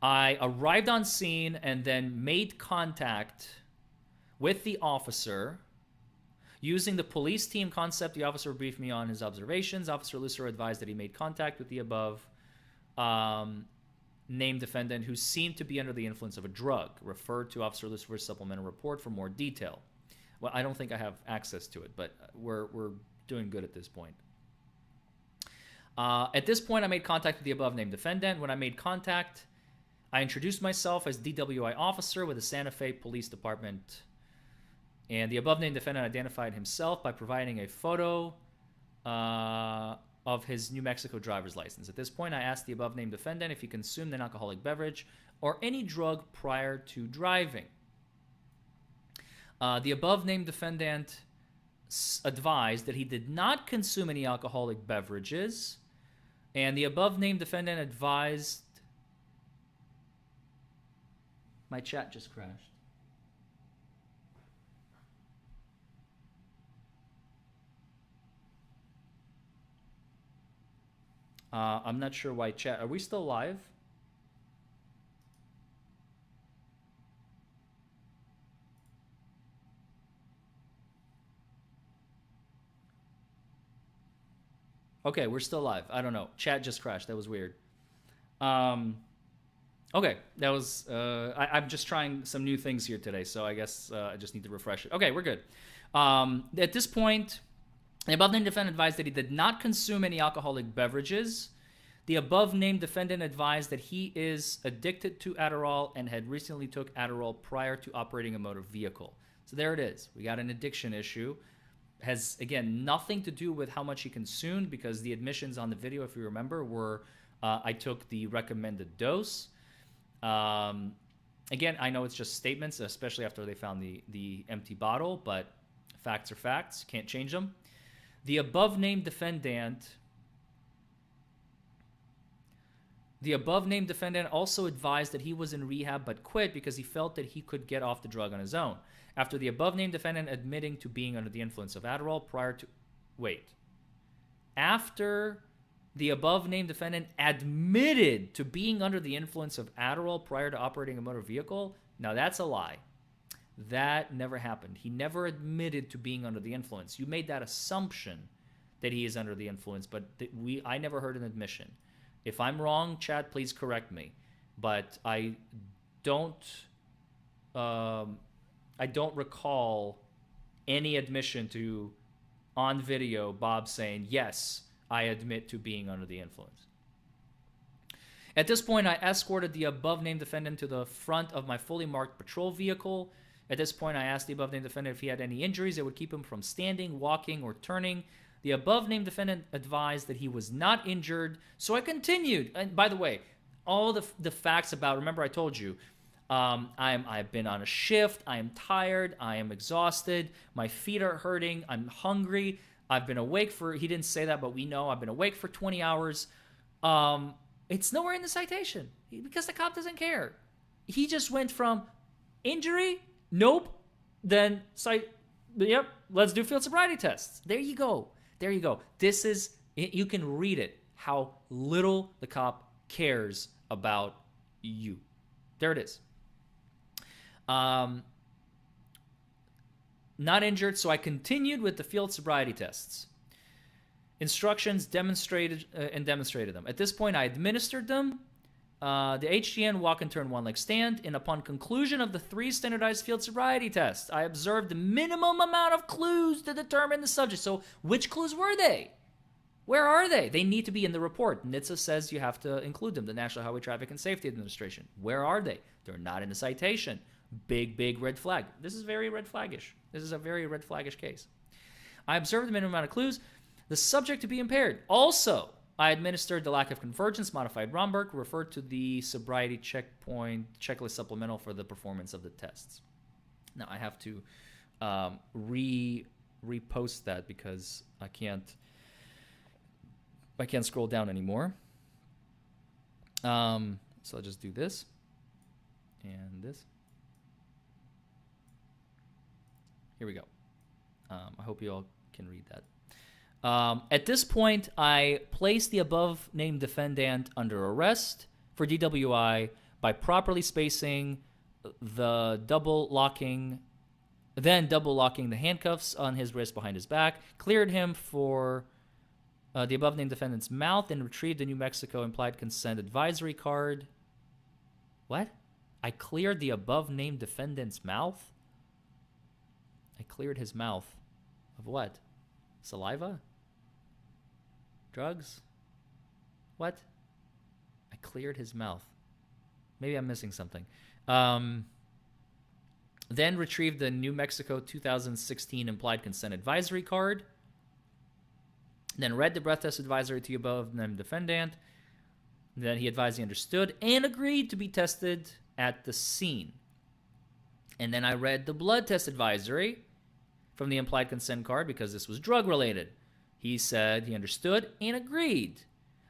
I arrived on scene and then made contact with the officer. Using the police team concept, the officer briefed me on his observations. Officer Lucero advised that he made contact with the above named defendant who seemed to be under the influence of a drug. Refer to Officer Lucero's supplemental report for more detail. Well, I don't think I have access to it, but we're doing good at this point. At this point, I made contact with the above named defendant. When I made contact, I introduced myself as DWI officer with the Santa Fe Police Department. And the above named defendant identified himself by providing a photo of his New Mexico driver's license. At this point, I asked the above named defendant if he consumed an alcoholic beverage or any drug prior to driving. The above named defendant advised that he did not consume any alcoholic beverages, and the above named defendant advised... My chat just crashed. I'm not sure why chat... Are we still live? Okay, we're still live. I don't know. Chat just crashed. That was weird. Okay, that was... I'm just trying some new things here today, so I guess I just need to refresh it. Okay, we're good. At this point, the above-named defendant advised that he did not consume any alcoholic beverages. The above-named defendant advised that he is addicted to Adderall and had recently took Adderall prior to operating a motor vehicle. So there it is. We got an addiction issue. Has, again, nothing to do with how much he consumed, because the admissions on the video, if you remember, were I took the recommended dose. Again, I know it's just statements, especially after they found the empty bottle, but facts are facts. Can't change them. The above-named defendant also advised that he was in rehab but quit because he felt that he could get off the drug on his own. After the above-named defendant admitting to being under the influence of Adderall prior to... Wait. After the above-named defendant admitted to being under the influence of Adderall prior to operating a motor vehicle? Now, that's a lie. That never happened. He never admitted to being under the influence. You made that assumption that he is under the influence, but I never heard an admission. If I'm wrong, chat, please correct me. But I don't recall any admission to on video Bob saying, yes, I admit to being under the influence. At this point, I escorted the above-named defendant to the front of my fully marked patrol vehicle. At this point, I asked the above-named defendant if he had any injuries that would keep him from standing, walking, or turning. The above-named defendant advised that he was not injured, so I continued. And by the way, all the facts about, remember I told you, I've been on a shift, I am tired, I am exhausted, my feet are hurting, I'm hungry, I've been awake for, he didn't say that, but we know I've been awake for 20 hours. It's nowhere in the citation because the cop doesn't care. He just went from injury, nope, then yep, let's do field sobriety tests. There you go. There you go. This is, you can read it, how little the cop cares about you. There it is. Not injured, so I continued with the field sobriety tests. Instructions demonstrated them. At this point, I administered them. The HGN walk and turn one leg stand, and upon conclusion of the 3 standardized field sobriety tests, I observed the minimum amount of clues to determine the subject. So which clues were they? Where are they? They need to be in the report. NHTSA says you have to include them, the National Highway Traffic and Safety Administration. Where are they? They're not in the citation. Big, big red flag. This is very red flaggish. This is a very red flaggish case. I observed the minimum amount of clues. The subject to be impaired. Also, I administered the lack of convergence, modified Romberg, referred to the sobriety checkpoint checklist supplemental for the performance of the tests. Now, I have to repost that because I can't scroll down anymore. So I'll just do this and this. Here we go. I hope you all can read that. At this point, I placed the above-named defendant under arrest for DWI by properly spacing the double locking the handcuffs on his wrist behind his back, cleared him for the above-named defendant's mouth, and retrieved the New Mexico implied consent advisory card. What? I cleared the above-named defendant's mouth? I cleared his mouth of what? Saliva? Drugs? What? I cleared his mouth. Maybe I'm missing something. Then retrieved the New Mexico 2016 implied consent advisory card. Then read the breath test advisory to the above-named defendant. Then he advised he understood and agreed to be tested at the scene. And then I read the blood test advisory from the implied consent card because this was drug-related. He said he understood and agreed.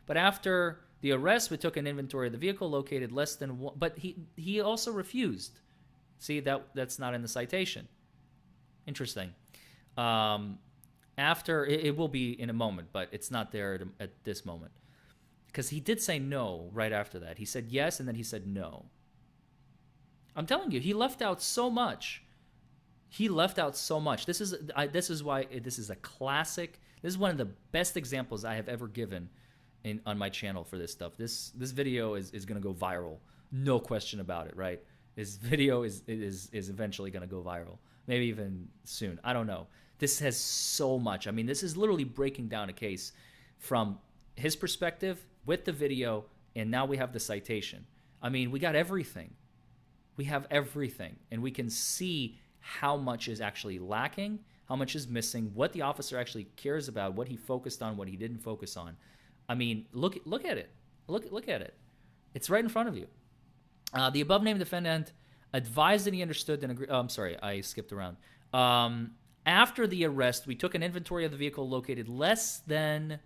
But after the arrest, we took an inventory of the vehicle located less than one. But he also refused. See, that's not in the citation. Interesting. After, it will be in a moment, but it's not there at this moment. Because he did say no right after that. He said yes, and then he said no. I'm telling you, he left out so much. He left out so much. This is why this is a classic. This is one of the best examples I have ever given on my channel for this stuff. This video is going to go viral. No question about it, right? This video is eventually going to go viral. Maybe even soon. I don't know. This has so much. I mean, this is literally breaking down a case from his perspective with the video, and now we have the citation. I mean, we got everything. We have everything, and we can see how much is actually lacking, how much is missing, what the officer actually cares about, what he focused on, what he didn't focus on. I mean, look at it. Look at it. It's right in front of you. The above-named defendant advised that he understood and agreed. Oh, I'm sorry, I skipped around. After the arrest, we took an inventory of the vehicle located less than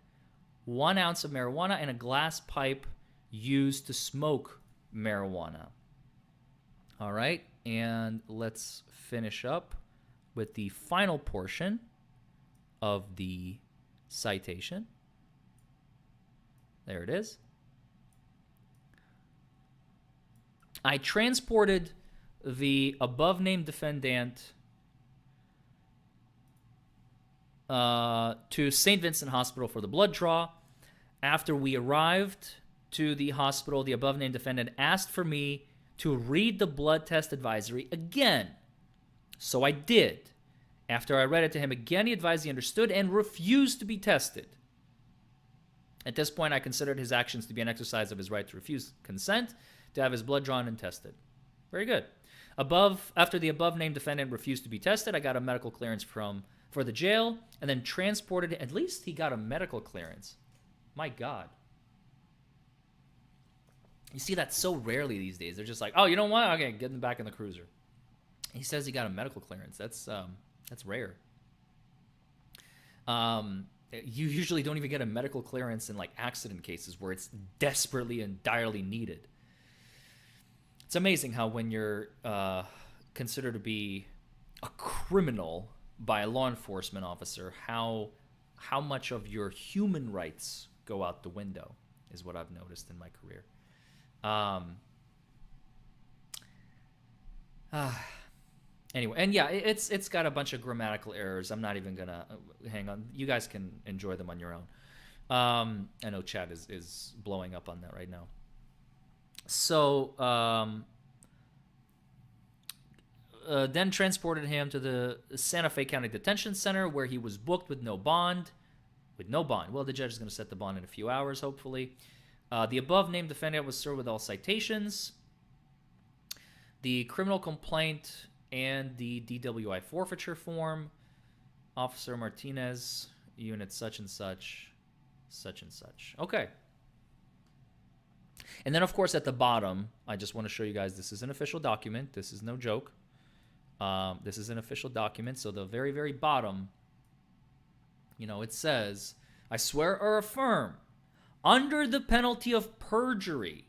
1 ounce of marijuana and a glass pipe used to smoke marijuana. All right, and let's finish up with the final portion of the citation. There it is. I transported the above-named defendant to St. Vincent Hospital for the blood draw. After we arrived to the hospital, the above-named defendant asked for me to read the blood test advisory again. So I did. After I read it to him again, he advised he understood and refused to be tested. At this point, I considered his actions to be an exercise of his right to refuse consent to have his blood drawn and tested. Very good. After the above-named defendant refused to be tested, I got a medical clearance for the jail and then transported. At least he got a medical clearance. My God. You see that so rarely these days. They're just like, oh, you know what? Okay, get him back in the cruiser. He says he got a medical clearance. That's rare. You usually don't even get a medical clearance in like accident cases where it's desperately and direly needed. It's amazing how when you're considered to be a criminal by a law enforcement officer, how much of your human rights go out the window is what I've noticed in my career. Anyway, and yeah, it's got a bunch of grammatical errors. I'm not even gonna hang on. You guys can enjoy them on your own. I know chat is blowing up on that right now. So then transported him to the Santa Fe County Detention Center where he was booked with no bond. Well, the judge is going to set the bond in a few hours, hopefully. The above-named defendant was served with all citations. The criminal complaint and the DWI forfeiture form. Officer Martinez, unit such and such, such and such. Okay. And then, of course, at the bottom, I just want to show you guys this is an official document. This is no joke. This is an official document. So the very, very bottom, it says, I swear or affirm, under the penalty of perjury.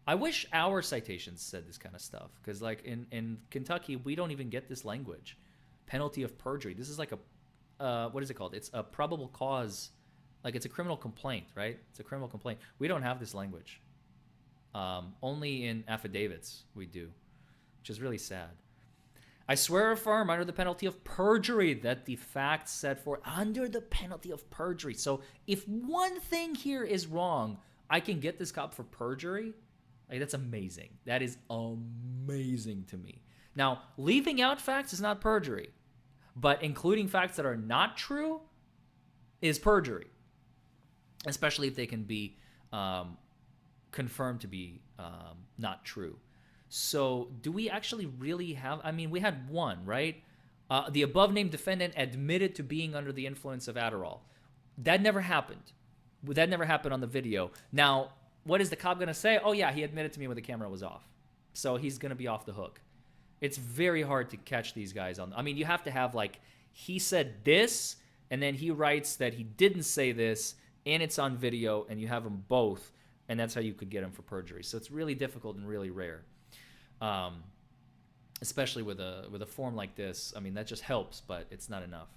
I wish our citations said this kind of stuff, because like in Kentucky, we don't even get this language. Penalty of perjury. This is like what is it called? It's a probable cause. Like it's a criminal complaint, right? It's a criminal complaint. We don't have this language. Only in affidavits we do, which is really sad. I swear or affirm under the penalty of perjury that the facts set forth under the penalty of perjury. So if one thing here is wrong, I can get this cop for perjury. Like, that's amazing. That is amazing to me. Now, leaving out facts is not perjury, but including facts that are not true is perjury, especially if they can be confirmed to be not true. So do we actually really have, we had one, right? The above-named defendant admitted to being under the influence of Adderall. That never happened. That never happened on the video. Now, what is the cop going to say? Oh, yeah, he admitted to me when the camera was off. So he's going to be off the hook. It's very hard to catch these guys on. You have to have, like, he said this, and then he writes that he didn't say this, and it's on video, and you have them both, and that's how you could get him for perjury. So it's really difficult and really rare. Especially with a form like this. That just helps, but it's not enough.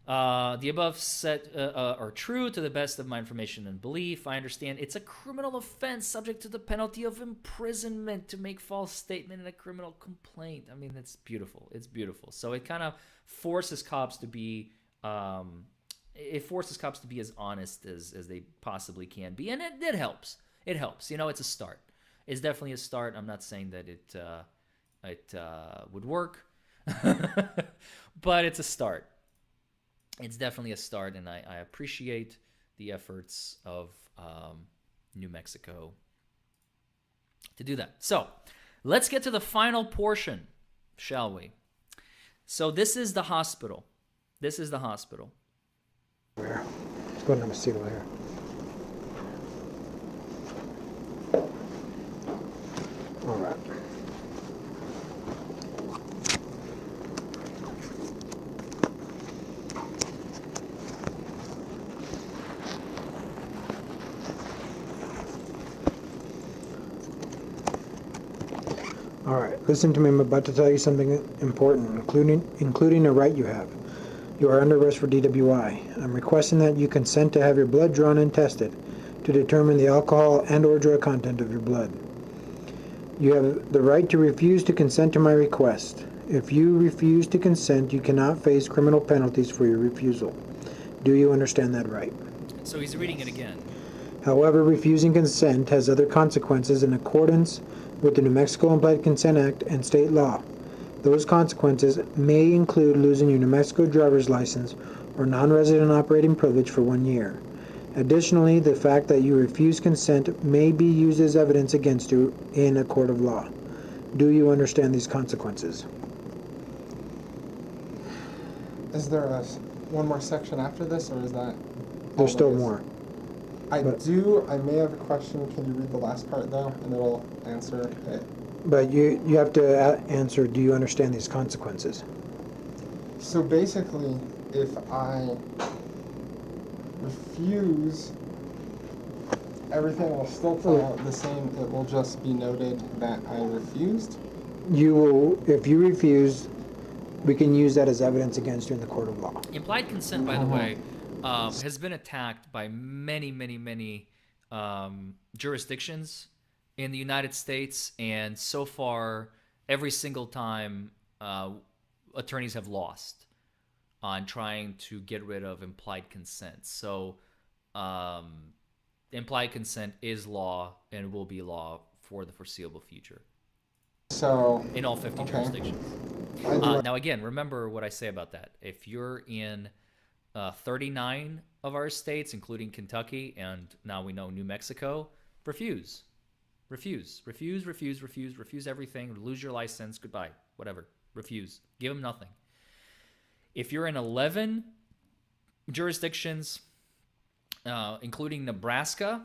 The above set are true to the best of my information and belief. I understand it's a criminal offense subject to the penalty of imprisonment to make false statement in a criminal complaint. That's beautiful. It's beautiful. So it kind of forces cops to be as honest as they possibly can be, and it helps. It helps. It's a start. It's definitely a start. I'm not saying that it would work, but it's a start. It's definitely a start, and I appreciate the efforts of New Mexico to do that. So let's get to the final portion, shall we? So this is the hospital. This is the hospital. Where? Let's go and have a seat over here. All right. All right, listen to me. I'm about to tell you something important, including a right you have. You are under arrest for DWI. I'm requesting that you consent to have your blood drawn and tested to determine the alcohol and/or drug content of your blood. You have the right to refuse to consent to my request. If you refuse to consent, you cannot face criminal penalties for your refusal. Do you understand that right? So he's reading it again. However, refusing consent has other consequences in accordance with the New Mexico Implied Consent Act and state law. Those consequences may include losing your New Mexico driver's license or non-resident operating privilege for 1 year. Additionally, the fact that you refuse consent may be used as evidence against you in a court of law. Do you understand these consequences? Is there one more section after this, or is that? There's still more. I may have a question. Can you read the last part, though, and it'll answer it? But you have to answer, do you understand these consequences? So basically, if I refuse, everything will still play out the same. It will just be noted that I refused. You will, if you refuse, we can use that as evidence against you in the court of law. Implied consent, by the way, has been attacked by many jurisdictions in the United States, and so far, every single time, attorneys have lost on trying to get rid of implied consent. So, implied consent is law and will be law for the foreseeable future. So in all 50 jurisdictions. Now, again, remember what I say about that. If you're in 39 of our states, including Kentucky, and now we know New Mexico, refuse everything, lose your license, goodbye, whatever, refuse, give them nothing. If you're in 11 jurisdictions, including Nebraska,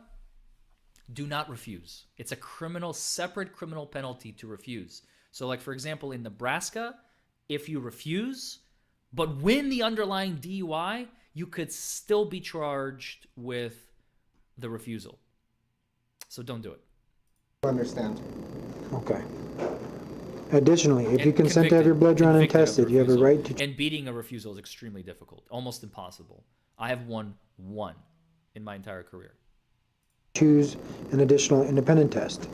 do not refuse. It's a separate criminal penalty to refuse. So, like, for example, in Nebraska, if you refuse, but win the underlying DUI, you could still be charged with the refusal. So don't do it. I understand. Okay. Additionally, if you consent to have your blood drawn and tested, you have a right to... And beating a refusal is extremely difficult, almost impossible. I have won one in my entire career. Choose an additional independent test.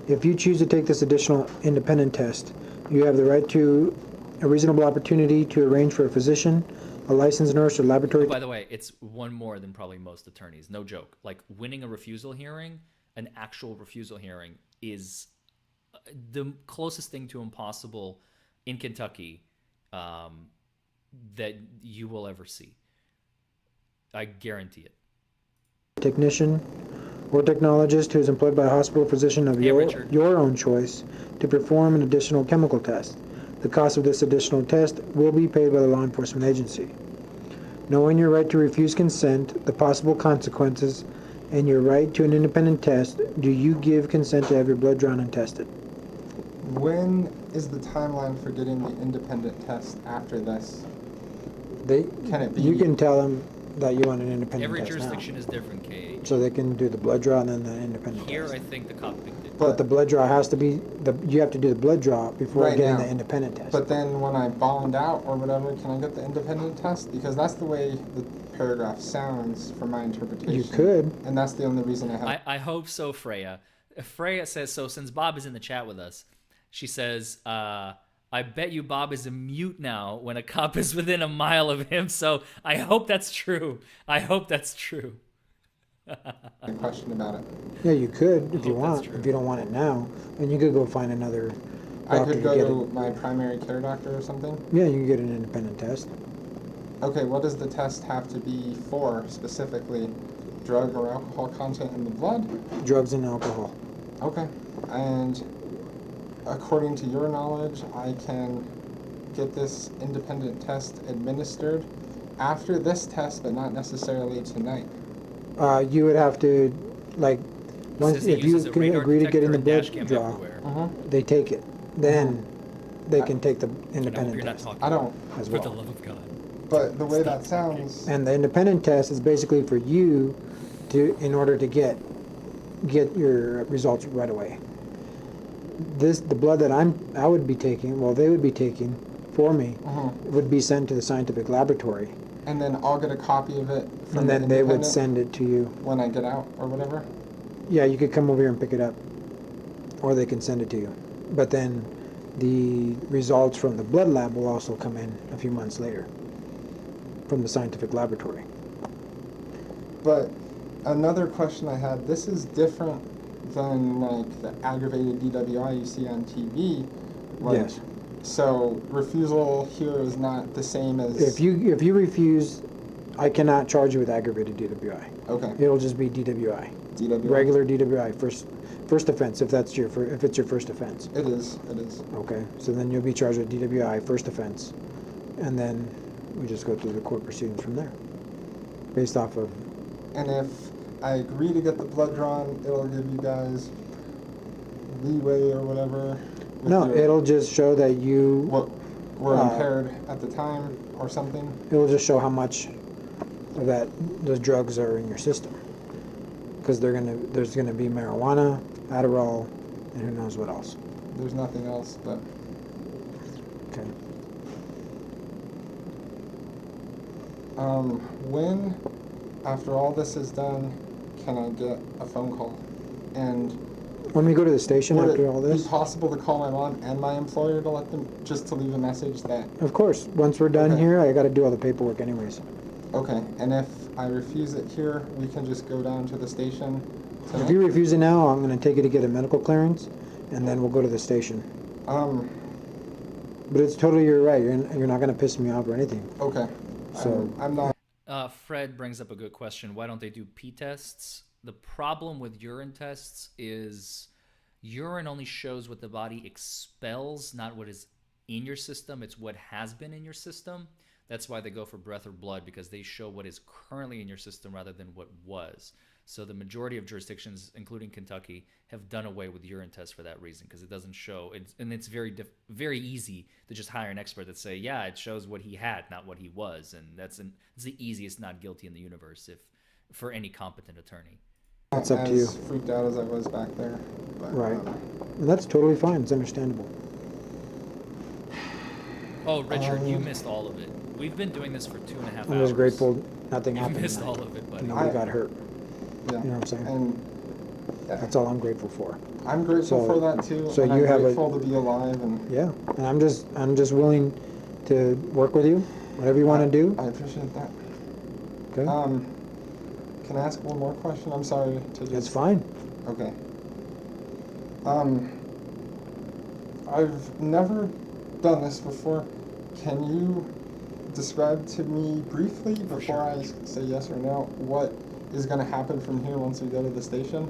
If you choose to take this additional independent test, you have the right to a reasonable opportunity to arrange for a physician, a licensed nurse, or laboratory... By the way, it's one more than probably most attorneys. No joke. Like, winning a refusal hearing, an actual refusal hearing, is the closest thing to impossible in Kentucky that you will ever see. I guarantee it. Technician or technologist who is employed by a hospital physician of your own choice to perform an additional chemical test. The cost of this additional test will be paid by the law enforcement agency. Knowing your right to refuse consent, the possible consequences, and your right to an independent test, do you give consent to have your blood drawn and tested? When is the timeline for getting the independent test after this? Can it be? You can tell them that you want an independent Every test jurisdiction is different, KH. So they can do the blood draw and then the independent Here, test. I think the cop did. But the blood draw has to be, you have to do the blood draw before Right getting now. the independent test. But then when I bond out or whatever, can I get the independent test? Because that's the way the paragraph sounds from my interpretation. You could. And that's the only reason I have. I hope so, Freya. Freya says, so since Bob is in the chat with us, she says, I bet you Bob is a mute now when a cop is within a mile of him. So I hope that's true. I hope that's true. A question about it. Yeah, you could if you want. If you don't want it now, and you could go find another doctor I could to go get to it. my primary care doctor or something? Yeah, you can get an independent test. Okay, what does the test have to be for specifically? Drug or alcohol content in the blood? Drugs and alcohol. Okay. And according to your knowledge, I can get this independent test administered after this test, but not necessarily tonight. You would have to, like, once if you can agree to getting the blood draw, they take it. Then they can take the independent test. Talking I don't as well. For the love of God. But the way that sounds. And the independent test is basically for you to, in order to get your results right away. The blood that I would be taking, well, they would be taking for me, would be sent to the scientific laboratory. And then I'll get a copy of it from and then they would send it to you when I get out or whatever. Yeah, you could come over here and pick it up, or they can send it to you. But then the results from the blood lab will also come in a few months later from the scientific laboratory. But another question I had, this is different than like the aggravated DWI you see on TV. Like, Yes. So refusal here is not the same as... If you refuse, I cannot charge you with aggravated DWI. Okay. It'll just be DWI. DWI. Regular DWI, first offense, if it's your first offense. It is. Okay, so then you'll be charged with DWI, first offense, and then we just go through the court proceedings from there, based off of. And if I agree to get the blood drawn, it'll give you guys leeway or whatever? No, it'll just show that you. What were impaired at the time or something? It'll just show how much of those drugs are in your system, because there's gonna be marijuana, Adderall, and who knows what else. There's nothing else, but Okay. when, after all this is done, can I get a phone call? And When we go to the station would after it all this. be possible to call my mom and my employer to let them, just to leave a message that, Of course. Once we're done Okay. here, I got to do all the paperwork anyways. okay, and if I refuse it here, we can just go down to the station tonight? If you refuse it now, I'm going to take you to get a medical clearance, and then we'll go to the station. But it's totally your right. You're not going to piss me off or anything. Okay. So I'm not. Fred brings up a good question. Why don't they do pee tests? The problem with urine tests is urine only shows what the body expels, not what is in your system. It's what has been in your system. That's why they go for breath or blood, because they show what is currently in your system rather than what was. So the majority of jurisdictions, including Kentucky, have done away with urine tests for that reason, because it doesn't show. And it's very easy to just hire an expert that say, yeah, it shows what he had, not what he was, and it's the easiest not guilty in the universe for any competent attorney. it's up to you. As freaked out as I was back there. But, Right. And that's totally fine. It's understandable. Oh, Richard, you missed all of it. We've been doing this for 2.5 hours. I'm just grateful nothing You happened. missed tonight. all of it, buddy. Nobody got hurt. Yeah. You know what I'm saying? And That's all I'm grateful for. I'm grateful So- for that too. so and you I'm have a- grateful to be alive, and Yeah. And I'm just willing to work with you. Whatever you want to do. I appreciate that. Okay. Can I ask one more question? I'm sorry to just. That's fine. Okay. I've never done this before. Can you describe to me briefly, before I say yes or no, what is going to happen from here once we go to the station?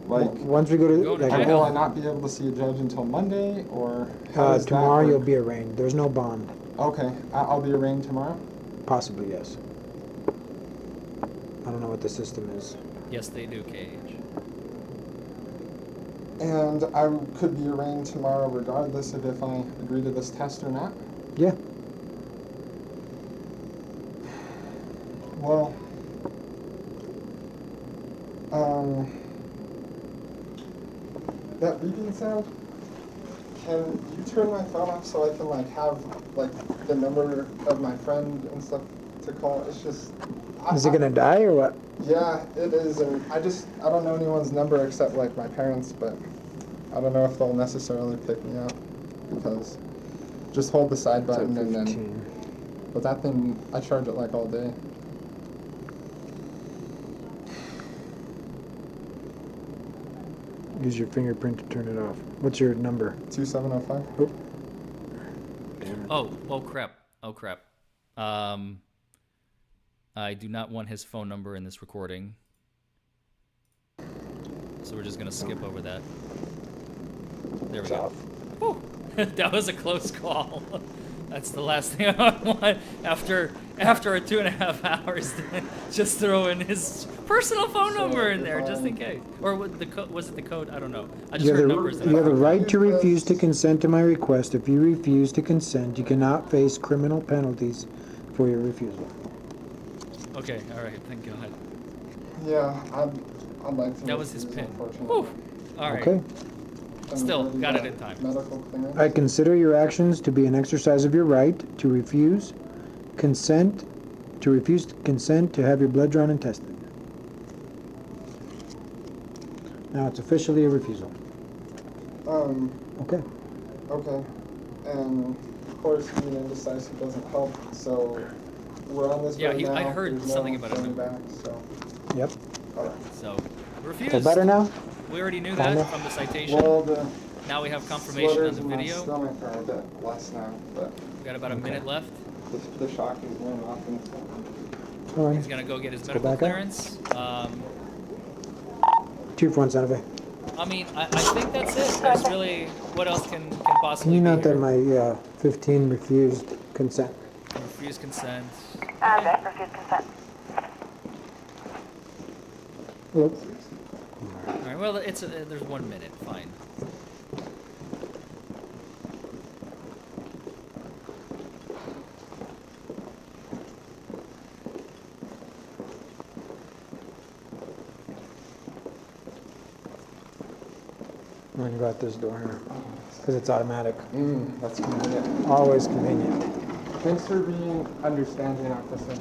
Like, Once we go to, Go to like, jail. will I not be able to see a judge until Monday, or how does that tomorrow work? you'll be arraigned. There's no bond. Okay, I'll be arraigned tomorrow? Possibly, yes. I don't know what the system is. Yes, they do, KH. And I could be arraigned tomorrow regardless of if I agree to this test or not? Yeah. Well, that beeping sound, can you turn my phone off so I can like have like the number of my friend and stuff to call? It's just... Is it gonna die or what? Yeah, it is, and I don't know anyone's number except like my parents, but I don't know if they'll necessarily pick me up, because just hold the side button and then, 15. but that thing, I charge it like all day. Use your fingerprint to turn it off. What's your number? 2705? Damn it. Oh crap. I do not want his phone number in this recording. So we're just gonna skip over that. There we go. Whew. That was a close call. That's the last thing I want after a 2.5 hours. Just throw in his personal phone number in there, just in case. Or was it the code? I don't know. I just heard numbers. You have the right to refuse to consent to my request. If you refuse to consent, you cannot face criminal penalties for your refusal. Okay, all right. Thank God. Yeah, I'd like to. That was his refuse, pin. unfortunately. Whew. All right. Okay. And Still, really got it got in time. Medical clearance. I consider your actions to be an exercise of your right to refuse consent to have your blood drawn and tested. Now it's officially a refusal. Okay. Okay. And of course, being indecisive doesn't help. So we're on this Yeah, right now. I heard There's something no about a going number. back. So Yep. So, Feel refused. better now? We already knew Kinda. that from the citation. Well, the Now we have confirmation on sweaters the in my video. stomach are a bit less now, but We got about a minute left. the shock is wearing off and stuff. All He's right. gonna go get his go medical back up. clearance. 2-1, Santa Fe. I mean, I think that's it. There's really, what else can Can possibly you be note that here? my 15 refused consent? Refuse consent. That refuse consent. Hello? All right. Well, there's 1 minute. Fine. I'm gonna go out this door here because it's automatic. That's convenient. Always convenient. Thanks for being understanding, officer.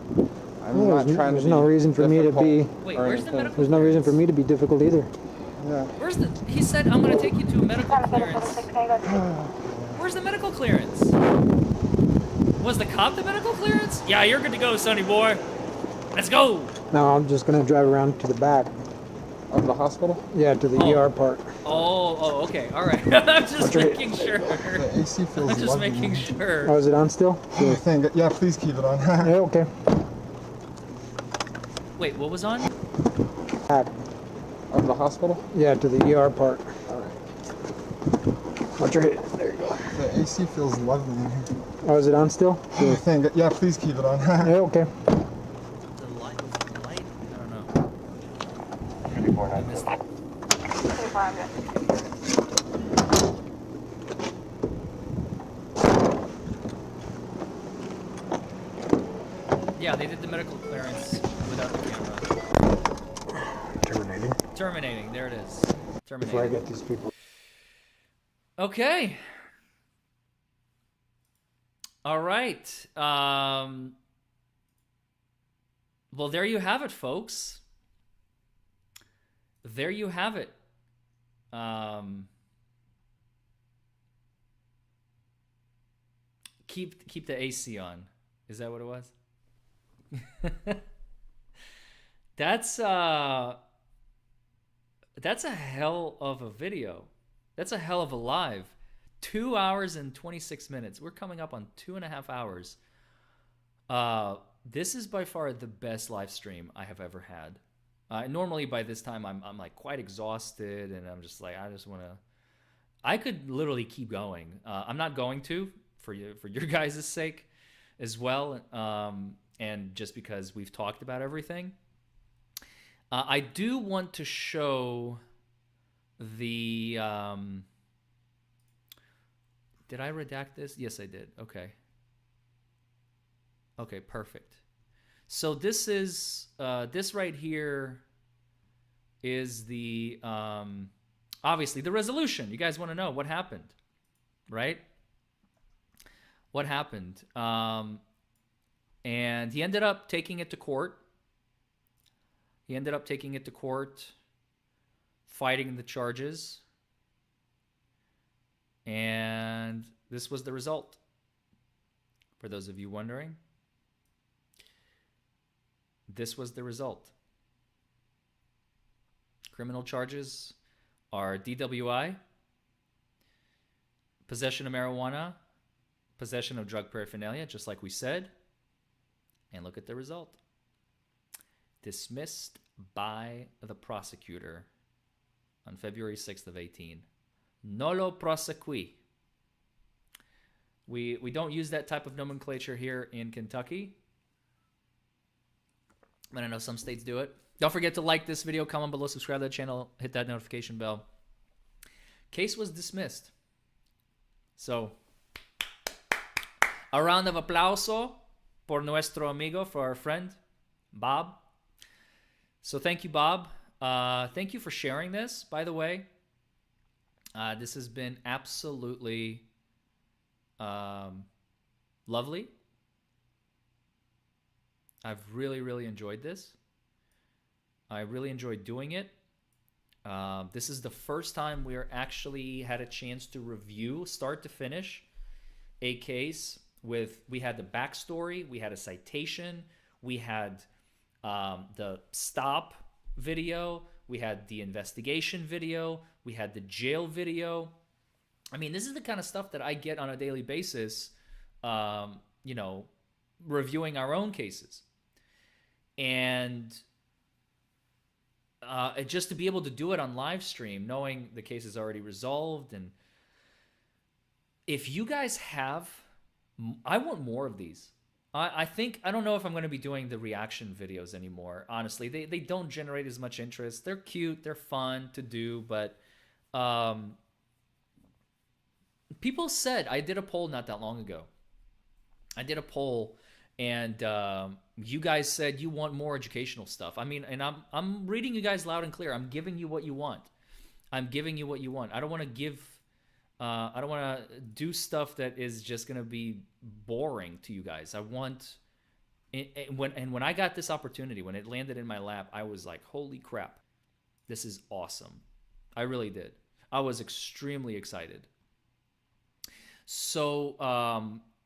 I'm No, not trying to there's be no reason for me to difficult be. Wait, or where's the anything. medical? There's no reason for me to be difficult either. Yeah. Where's the? He said I'm gonna take you to a medical Santa Fe to clearance. 46, can I go to? Where's the medical clearance? Was the cop the medical clearance? Yeah, you're good to go, sonny boy. Let's go. Now I'm just gonna drive around to the back. Of the hospital? Yeah, to the ER part. Oh, okay, all right. I'm just making sure. The AC feels I'm just lovely. making sure. Oh, is it on still? Yeah, please keep it on. Yeah, okay. Wait, what was on? Back. Of the hospital? Yeah, to the ER part. Alright. Watch your head. There you go. The AC feels lovely in here. Oh, is it on still? Yeah, please keep it on. Yeah, okay. The light. I don't know. I missed it. 3400. Yeah, they did the medical clearance without the camera. Terminating. Terminating. There it is. Before I Terminating. get these people. Okay. All right. Well, there you have it, folks. There you have it. Keep the AC on. Is that what it was? That's a hell of a video. That's a hell of a live. 2 hours and 26 minutes. We're coming up on 2.5 hours. This is by far the best live stream I have ever had. Normally by this time I'm like quite exhausted and I'm just like, I could literally keep going. I'm not going to for your guys' sake as well. And just because we've talked about everything. I do want to show the did I redact this? Yes, I did. Okay, perfect. So this is this right here is the obviously the resolution. You guys want to know what happened, right? What happened? And he ended up taking it to court. Fighting the charges. And this was the result. For those of you wondering, this was the result. Criminal charges are DWI, possession of marijuana, possession of drug paraphernalia, just like we said. And look at the result. Dismissed by the prosecutor on February 6th of 18. Nolo prosequi. We don't use that type of nomenclature here in Kentucky. But I know some states do it. Don't forget to like this video, comment below, subscribe to the channel, hit that notification bell. Case was dismissed. So, a round of aplauso por nuestro amigo, for our friend, Bob. So thank you, Bob. Thank you for sharing this, by the way. This has been absolutely lovely. I've really, really enjoyed this. I really enjoyed doing it. This is the first time we actually had a chance to review, start to finish, a case with, we had the backstory, we had a citation, we had the stop video, we had the investigation video, we had the jail video. I mean, this is the kind of stuff that I get on a daily basis, you know, reviewing our own cases. And just to be able to do it on live stream, knowing the case is already resolved. And if you guys have, I want more of these. I think, I don't know if I'm going to be doing the reaction videos anymore. Honestly, they don't generate as much interest. They're cute, they're fun to do, but people said, I did a poll not that long ago. I did a poll, and you guys said you want more educational stuff. I mean, and I'm reading you guys loud and clear. I'm giving you what you want. I'm giving you what you want. I don't want to give. I don't want to do stuff that is just gonna be boring to you guys. I want. When I got this opportunity, when it landed in my lap, I was like, "Holy crap, this is awesome!" I really did. I was extremely excited. So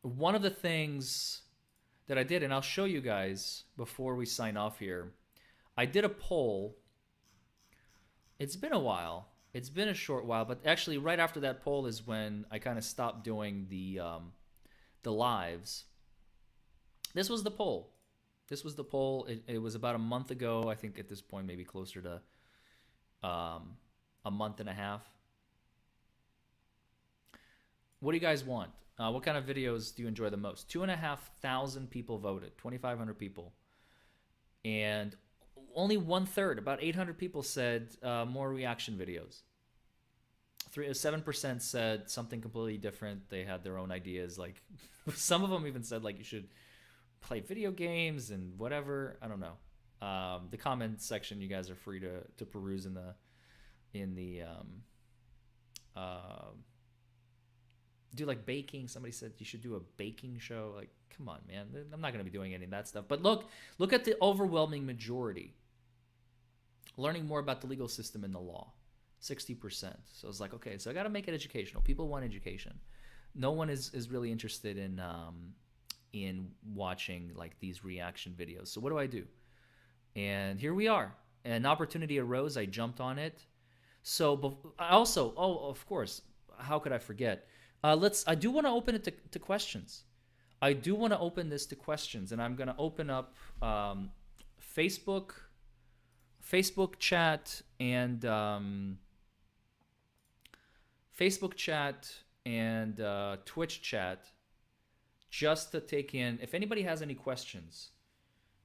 one of the things that I did, and I'll show you guys before we sign off here, I did a poll. It's been a while. It's been a short while, but actually right after that poll is when I kind of stopped doing the lives. This was the poll. This was the poll. It was about a month ago. I think at this point maybe closer to a month and a half. What do you guys want? What kind of videos do you enjoy the most? 2,500 people voted, 2,500 people. And only 1/3, about 800 people said more reaction videos. 7% said something completely different. They had their own ideas. Like some of them even said like you should play video games and whatever. I don't know. The comment section, you guys are free to peruse in the do like baking. Somebody said you should do a baking show. Like, come on, man. I'm not going to be doing any of that stuff. But look at the overwhelming majority. Learning more about the legal system and the law, 60%. So it's like, okay, so I got to make it educational. People want education. No one is really interested in watching like these reaction videos. So what do? And here we are. An opportunity arose. I jumped on it. So I also, of course, how could I forget? I do want to open it to questions. I do want to open this to questions, and I'm going to open up Facebook chat and Twitch chat, just to take in. If anybody has any questions,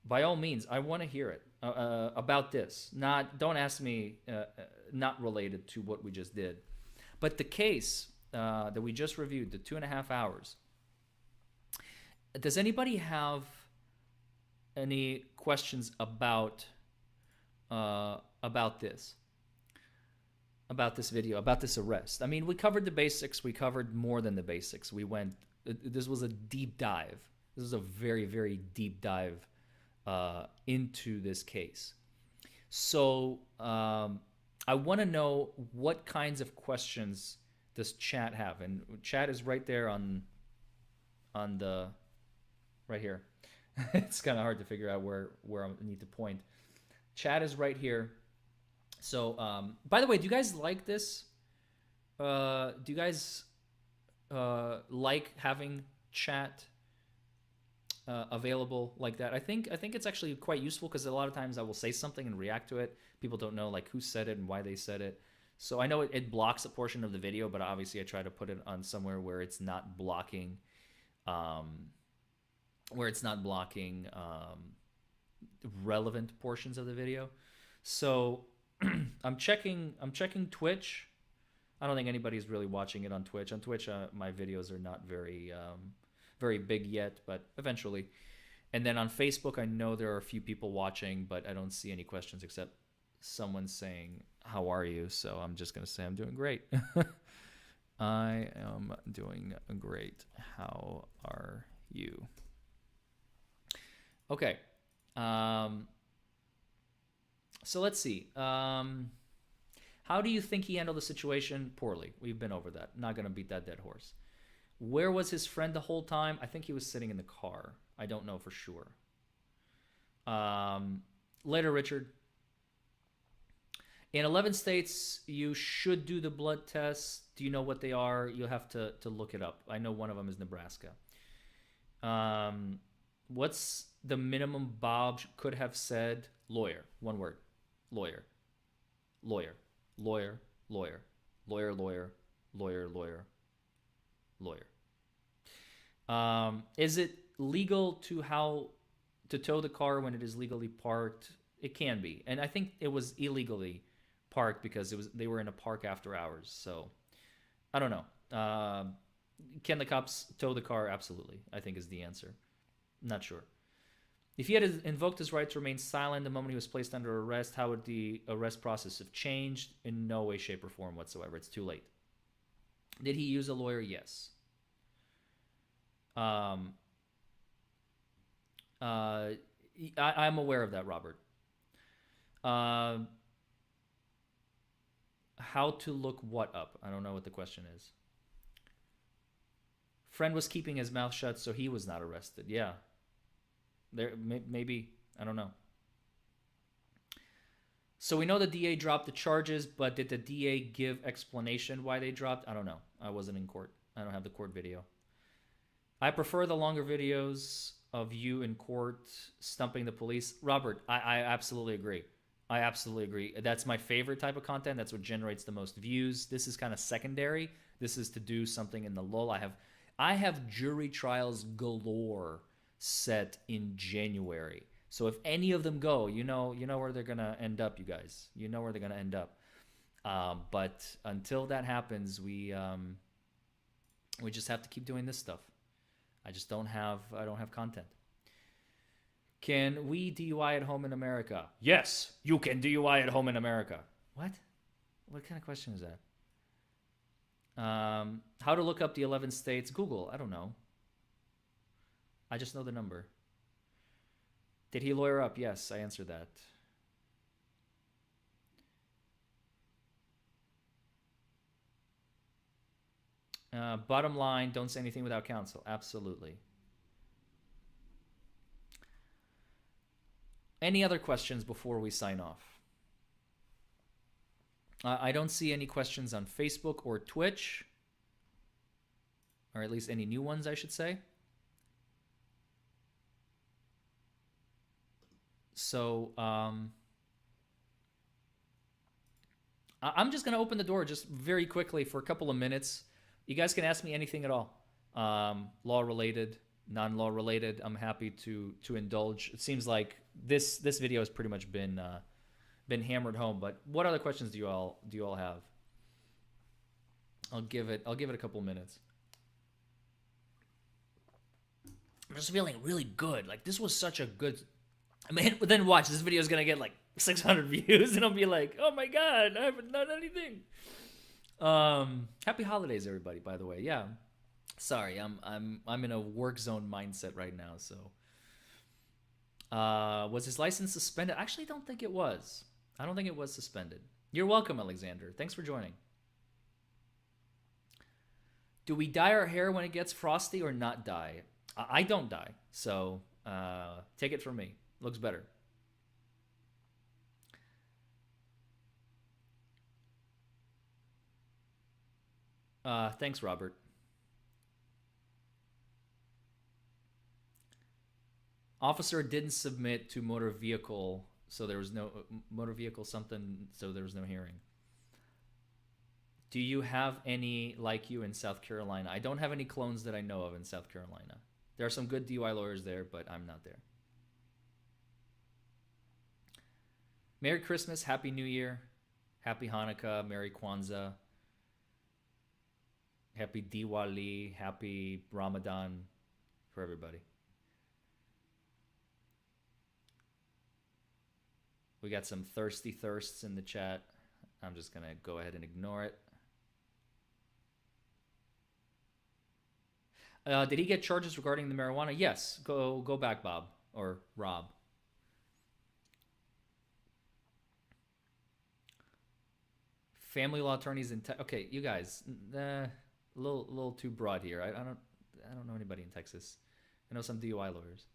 by all means, I want to hear it about this. Don't ask me not related to what we just did, but the case that we just reviewed, the 2.5 hours. Does anybody have any questions about this video, about this arrest? I mean, we covered the basics. We covered more than the basics. This was a deep dive. This was a very, very deep dive into this case. So I want to know what kinds of questions does chat have? And chat is right there on the, right here. It's kind of hard to figure out where I need to point. Chat is right here. So, by the way, do you guys like this? Do you guys like having chat available like that? I think it's actually quite useful because a lot of times I will say something and react to it. People don't know like who said it and why they said it. So I know it blocks a portion of the video, but obviously I try to put it on somewhere where it's not blocking, relevant portions of the video. So I'm checking Twitch. I don't think anybody's really watching it on Twitch. On Twitch, my videos are not very big yet, but eventually. And then on Facebook, I know there are a few people watching, but I don't see any questions except someone saying, "How are you?" So I'm just gonna say I'm doing great. I am doing great. How are you? Okay. So let's see. How do you think he handled the situation? Poorly. We've been over that. Not gonna beat that dead horse. Where was his friend the whole time? I think he was sitting in the car. I don't know for sure. Later, Richard. In 11 states, you should do the blood tests. Do you know what they are? You'll have to look it up. I know one of them is Nebraska. What's the minimum Bob could have said? Lawyer. One word. Lawyer. Lawyer. Lawyer. Lawyer. Lawyer. Lawyer. Lawyer. Lawyer. Lawyer. Is it legal to tow the car when it is legally parked? It can be, and I think it was illegally parked because they were in a park after hours. So I don't know. Can the cops tow the car? Absolutely, I think is the answer. Not sure. If he had invoked his right to remain silent the moment he was placed under arrest, how would the arrest process have changed? In no way, shape, or form whatsoever. It's too late. Did he use a lawyer? Yes. I'm aware of that, Robert. How to look what up? I don't know what the question is. Friend was keeping his mouth shut, so he was not arrested. Yeah. There, maybe. I don't know. So we know the DA dropped the charges, but did the DA give explanation why they dropped? I don't know. I wasn't in court. I don't have the court video. I prefer the longer videos of you in court stumping the police. Robert, I absolutely agree. I absolutely agree. That's my favorite type of content. That's what generates the most views. This is kind of secondary. This is to do something in the lull. I have jury trials galore set in January. So if any of them go, you know where they're gonna end up, you guys. You know where they're gonna end up. But until that happens, we just have to keep doing this stuff. I don't have content. Can we DUI at home in America? Yes, you can DUI at home in America. What? What kind of question is that? How to look up the 11 states? Google. I don't know. I just know the number. Did he lawyer up? Yes, I answered that. Bottom line, don't say anything without counsel. Absolutely. Any other questions before we sign off? I don't see any questions on Facebook or Twitch. Or at least any new ones, I should say. So, I'm just going to open the door just very quickly for a couple of minutes. You guys can ask me anything at all. Law-related, non-law related. I'm happy to indulge. It seems like this video has pretty much been hammered home. But what other questions do you all have? I'll give it a couple minutes. I'm just feeling really good. Like this was such a good. I mean, but then watch, this video is gonna get like 600 views, and I'll be like, oh my god, I haven't done anything. Happy holidays, everybody. By the way, yeah. Sorry, I'm in a work zone mindset right now. So, was his license suspended? I actually don't think it was. I don't think it was suspended. You're welcome, Alexander. Thanks for joining. Do we dye our hair when it gets frosty or not dye? I don't dye, so take it from me. Looks better. Thanks, Robert. Officer didn't submit to motor vehicle, so there was no motor vehicle something, so there was no hearing. Do you have any like you in South Carolina? I don't have any clones that I know of in South Carolina. There are some good DUI lawyers there, but I'm not there. Merry Christmas, Happy New Year, Happy Hanukkah, Merry Kwanzaa, Happy Diwali, Happy Ramadan for everybody. We got some thirsty thirsts in the chat. I'm just going to go ahead and ignore it. Did he get charges regarding the marijuana? Yes. Go back, Bob, or Rob. Family law attorneys in okay, you guys, a little too broad here. I don't know anybody in Texas. I know some DUI lawyers.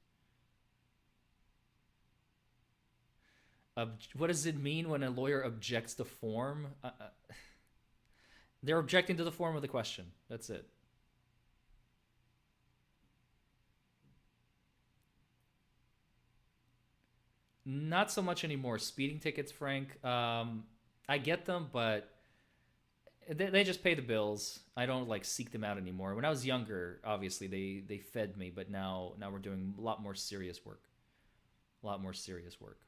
What does it mean when a lawyer objects to form? They're objecting to the form of the question. That's it. Not so much anymore. Speeding tickets, Frank. I get them, but they just pay the bills. I don't like seek them out anymore. When I was younger, obviously they fed me, but now we're doing a lot more serious work. A lot more serious work.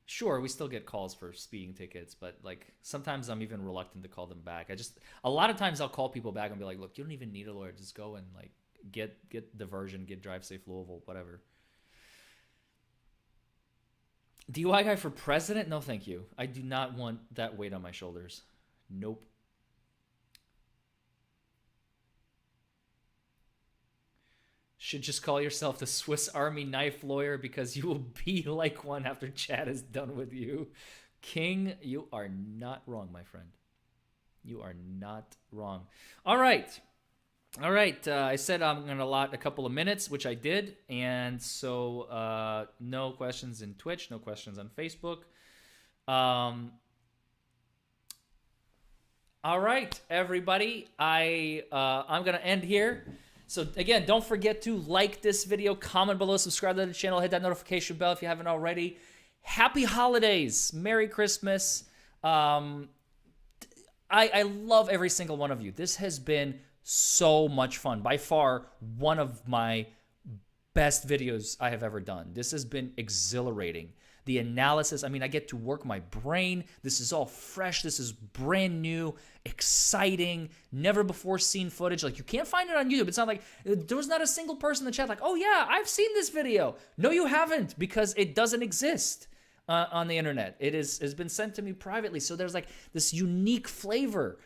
Sure, we still get calls for speeding tickets, but like sometimes I'm even reluctant to call them back. A lot of times I'll call people back and be like, look, you don't even need a lawyer. Just go and like get diversion, get Drive Safe Louisville, whatever. DUI guy for president? No, thank you. I do not want that weight on my shoulders. Nope. Should just call yourself the Swiss Army knife lawyer because you will be like one after Chad is done with you. King, you are not wrong, my friend. You are not wrong. All right. All right. I said I'm going to allot a couple of minutes, which I did. And so no questions in Twitch, no questions on Facebook. All right, everybody. I'm going to end here. So again, don't forget to like this video, comment below, subscribe to the channel, hit that notification bell if you haven't already. Happy holidays. Merry Christmas. I love every single one of you. This has been so much fun. By far, one of my best videos I have ever done. This has been exhilarating. The analysis, I mean, I get to work my brain. This is all fresh. This is brand new, exciting, never before seen footage. Like, you can't find it on YouTube. It's not like, there was not a single person in the chat like, oh yeah, I've seen this video. No, you haven't, because it doesn't exist on the internet. It's been sent to me privately. So there's like this unique flavor.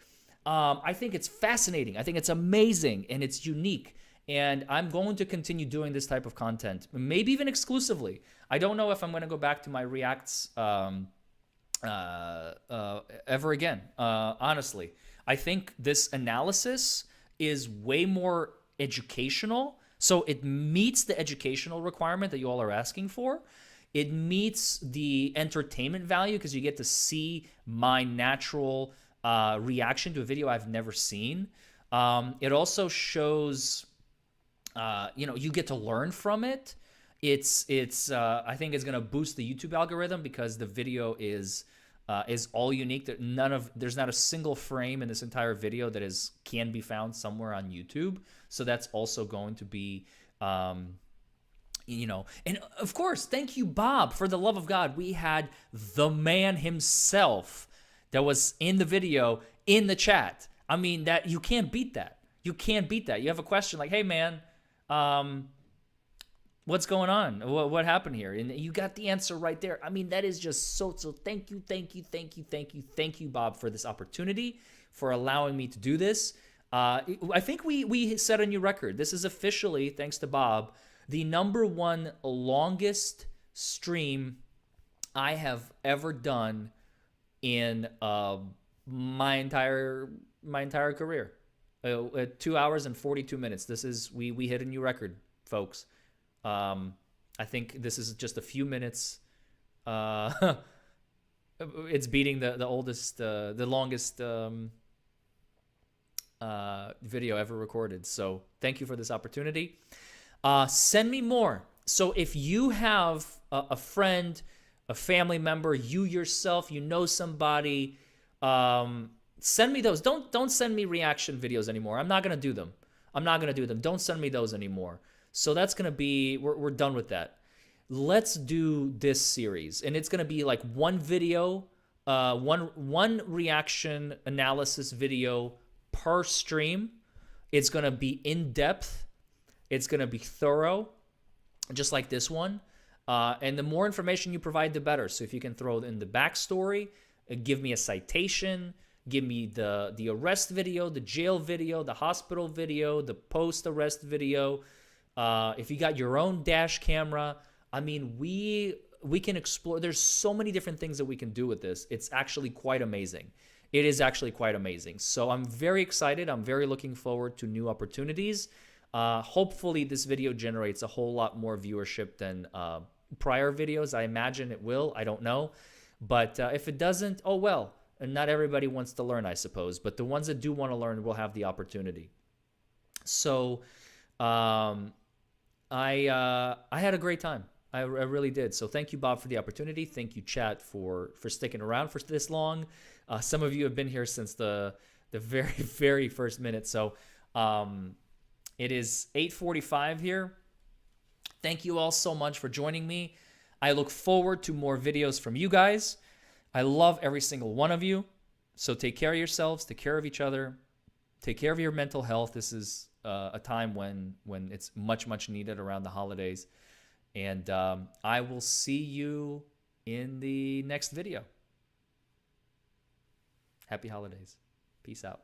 I think it's fascinating. I think it's amazing, and it's unique. And I'm going to continue doing this type of content, maybe even exclusively. I don't know if I'm going to go back to my reacts ever again, honestly. I think this analysis is way more educational. So it meets the educational requirement that you all are asking for. It meets the entertainment value because you get to see my natural reaction to a video I've never seen. It also shows... you get to learn from it. I think it's going to boost the YouTube algorithm because the video is all unique. There's not a single frame in this entire video that can be found somewhere on YouTube. So that's also going to be, and of course, thank you, Bob, for the love of God. We had the man himself that was in the video in the chat. I mean, that you can't beat that. You can't beat that. You have a question like, hey man, what's going on? What happened here? And you got the answer right there. I mean, that is just so thank you, Bob, for this opportunity, for allowing me to do this. I think we set a new record. This is officially, thanks to Bob, the #1 longest stream I have ever done in my entire career. 2 hours and 42 minutes. We hit a new record, folks. I think this is just a few minutes. It's beating the longest video ever recorded. So thank you for this opportunity. Send me more. So if you have a friend, a family member, you yourself, somebody, send me those. Don't send me reaction videos anymore. I'm not gonna do them. Don't send me those anymore. So that's gonna be, we're done with that. Let's do this series, and it's gonna be like one video, one reaction analysis video per stream. It's gonna be in depth. It's gonna be thorough, just like this one. And the more information you provide, the better. So if you can throw in the backstory, give me a citation. Give me the arrest video, the jail video, the hospital video, the post-arrest video. If you got your own dash camera, I mean, we can explore. There's so many different things that we can do with this. It's actually quite amazing. It is actually quite amazing. So I'm very excited. I'm very looking forward to new opportunities. Hopefully this video generates a whole lot more viewership than prior videos. I imagine it will. I don't know. But if it doesn't, oh well. And not everybody wants to learn, I suppose. But the ones that do want to learn will have the opportunity. So I had a great time. I really did. So thank you, Bob, for the opportunity. Thank you, chat, for sticking around for this long. Some of you have been here since the very, very first minute. So it is 8:45 here. Thank you all so much for joining me. I look forward to more videos from you guys. I love every single one of you. So take care of yourselves, take care of each other, take care of your mental health. This is a time when it's much, much needed around the holidays. And I will see you in the next video. Happy holidays. Peace out.